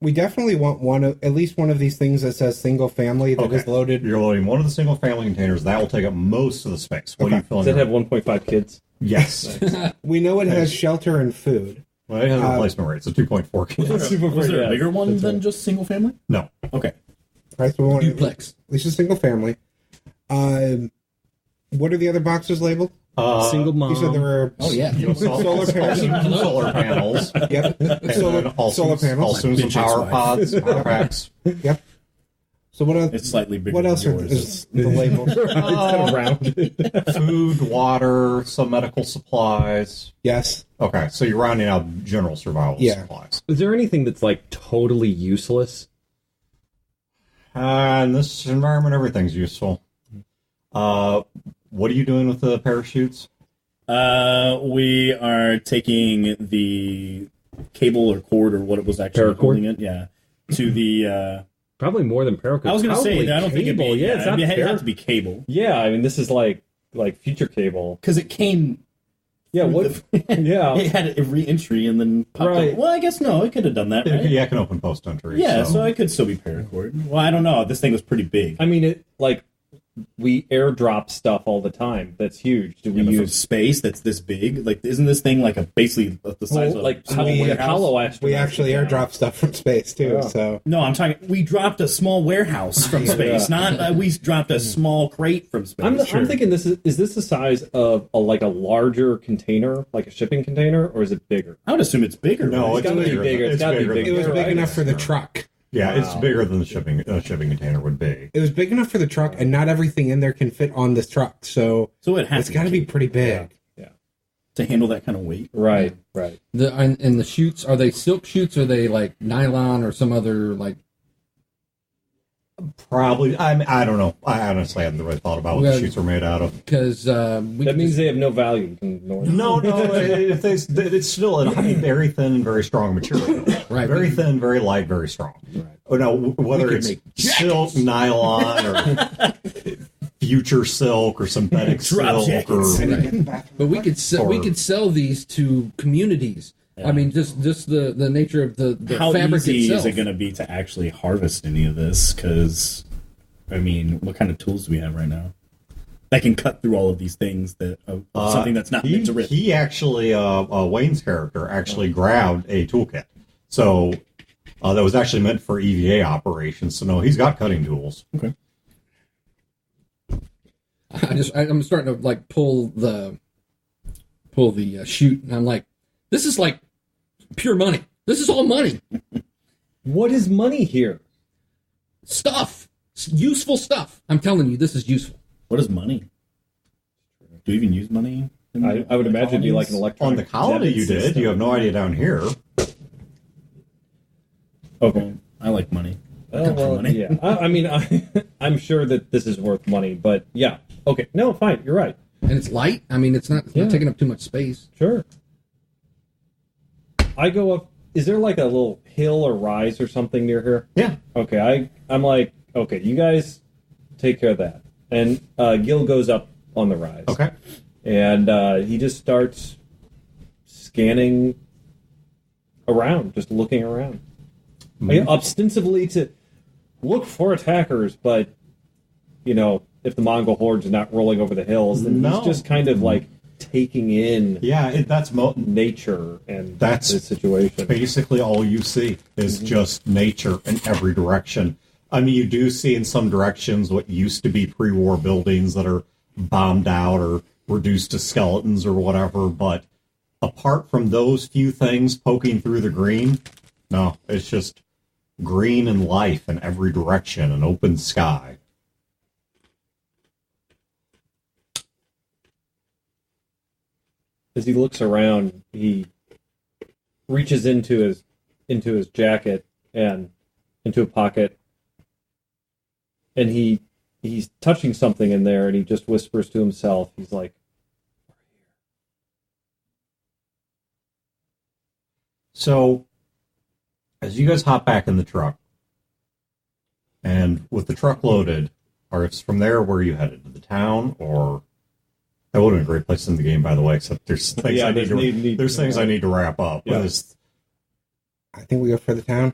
We definitely want at least one of these things that says single family that is Okay. loaded. You're loading one of the single family containers. That will take up most of the space. What are you filling? Does it your- have 1.5 kids? Yes. We know it has shelter and food. Well, it has a replacement rate. It's a 2.4 container. Was there Yeah, a bigger one that's than right. just single family? No. Okay. Right, so we want Duplex. at least a single family. What are the other boxes labeled? Single mom. You said there were Oh, yeah. solar panels. Solar panels. Yep. And Solar, then also, solar panels. Also some Bitch power ex-wife. pods, power packs. Yep. So what else? It's slightly bigger What than else yours. is the label? It's kind of rounded. Food, water, some medical supplies. Yes. Okay, so you're rounding out general survival Yeah. supplies. Is there anything that's like totally useless? In this environment, everything's useful. What are you doing with the parachutes? We are taking the cable or cord or what it was actually Paracord? holding it, yeah, to the. Probably more than paracord. I was going to say, Probably I don't think it'd be. cable. Yeah, it's not it'd have par- to be cable Yeah, I mean, this is like future cable. because it came. Yeah, what? Yeah. It had a re-entry and then popped Right. up. Well, I guess no, it could have done that, right? Yeah, I can open post entry. Yeah, so it could still be paracord. Well, I don't know. This thing was pretty big. I mean, it like we airdrop stuff all the time. That's huge. Do we Yeah, but from use space that's this big? Like, isn't this thing like a basically the size of like a small how warehouse? Apollo astronauts? We actually Yeah. airdrop stuff from space too. Yeah. So No, I'm talking. We dropped a small warehouse from space, not we dropped a small crate from space. I'm thinking this is this the size of a larger container, like a shipping container, or is it bigger? I would assume it's bigger. No, right? it's gotta be bigger. bigger. It's gotta be bigger bigger. it was than- big right. enough for the truck. Yeah, it's bigger than the shipping container would be. It was big enough for the truck, and not everything in there can fit on this truck. So So it has it's got to be pretty big. Yeah. to handle that kind of weight. Right. Right. And the shoots, are they silk shoots or are they like nylon or some other like? Probably. I don't know. I honestly hadn't really thought about what Well, the sheets were made out of. Because That means they have no value. You can ignore them. No, it's still a very thin and very strong material. Right. Very thin, very light, very strong. Right. Oh, no, whether We it's could make silk, nylon, or future silk, or synthetic Drop silk, or jackets. But we could sell these to communities. I mean, just the nature of the How fabric easy itself. is it going to be to actually harvest any of this? Because, I mean, what kind of tools do we have right now? that can cut through all of these things that of something that's not meant to rip. He actually, Wayne's character actually grabbed a toolkit. So that was actually meant for EVA operations. So no, he's got cutting tools. Okay. I'm starting to like pull the chute, and I'm like, this is like pure money. This is all money. What is money here? Stuff. Useful stuff. I'm telling you, this is useful. What is money? Do you even use money? I would imagine it'd be like an electronic. On the colony, you did. system. You have no idea down here. Okay. I like money. Oh, well, money. yeah. I mean, I'm sure that this is worth money, but yeah. Okay. No, fine. You're right. And it's light. I mean, it's not taking up too much space. Sure. I go up. Is there like a little hill or rise or something near here? Yeah. Okay. I'm like, okay, you guys take care of that. And Gil goes up on the rise. Okay. And he just starts scanning around, just looking around. Ostensibly to look for attackers, but, you know, if the Mongol horde's not rolling over the hills, then No. he's just kind of like taking in Yeah, that's nature and That's the situation. basically all you see is just nature in every direction. I mean, you do see in some directions what used to be pre-war buildings that are bombed out or reduced to skeletons or whatever, but apart from those few things poking through the green, no, it's just green and life in every direction, an open sky. As he looks around, he reaches into his jacket and into a pocket, and he's touching something in there, and he just whispers to himself. He's like, So, as you guys hop back in the truck, and with the truck loaded, or it's from there where you headed to the town, or that would have been a great place in the game, by the way. Except there's things Yeah, I need there's to there's things I need to wrap up. Yeah. But it's, I think we go for the town.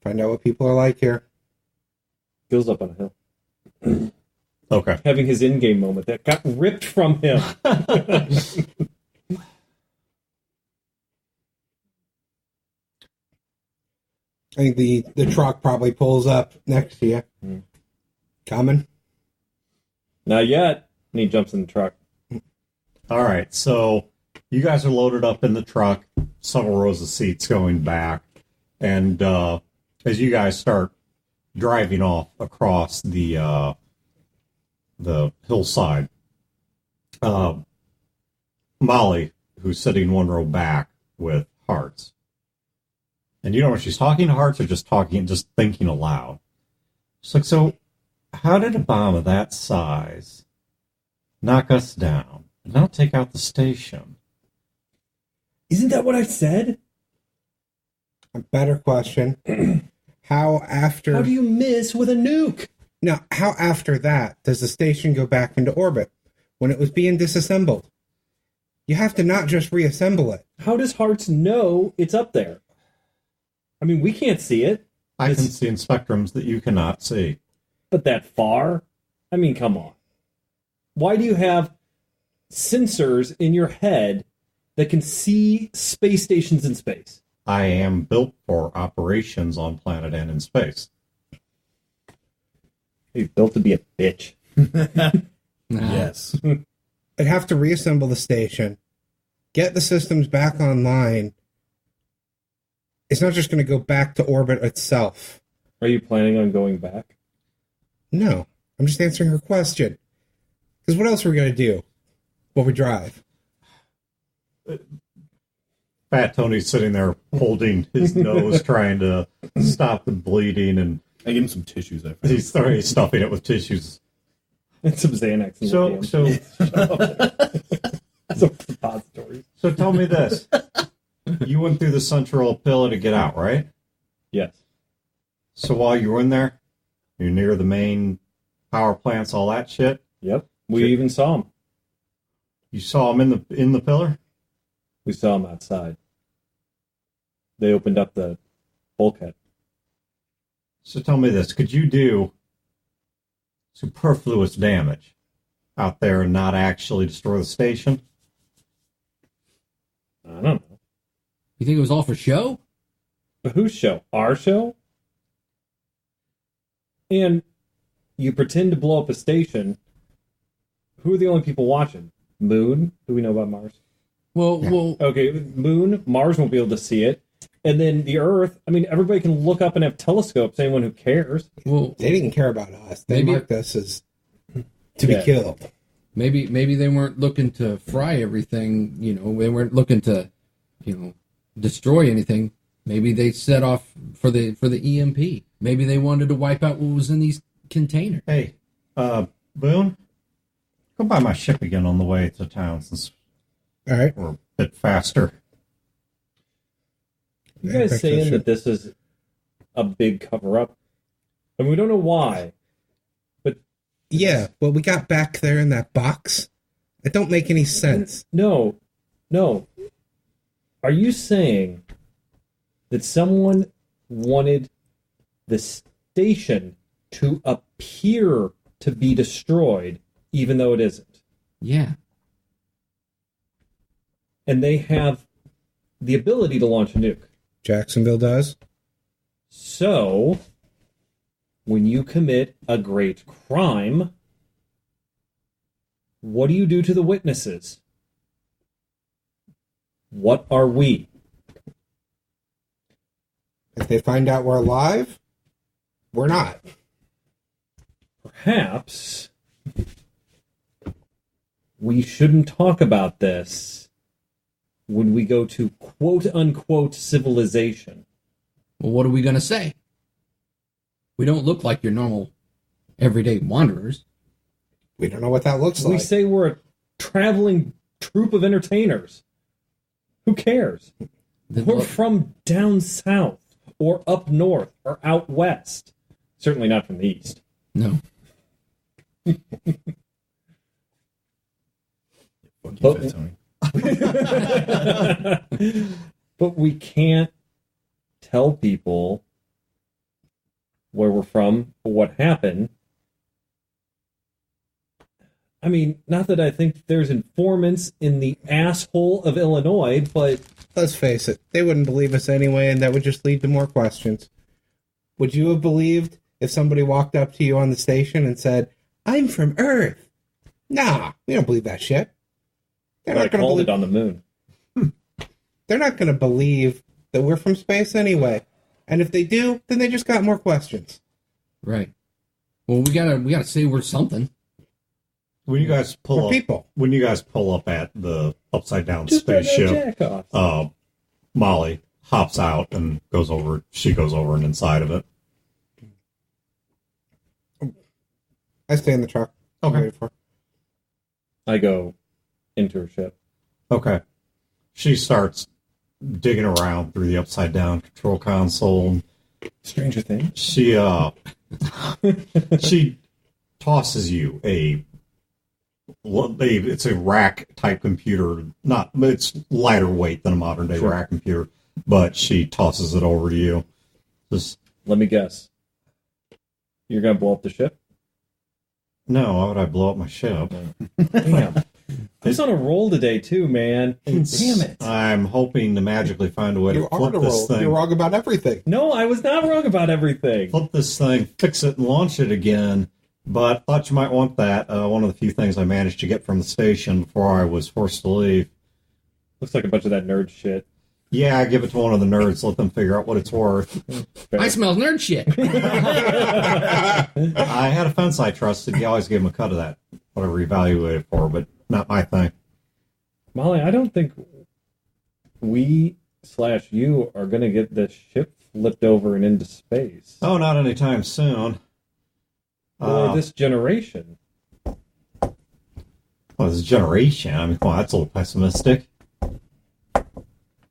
Find out what people are like here. goes up on a hill, okay. having his in-game moment that got ripped from him. I think the truck probably pulls up next to you. Coming. Not yet. And he jumps in the truck. All right, so you guys are loaded up in the truck, several rows of seats going back, and as you guys start driving off across the hillside, Molly, who's sitting one row back with Hearts, and you don't know if she's talking to Hearts or just thinking aloud. She's like, so how did a bomb of that size knock us down and not take out the station? Isn't that what I said? A better question. How How do you miss with a nuke? Now, how after that does the station go back into orbit when it was being disassembled? You have to not just reassemble it. How does Hearts know it's up there? I mean, we can't see it. I can see in spectrums that you cannot see. But that far? I mean, come on. Why do you have sensors in your head that can see space stations in space? I am built for operations on planet and in space. You're built to be a bitch. Yes. I'd have to reassemble the station, get the systems back online. It's not just going to go back to orbit itself. Are you planning on going back? No, I'm just answering her question. Because what else are we going to do while we drive? Fat Tony's sitting there holding his nose, trying to stop the bleeding, and I give him some tissues. I he's stuffing it with tissues. And some Xanax in So, the some repositories. so tell me this: you went through the central pillar to get out, right? Yes. So while you were in there, you're near the main power plants, all that shit. Yep. We even saw him. You saw him in the pillar. We saw him outside. They opened up the bulkhead. So tell me this: could you do superfluous damage out there and not actually destroy the station? I don't know. You think it was all for show? But whose show? Our show? And you pretend to blow up a station. Who are the only people watching? Moon? Do we know about Mars? Well, Okay, Moon, Mars won't be able to see it. And then the Earth, I mean, everybody can look up and have telescopes, anyone who cares. well, They didn't care about us. They Maybe- marked us as to Yeah. be killed. maybe they weren't looking to fry everything. You know, they weren't looking to, destroy anything. Maybe they set off for the EMP. Maybe they wanted to wipe out what was in these containers. Hey, Boone, go by my ship again on the way to town since All right. we're a bit faster. You guys Back to the saying ship. that this is a big cover-up? And we don't know why. Yeah, well, we got back there in that box. It don't make any sense. No. Are you saying that someone wanted the station to appear to be destroyed, even though it isn't? Yeah. And they have the ability to launch a nuke. Jacksonville does. So, when you commit a great crime, what do you do to the witnesses? What are we? If they find out we're alive, we're not. Perhaps we shouldn't talk about this when we go to quote-unquote civilization. Well, what are we going to say? We don't look like your normal everyday wanderers. We don't know what that looks We like. say we're a traveling troupe of entertainers. Who cares? We're from down south, or up north, or out west. Certainly not from the east. No. But, but we can't tell people where we're from or what happened. I mean, not that I think there's informants in the asshole of Illinois, but Let's face it, they wouldn't believe us anyway, and that would just lead to more questions. Would you have believed if somebody walked up to you on the station and said, "I'm from Earth"? Nah, we don't believe that shit. They're I not going to called believe. it on the moon. They're not going to believe that we're from space anyway. And if they do, then they just got more questions. Right. Well, we gotta say we're something. When you guys pull We're up, people. when you guys pull up at the upside down Just like spaceship, that jack-off. Molly hops out and goes over. She goes over and inside of it. I stay in the truck. I'm Okay. ready for it. I go into her ship. Okay. She starts digging around through the upside down control console. Stranger Things. She she tosses you it's a rack type computer. It's lighter weight than a modern day rack computer, but she tosses it over to you. Just Let me guess. You're gonna blow up the ship? no, why would I blow up my ship? Damn. I was on a roll today too, man. Damn it. I'm hoping to magically find a way You to are flip the this roll. thing. You're wrong about everything. No, I was not wrong about everything. Flip this thing, fix it, and launch it again. But thought you might want that. One of the few things I managed to get from the station before I was forced to leave. Looks like a bunch of that nerd shit. Yeah, I give it to one of the nerds. Let them figure out what it's worth. I smell nerd shit. I had a fence I trusted. You always gave him a cut of that, whatever he evaluated for, but not my thing. Molly, I don't think we/you are gonna get this ship flipped over and into space. Oh, not anytime soon. Or this generation. Well, this generation. I mean, come on, that's a little pessimistic.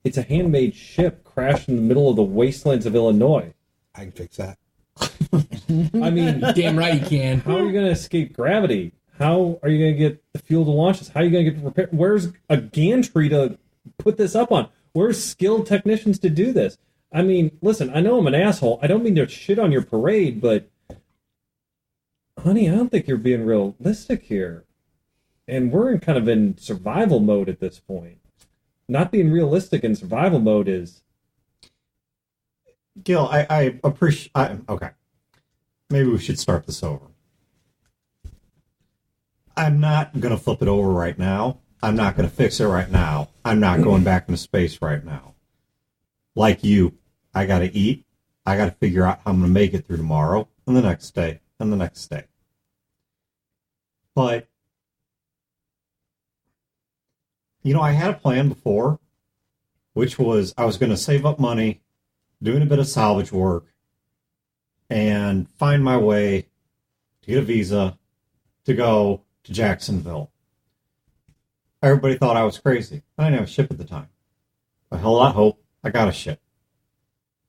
It's a handmade ship crashed in the middle of the wastelands of Illinois. I can fix that. I mean, Damn right you can. how are you going to escape gravity? How are you going to get the fuel to launch this? How are you going to get to repair? Where's a gantry to put this up on? Where's skilled technicians to do this? I mean, listen, I know I'm an asshole. I don't mean to shit on your parade, but honey, I don't think you're being realistic here. And we're in kind of in survival mode at this point. Not being realistic in survival mode is... Gil, I appreciate... Okay. Maybe we should start this over. I'm not going to flip it over right now. I'm not going to fix it right now. I'm not going back into space right now. Like you, I got to eat. I got to figure out how I'm going to make it through tomorrow and the next day and the next day. But, you know, I had a plan before, which was I was going to save up money, doing a bit of salvage work, and find my way to get a visa to go to Jacksonville. Everybody thought I was crazy. I didn't have a ship at the time. I held out hope. I got a ship.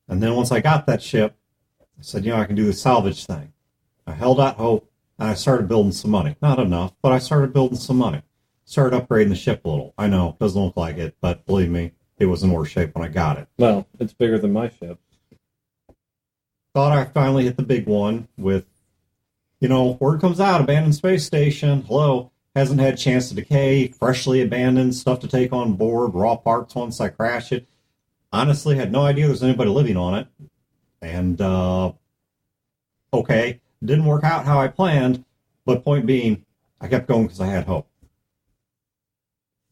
And then once I got that ship, I said, you know, I can do the salvage thing. I held out hope, and I started building some money. Not enough, but I started building some money. Started upgrading the ship a little. I know, doesn't look like it, but believe me, it was in worse shape when I got it. Well, it's bigger than my ship. Thought I finally hit the big one with, you know, word comes out, abandoned space station, hello, hasn't had a chance to decay, freshly abandoned, stuff to take on board, raw parts once I crash it. Honestly, had no idea there's anybody living on it. And, okay, didn't work out how I planned, but point being, I kept going because I had hope.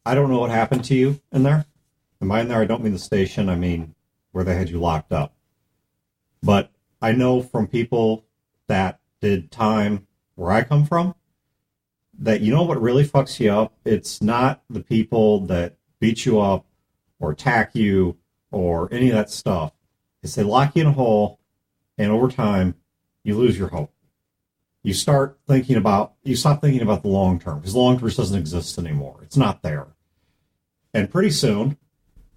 I don't know what happened to you in there. And by in there, I don't mean the station, I mean where they had you locked up. But I know from people that did time where I come from, that you know what really fucks you up? It's not the people that beat you up or attack you or any of that stuff. It's they lock you in a hole, and over time, you lose your hope. You stop thinking about the long term, because the long term just doesn't exist anymore. It's not there. And pretty soon,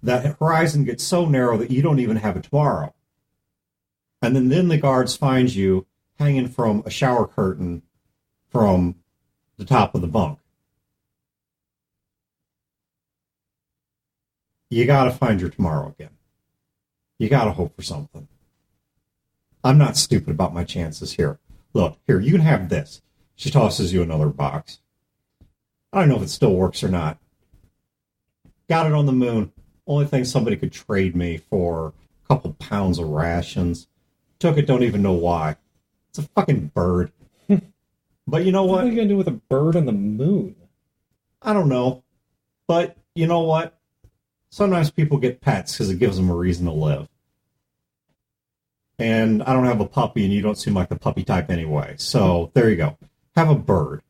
that horizon gets so narrow that you don't even have a tomorrow. And then the guards find you hanging from a shower curtain from the top of the bunk. You got to find your tomorrow again. You got to hope for something. I'm not stupid about my chances here. Look, here, you can have this. She tosses you another box. I don't know if it still works or not. Got it on the moon. Only thing somebody could trade me for a couple pounds of rations. Took it, don't even know why. It's a fucking bird. But you know what? What are you going to do with a bird on the moon? I don't know. But you know what? Sometimes people get pets because it gives them a reason to live. And I don't have a puppy, and you don't seem like the puppy type anyway. So there you go. Have a bird.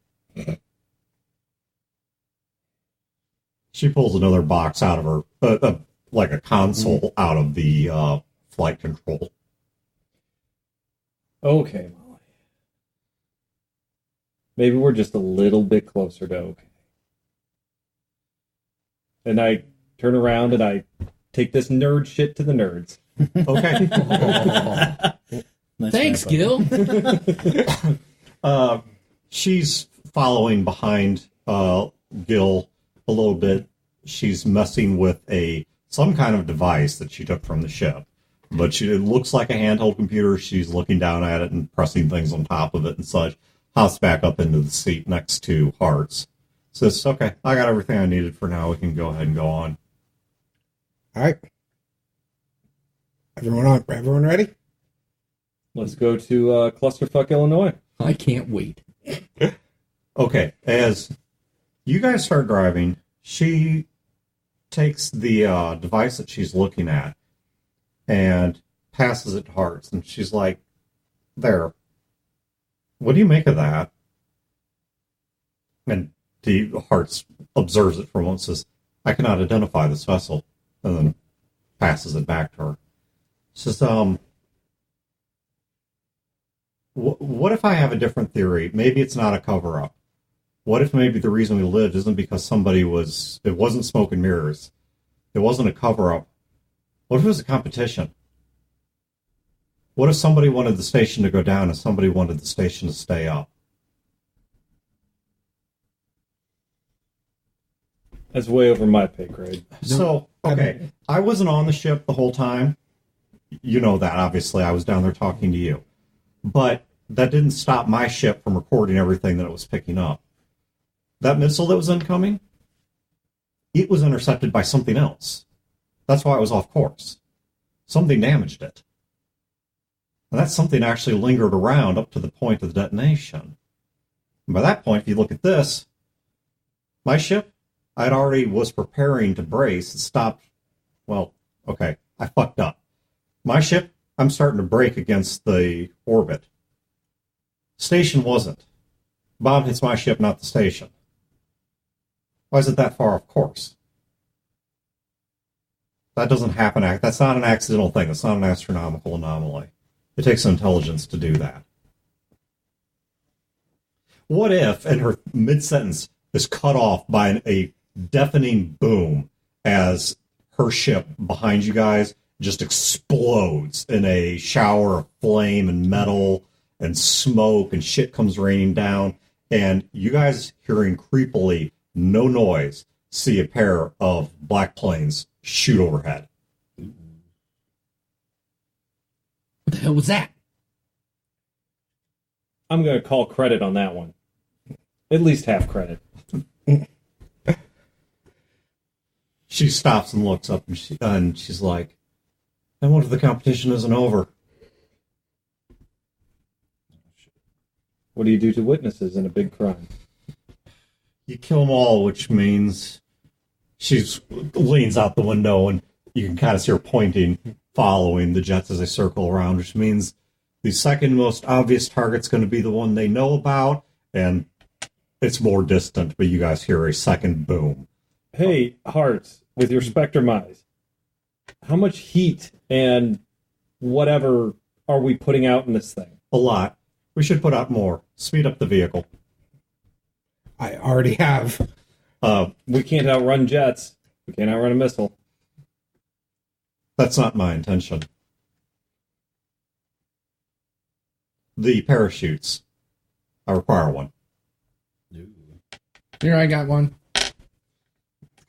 She pulls another box out of her, like a console out of the flight control. Okay, Molly. Maybe we're just a little bit closer to okay. And I turn around and I take this nerd shit to the nerds. Okay. Nice. Thanks, Gil. She's following behind Gil a little bit. She's messing with some kind of device that she took from the ship. But it looks like a handheld computer. She's looking down at it and pressing things on top of it and such. Hops back up into the seat next to Hearts. Says, okay, I got everything I needed for now. We can go ahead and go on. All right. Everyone ready? Let's go to Clusterfuck, Illinois. I can't wait. Okay, as you guys start driving, she takes the device that she's looking at and passes it to Hearts, and she's like, there, what do you make of that? And the Hearts observes it for a moment and says, I cannot identify this vessel, and then passes it back to her. Says, what if I have a different theory? Maybe it's not a cover-up. What if maybe the reason we lived isn't because it wasn't smoke and mirrors. It wasn't a cover-up. What if it was a competition? What if somebody wanted the station to go down and somebody wanted the station to stay up? That's way over my pay grade. So, okay, I wasn't on the ship the whole time. You know that, obviously. I was down there talking to you. But that didn't stop my ship from recording everything that it was picking up. that missile that was incoming, it was intercepted by something else. That's why it was off course. Something damaged it. And that something actually lingered around up to the point of the detonation. And by that point, if you look at this, my ship, I'd already was preparing to brace and stopped. Well, okay, I fucked up. My ship, I'm starting to brake against the orbit. Station wasn't. Bomb hits my ship, not the station. Why is it that far off course? That doesn't happen. That's not an accidental thing. It's not an astronomical anomaly. It takes intelligence to do that. What if, and her mid-sentence is cut off by a deafening boom as her ship behind you guys just explodes in a shower of flame and metal and smoke and shit comes raining down, and you guys, hearing creepily, no noise, see a pair of black planes shoot overhead. What the hell was that? I'm going to call credit on that one. At least half credit. She stops and looks up, and she's like, I wonder if the competition isn't over. What do you do to witnesses in a big crime? You kill them all, which means she leans out the window, and you can kind of see her pointing, following the jets as they circle around, which means the second most obvious target's going to be the one they know about, and it's more distant, but you guys hear a second boom. Hey, Hearts, with your Spectrum eyes, how much heat and whatever are we putting out in this thing? A lot. We should put out more. Speed up the vehicle. I already have. We can't outrun jets. We can't outrun a missile. That's not my intention. The parachutes. I require one. Here, I got one.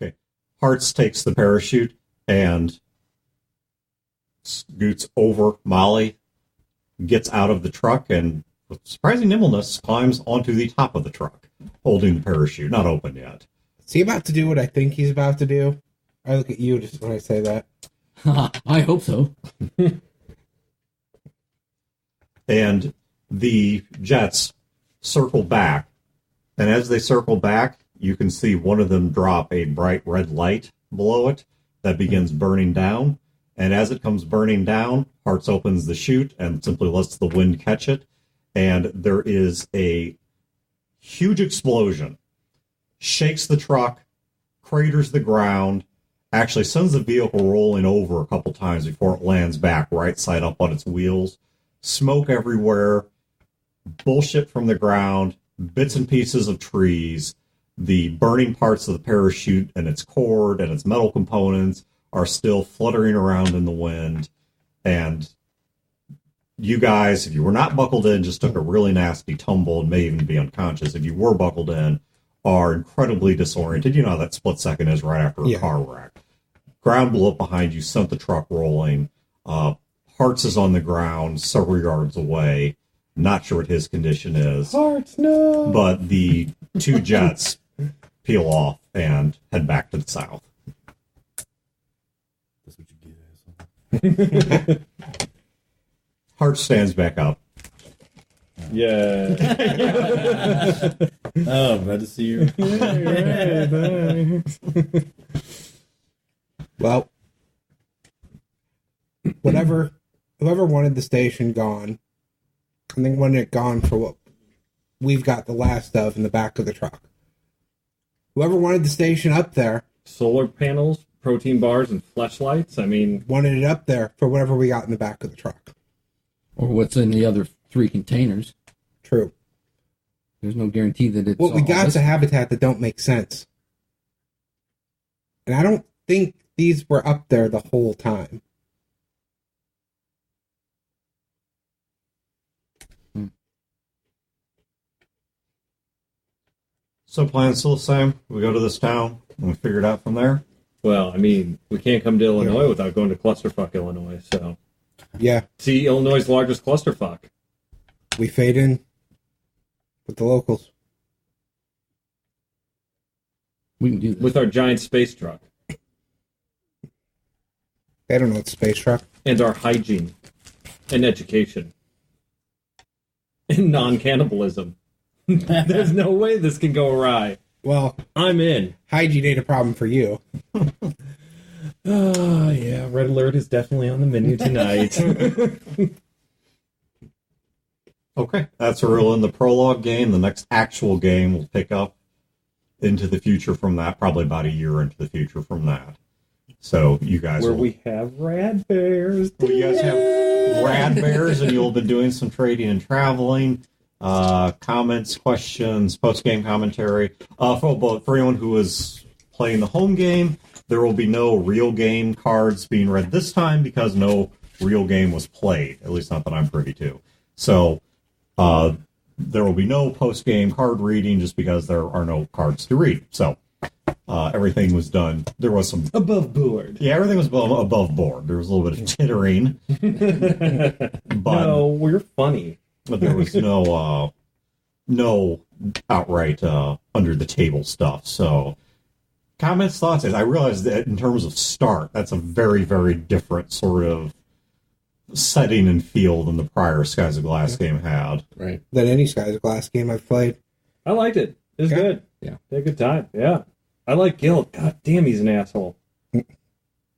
Okay. Hearts takes the parachute and scoots over Molly, gets out of the truck, and with surprising nimbleness climbs onto the top of the truck, holding the parachute, not open yet. Is he about to do what I think he's about to do? I look at you just when I say that. I hope so. And the jets circle back. And as they circle back, you can see one of them drop a bright red light below it that begins burning down. And as it comes burning down, Hearts opens the chute and simply lets the wind catch it. And there is a huge explosion. Shakes the truck, craters the ground, actually sends the vehicle rolling over a couple times before it lands back right side up on its wheels. Smoke everywhere, bullshit from the ground, bits and pieces of trees. The burning parts of the parachute and its cord and its metal components are still fluttering around in the wind. And you guys, if you were not buckled in, just took a really nasty tumble and may even be unconscious. If you were buckled in, are incredibly disoriented. You know how that split second is right after a car wreck. Ground blew up behind you, sent the truck rolling. Hearts is on the ground several yards away. Not sure what his condition is. Hearts, no! But the two jets peel off and head back to the south. That's what you get, asshole. Heart stands back up. Yeah. Oh, glad to see you. Well, whoever wanted the station gone, and they wanted it gone for what we've got the last of in the back of the truck. Whoever wanted the station up there Solar panels, protein bars, and fleshlights. I mean, wanted it up there for whatever we got in the back of the truck. Or what's in the other 3 containers. True. There's no guarantee that it's What we all got's this. a habitat that don't make sense. And I don't think these were up there the whole time. So plan's still the same. We go to this town and we figure it out from there. well, I mean, we can't come to Illinois without going to Clusterfuck, Illinois. So, Yeah, see Illinois' largest clusterfuck. we fade in with the locals. We can do this. with our giant space truck I don't know what space truck. and our hygiene and education and non-cannibalism. There's no way this can go awry. Well, I'm in. hygiene ain't a problem for you. Oh, yeah. Red Alert is definitely on the menu tonight. Okay, that's where we'll end the prologue game. The next actual game will pick up into the future from that, probably about a year into the future from that. So you guys Where will... we have rad bears. Well, you guys have rad bears, and you'll have been doing some trading and traveling. Comments, questions, post-game commentary. For anyone who is playing the home game, there will be no real game cards being read this time because no real game was played, at least not that I'm privy to. So there will be no post-game card reading just because there are no cards to read. So everything was done. There was some... Above board. Yeah, everything was above board. There was a little bit of tittering. But, No, we're funny. but there was no outright under the table stuff. So comments, thoughts. I realize that in terms of start, that's a very, very different sort of setting and feel than the prior Skies of Glass game had. Right. Than any Skies of Glass game I've played. I liked it. It was Yeah. good. Yeah. Had a good time. Yeah. I like Gil. God damn, he's an asshole.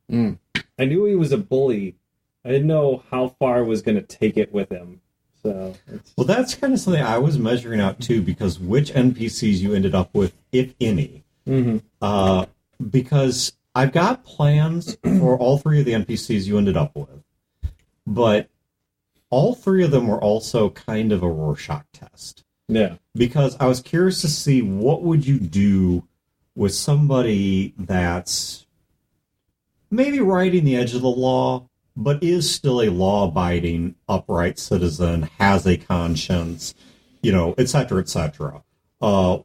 Mm. I knew he was a bully. I didn't know how far I was going to take it with him. So, Well, that's kind of something I was measuring out too, because which NPCs you ended up with, if any. Because I've got plans for all three of the NPCs you ended up with, but all three of them were also kind of a Rorschach test. yeah. Because I was curious to see what would you do with somebody that's maybe right in the edge of the law, but is still a law-abiding, upright citizen, has a conscience, et cetera, et cetera. How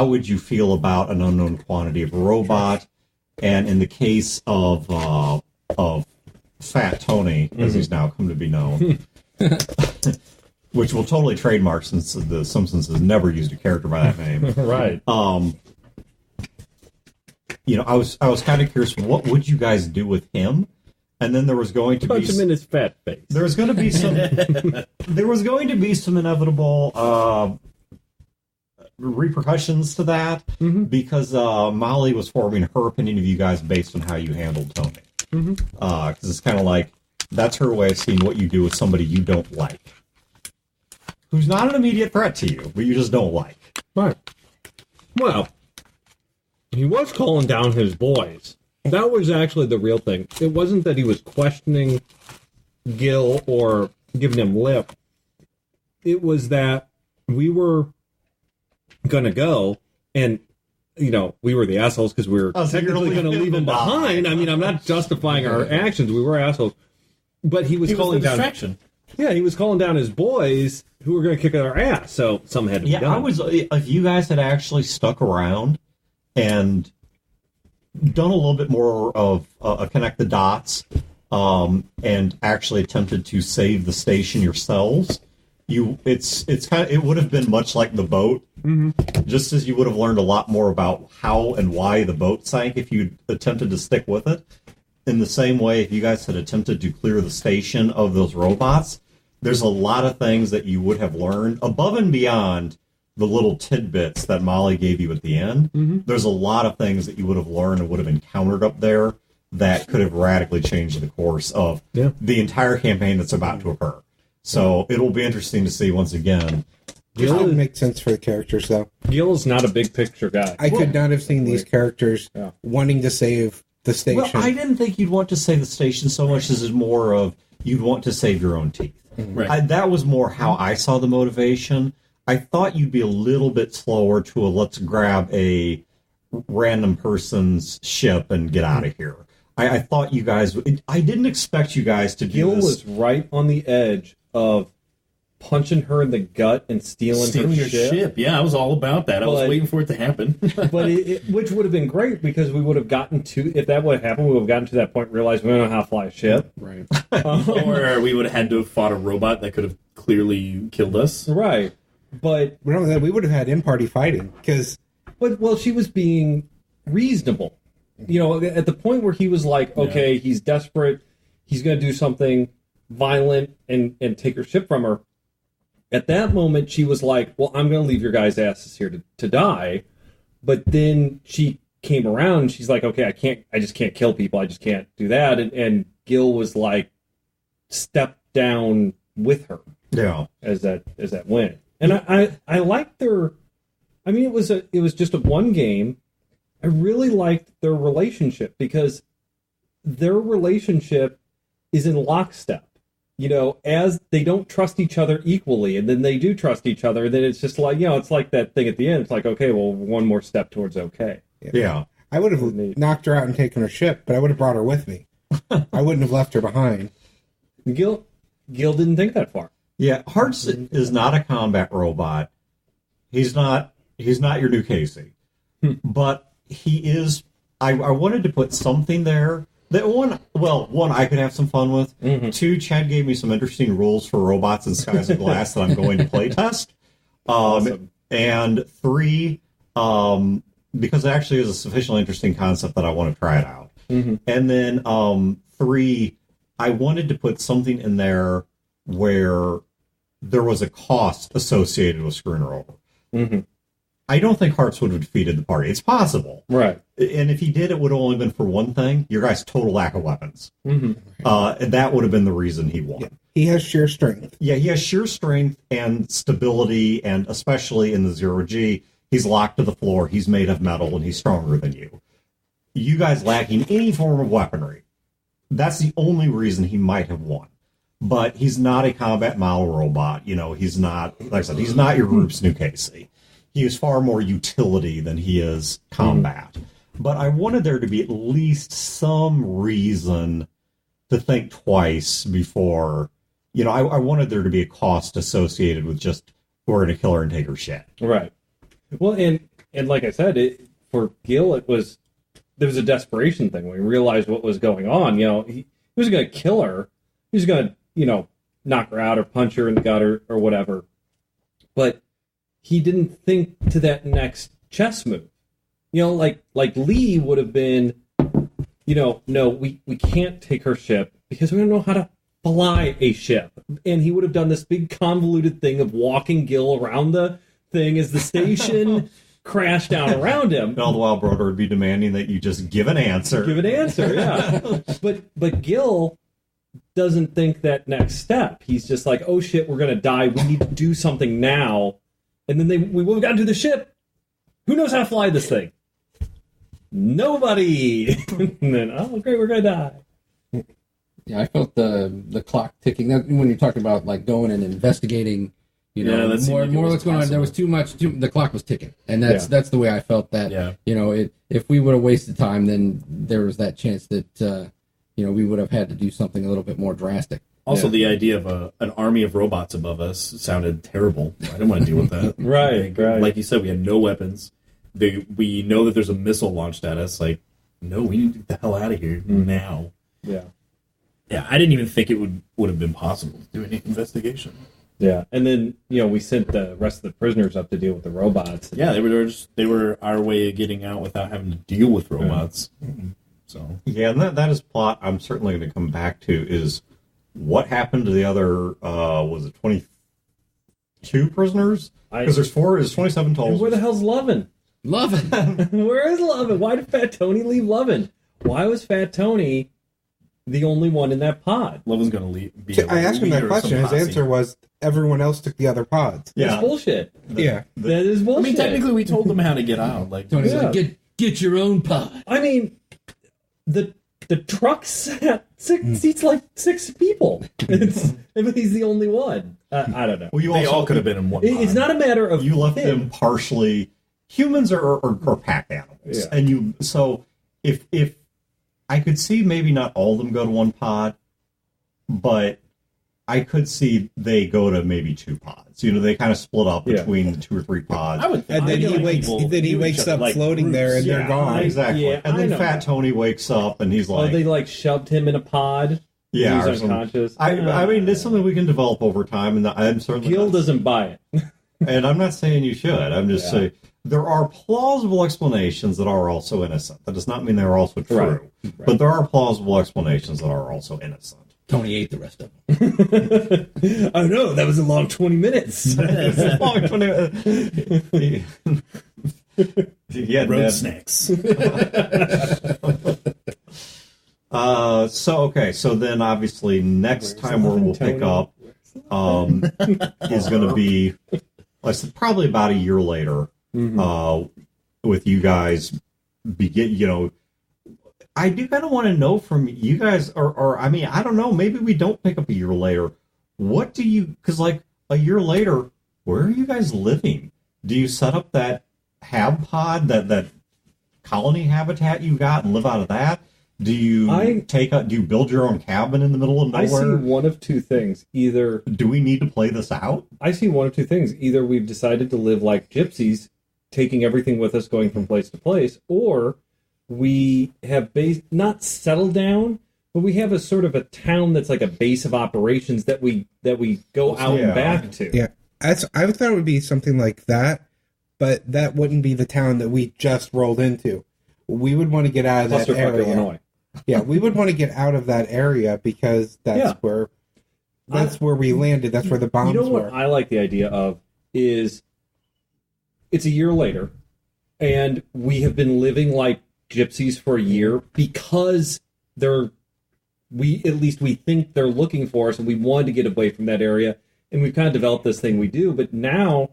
would you feel about an unknown quantity of robot? And in the case of Fat Tony, as he's now come to be known, which will totally trademark since The Simpsons has never used a character by that name. Right. I was kind of curious, what would you guys do with him? And then there was going to Punch him in his fat face. there was going to be some inevitable repercussions to that because Molly was forming her opinion of you guys based on how you handled Tony. Because it's kind of like that's her way of seeing what you do with somebody you don't like, who's not an immediate threat to you, but you just don't like. Right. Well, he was calling down his boys. That was actually the real thing. It wasn't that he was questioning Gil or giving him lip. It was that we were going to go, and, we were the assholes because we were technically going to leave him behind. I mean, I'm not justifying our actions. We were assholes. But he was calling down... distraction. Yeah, he was calling down his boys who were going to kick our ass, so some had to be done. If you guys had actually stuck around and done a little bit more of connect the dots and actually attempted to save the station yourselves, it would have been much like the boat. Just as you would have learned a lot more about how and why the boat sank if you attempted to stick with it. In the same way, if you guys had attempted to clear the station of those robots, there's a lot of things that you would have learned above and beyond the little tidbits that Molly gave you at the end. There's a lot of things that you would have learned and would have encountered up there that could have radically changed the course of the entire campaign that's about to occur. So it'll be interesting to see once again. It would make sense for the characters, though. Gil's not a big picture guy. I could not have seen these characters wanting to save the station. Well, I didn't think you'd want to save the station so much as it's more of you'd want to save your own teeth. Right. That was more how I saw the motivation. I thought you'd be a little bit slower to let's grab a random person's ship and get out of here. I thought you guys... I didn't expect you guys to do Gil this. was right on the edge of punching her in the gut and stealing her your ship. Yeah, I was all about that. I was But- waiting for it to happen. But which would have been great because we would have gotten to, if that would have happened, we would have gotten to that point and realized we don't know how to fly a ship. Right. Or we would have had to have fought a robot that could have clearly killed us. Right. But We would have had in-party fighting, because Well, she was being reasonable. You know, at the point where he was like, okay, he's desperate, he's going to do something violent and take her ship from her. At that moment, she was like, well, I'm going to leave your guys' asses here to die. But then she came around and she's like, okay, I just can't kill people. I just can't do that. And Gil was like, step down with her. Yeah. As that went. And I liked their, I mean, it was just a one game. I really liked their relationship because their relationship is in lockstep. You know, as they don't trust each other equally, and then they do trust each other, then it's just like, you know, it's like that thing at the end. It's like, okay, well, one more step towards okay. Yeah. I would have knocked her out and taken her ship, but I would have brought her with me. I wouldn't have left her behind. Gil didn't think that far. Yeah, Hearts is not a combat robot. He's not your new Casey. But he is. I wanted to put something there. That one I could have some fun with. Mm-hmm. 2, Chad gave me some interesting rules for robots in Skies of Glass that I'm going to play test. Awesome. And 3, because it actually is a sufficiently interesting concept that I want to try it out. Mm-hmm. And then 3, I wanted to put something in there where there was a cost associated with screwing her over. Mm-hmm. I don't think Hearts would have defeated the party. It's possible. Right. And if he did, it would have only been for one thing, your guy's total lack of weapons. Mm-hmm. And that would have been the reason he won. Yeah. He has sheer strength. Yeah, he has sheer strength and stability, and especially in the 0G, he's locked to the floor, he's made of metal, and he's stronger than you. You guys lacking any form of weaponry. That's the only reason he might have won. But he's not a combat model robot. You know, he's not, like I said, he's not your group's new Casey. He is far more utility than he is combat. But I wanted there to be at least some reason to think twice before, you know, I wanted there to be a cost associated with just, we're going to kill her and take her shit. Right. Well, and like I said, for Gil, there was a desperation thing when he realized what was going on. You know, he wasn't going to kill her. He was going to, you know, knock her out or punch her in the gut or whatever. But he didn't think to that next chess move. You know, like Lee would have been, you know, no, we can't take her ship because we don't know how to fly a ship. And he would have done this big convoluted thing of walking Gil around the thing as the station crashed down around him. And all the while, Broder would be demanding that you just give an answer. Give an answer, yeah. But Gil doesn't think that next step. He's just like, oh shit, we're going to die. We need to do something now. And then we've got to do the ship. Who knows how to fly this thing? Nobody. And then, oh, great, we're going to die. Yeah, I felt the clock ticking. That, when you're talking about like going and investigating, you know, more what's going on. There was too much. The clock was ticking, and that's the way I felt. That you know, if we would have wasted time, then there was that chance that you know, we would have had to do something a little bit more drastic. Also, the idea of an army of robots above us sounded terrible. I didn't want to deal with that. Right. Like you said, we had no weapons. We know that there's a missile launched at us. Like, no, we need to get the hell out of here now. Yeah. Yeah, I didn't even think it would have been possible to do any investigation. Yeah, and then, you know, we sent the rest of the prisoners up to deal with the robots. Yeah, they were our way of getting out without having to deal with robots. Mm-hmm. So yeah, and that is plot I'm certainly going to come back to is what happened to the other, was it 22 prisoners? Because there's 27 total. And where the hell's Lovin? Lovin? Where is Lovin? Why did Fat Tony leave Lovin? Why was Fat Tony the only one in that pod? Lovin's going to leave. I asked him that question. His answer was everyone else took the other pods. Yeah. That's bullshit. That is bullshit. I mean, technically, we told them how to get out. Like Tony's like, get your own pod. I mean, the truck seats like 6 people. But he's the only one. I don't know. Well, they all could have been in one pod. It's not a matter of you left them partially. Humans are pack animals, and so if I could see maybe not all of them go to one pod, but I could see they go to maybe 2 pods. You know, they kind of split up between 2 or 3 pods. And then he wakes up floating groups. there, and they're gone. Exactly. Yeah, and then Fat Tony wakes up, and he's like... Oh, they like shoved him in a pod? Yeah. He's unconscious? I mean, it's something we can develop over time, and I'm certainly... Gil doesn't buy it. And I'm not saying you should. I'm just saying... there are plausible explanations that are also innocent. That does not mean they're also true. Right. But there are plausible explanations that are also innocent. Tony ate the rest of them. Oh no, that was a long 20 minutes. Yeah, Road Ned. snacks. So then obviously next time where we'll pick up is going to be, like I said, probably about a year later. With you guys I do kind of want to know from you guys, or I mean, I don't know, maybe we don't pick up a year later. What do you, because like a year later, where are you guys living? Do you set up that hab pod, that colony habitat you got and live out of that? Do you do you build your own cabin in the middle of nowhere? I see one of two things. Either do we need to play this out? I see one of two things. Either we've decided to live like gypsies, taking everything with us, going from place to place, or we have not settled down, but we have a sort of a town that's like a base of operations that we go out and back to. Yeah, I thought it would be something like that, but that wouldn't be the town that we just rolled into. We would want to get out of that area. Illinois. Yeah, we would want to get out of that area because that's where we landed. That's where the bombs You know what were. I like the idea of is it's a year later, and we have been living like gypsies for a year because we think they're looking for us, and we wanted to get away from that area, and we've kind of developed this thing we do. But now,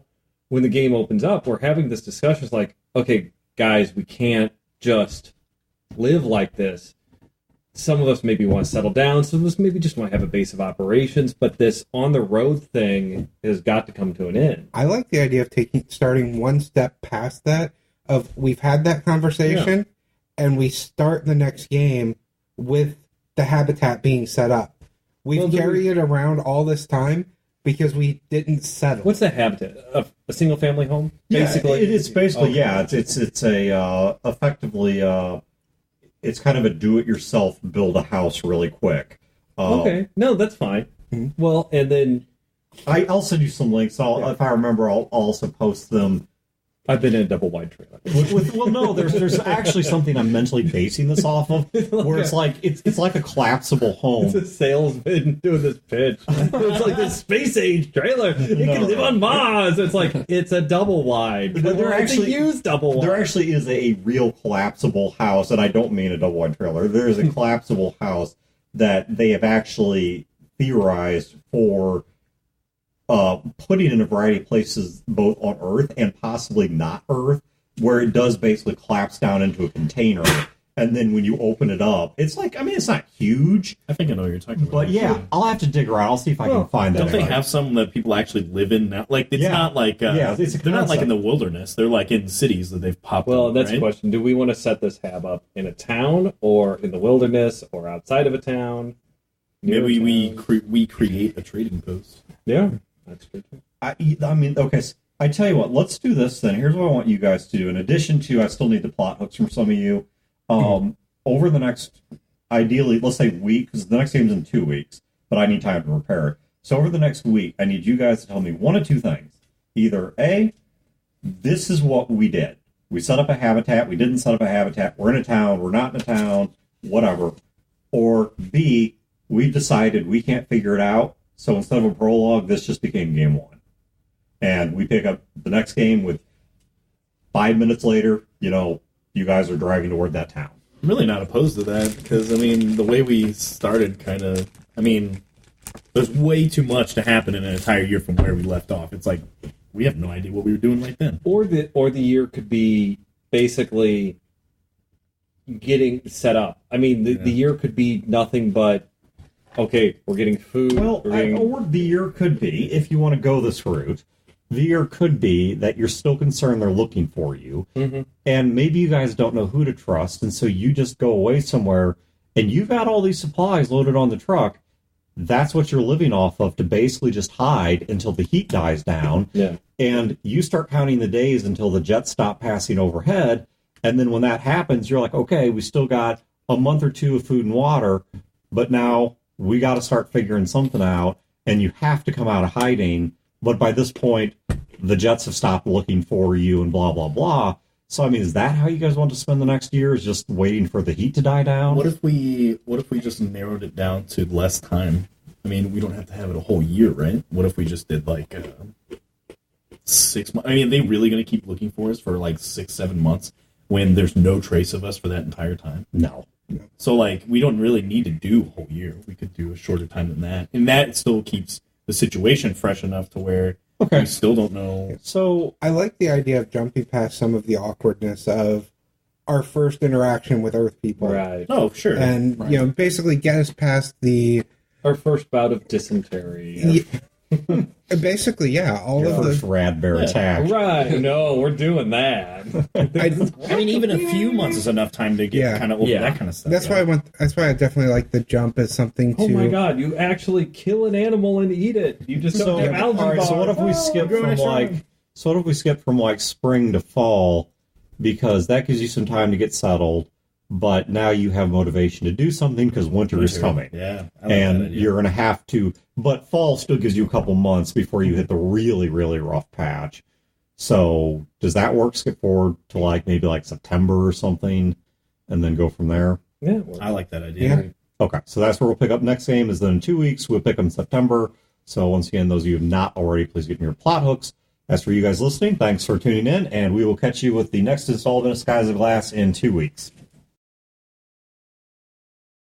when the game opens up, we're having this discussion. It's like, okay, guys, we can't just live like this. Some of us maybe want to settle down. Some of us maybe just want to have a base of operations. But this on-the-road thing has got to come to an end. I like the idea of starting one step past that. Of we've had that conversation, and we start the next game with the habitat being set up. We've carried it around all this time because we didn't settle. What's the habitat? A single-family home? Basically, it's basically it's a effectively. It's kind of a do-it-yourself, build a house really quick. Okay, no, that's fine. Mm-hmm. Well, and then I'll send you some links. If I remember, I'll also post them. I've been in a double wide trailer. No, there's actually something I'm mentally basing this off of, where it's like it's like a collapsible home. It's a salesman doing this pitch. It's like this space age trailer. It can live on Mars. It's like it's a double wide. It's a used double wide. There actually is a real collapsible house, and I don't mean a double wide trailer. There is a collapsible house that they have actually theorized for putting in a variety of places, both on Earth and possibly not Earth, where it does basically collapse down into a container. And then when you open it up, it's like, I mean, it's not huge. I think I know what you're talking about. But yeah, I'll have to dig around. I'll see if I can find that. Don't they have some that people actually live in now? Like, it's not like, they're not like in the wilderness. They're like in cities that they've popped up. Well, that's the question. Do we want to set this hab up in a town or in the wilderness or outside of a town? Maybe we create a trading post. Yeah. That's good. I mean, okay, so I tell you what, let's do this then. Here's what I want you guys to do. In addition to, I still need the plot hooks from some of you. Over the next, ideally, let's say week, because the next game's in 2 weeks, but I need time to prepare it. So over the next week, I need you guys to tell me one of two things. Either A, this is what we did. We set up a habitat, we didn't set up a habitat, we're in a town, we're not in a town, whatever. Or B, we've decided we can't figure it out, so instead of a prologue, this just became game one. And we pick up the next game with 5 minutes later, you guys are driving toward that town. I'm really not opposed to that, because, I mean, the way we started kind of, I mean, there's way too much to happen in an entire year from where we left off. It's like, we have no idea what we were doing right then. Or the year could be basically getting set up. I mean, the year could be nothing but, okay, we're getting food. Well, or the year could be, if you want to go this route, the year could be that you're still concerned they're looking for you, and maybe you guys don't know who to trust, and so you just go away somewhere, and you've got all these supplies loaded on the truck. That's what you're living off of to basically just hide until the heat dies down, and you start counting the days until the jets stop passing overhead, and then when that happens, you're like, okay, we still got a month or two of food and water, but now we got to start figuring something out, and you have to come out of hiding. But by this point, the Jets have stopped looking for you and blah, blah, blah. So, I mean, is that how you guys want to spend the next year, is just waiting for the heat to die down? What if we just narrowed it down to less time? I mean, we don't have to have it a whole year, right? What if we just did like 6 months? I mean, are they really going to keep looking for us for like 6-7 months when there's no trace of us for that entire time? No. So, like, we don't really need to do a whole year. We could do a shorter time than that. And that still keeps the situation fresh enough to where we still don't know. So, I like the idea of jumping past some of the awkwardness of our first interaction with Earth people. Right. Oh, sure. And, basically get us past the... Our first bout of dysentery. Basically, all of first the... rad bear attack. Right. No, we're doing that. I mean, even a few months is enough time to get kind of over that kind of stuff. That's why I definitely like the jump as something to... Oh my god, you actually kill an animal and eat it. You just don't have algae all right, so bars. what if we skip from like spring to fall, because that gives you some time to get settled, but now you have motivation to do something because winter is coming. Yeah. I like that And idea. you're going to have to, but fall still gives you a couple months before you hit the really, really rough patch. So does that work? Skip forward to like maybe like September or something and then go from there? Yeah. I like that idea. Okay, so that's where we'll pick up next game, is then in 2 weeks. We'll pick up in September. So once again, those of you who have not already, please get in your plot hooks. As for you guys listening, thanks for tuning in, and we will catch you with the next installment of Skies of Glass in 2 weeks.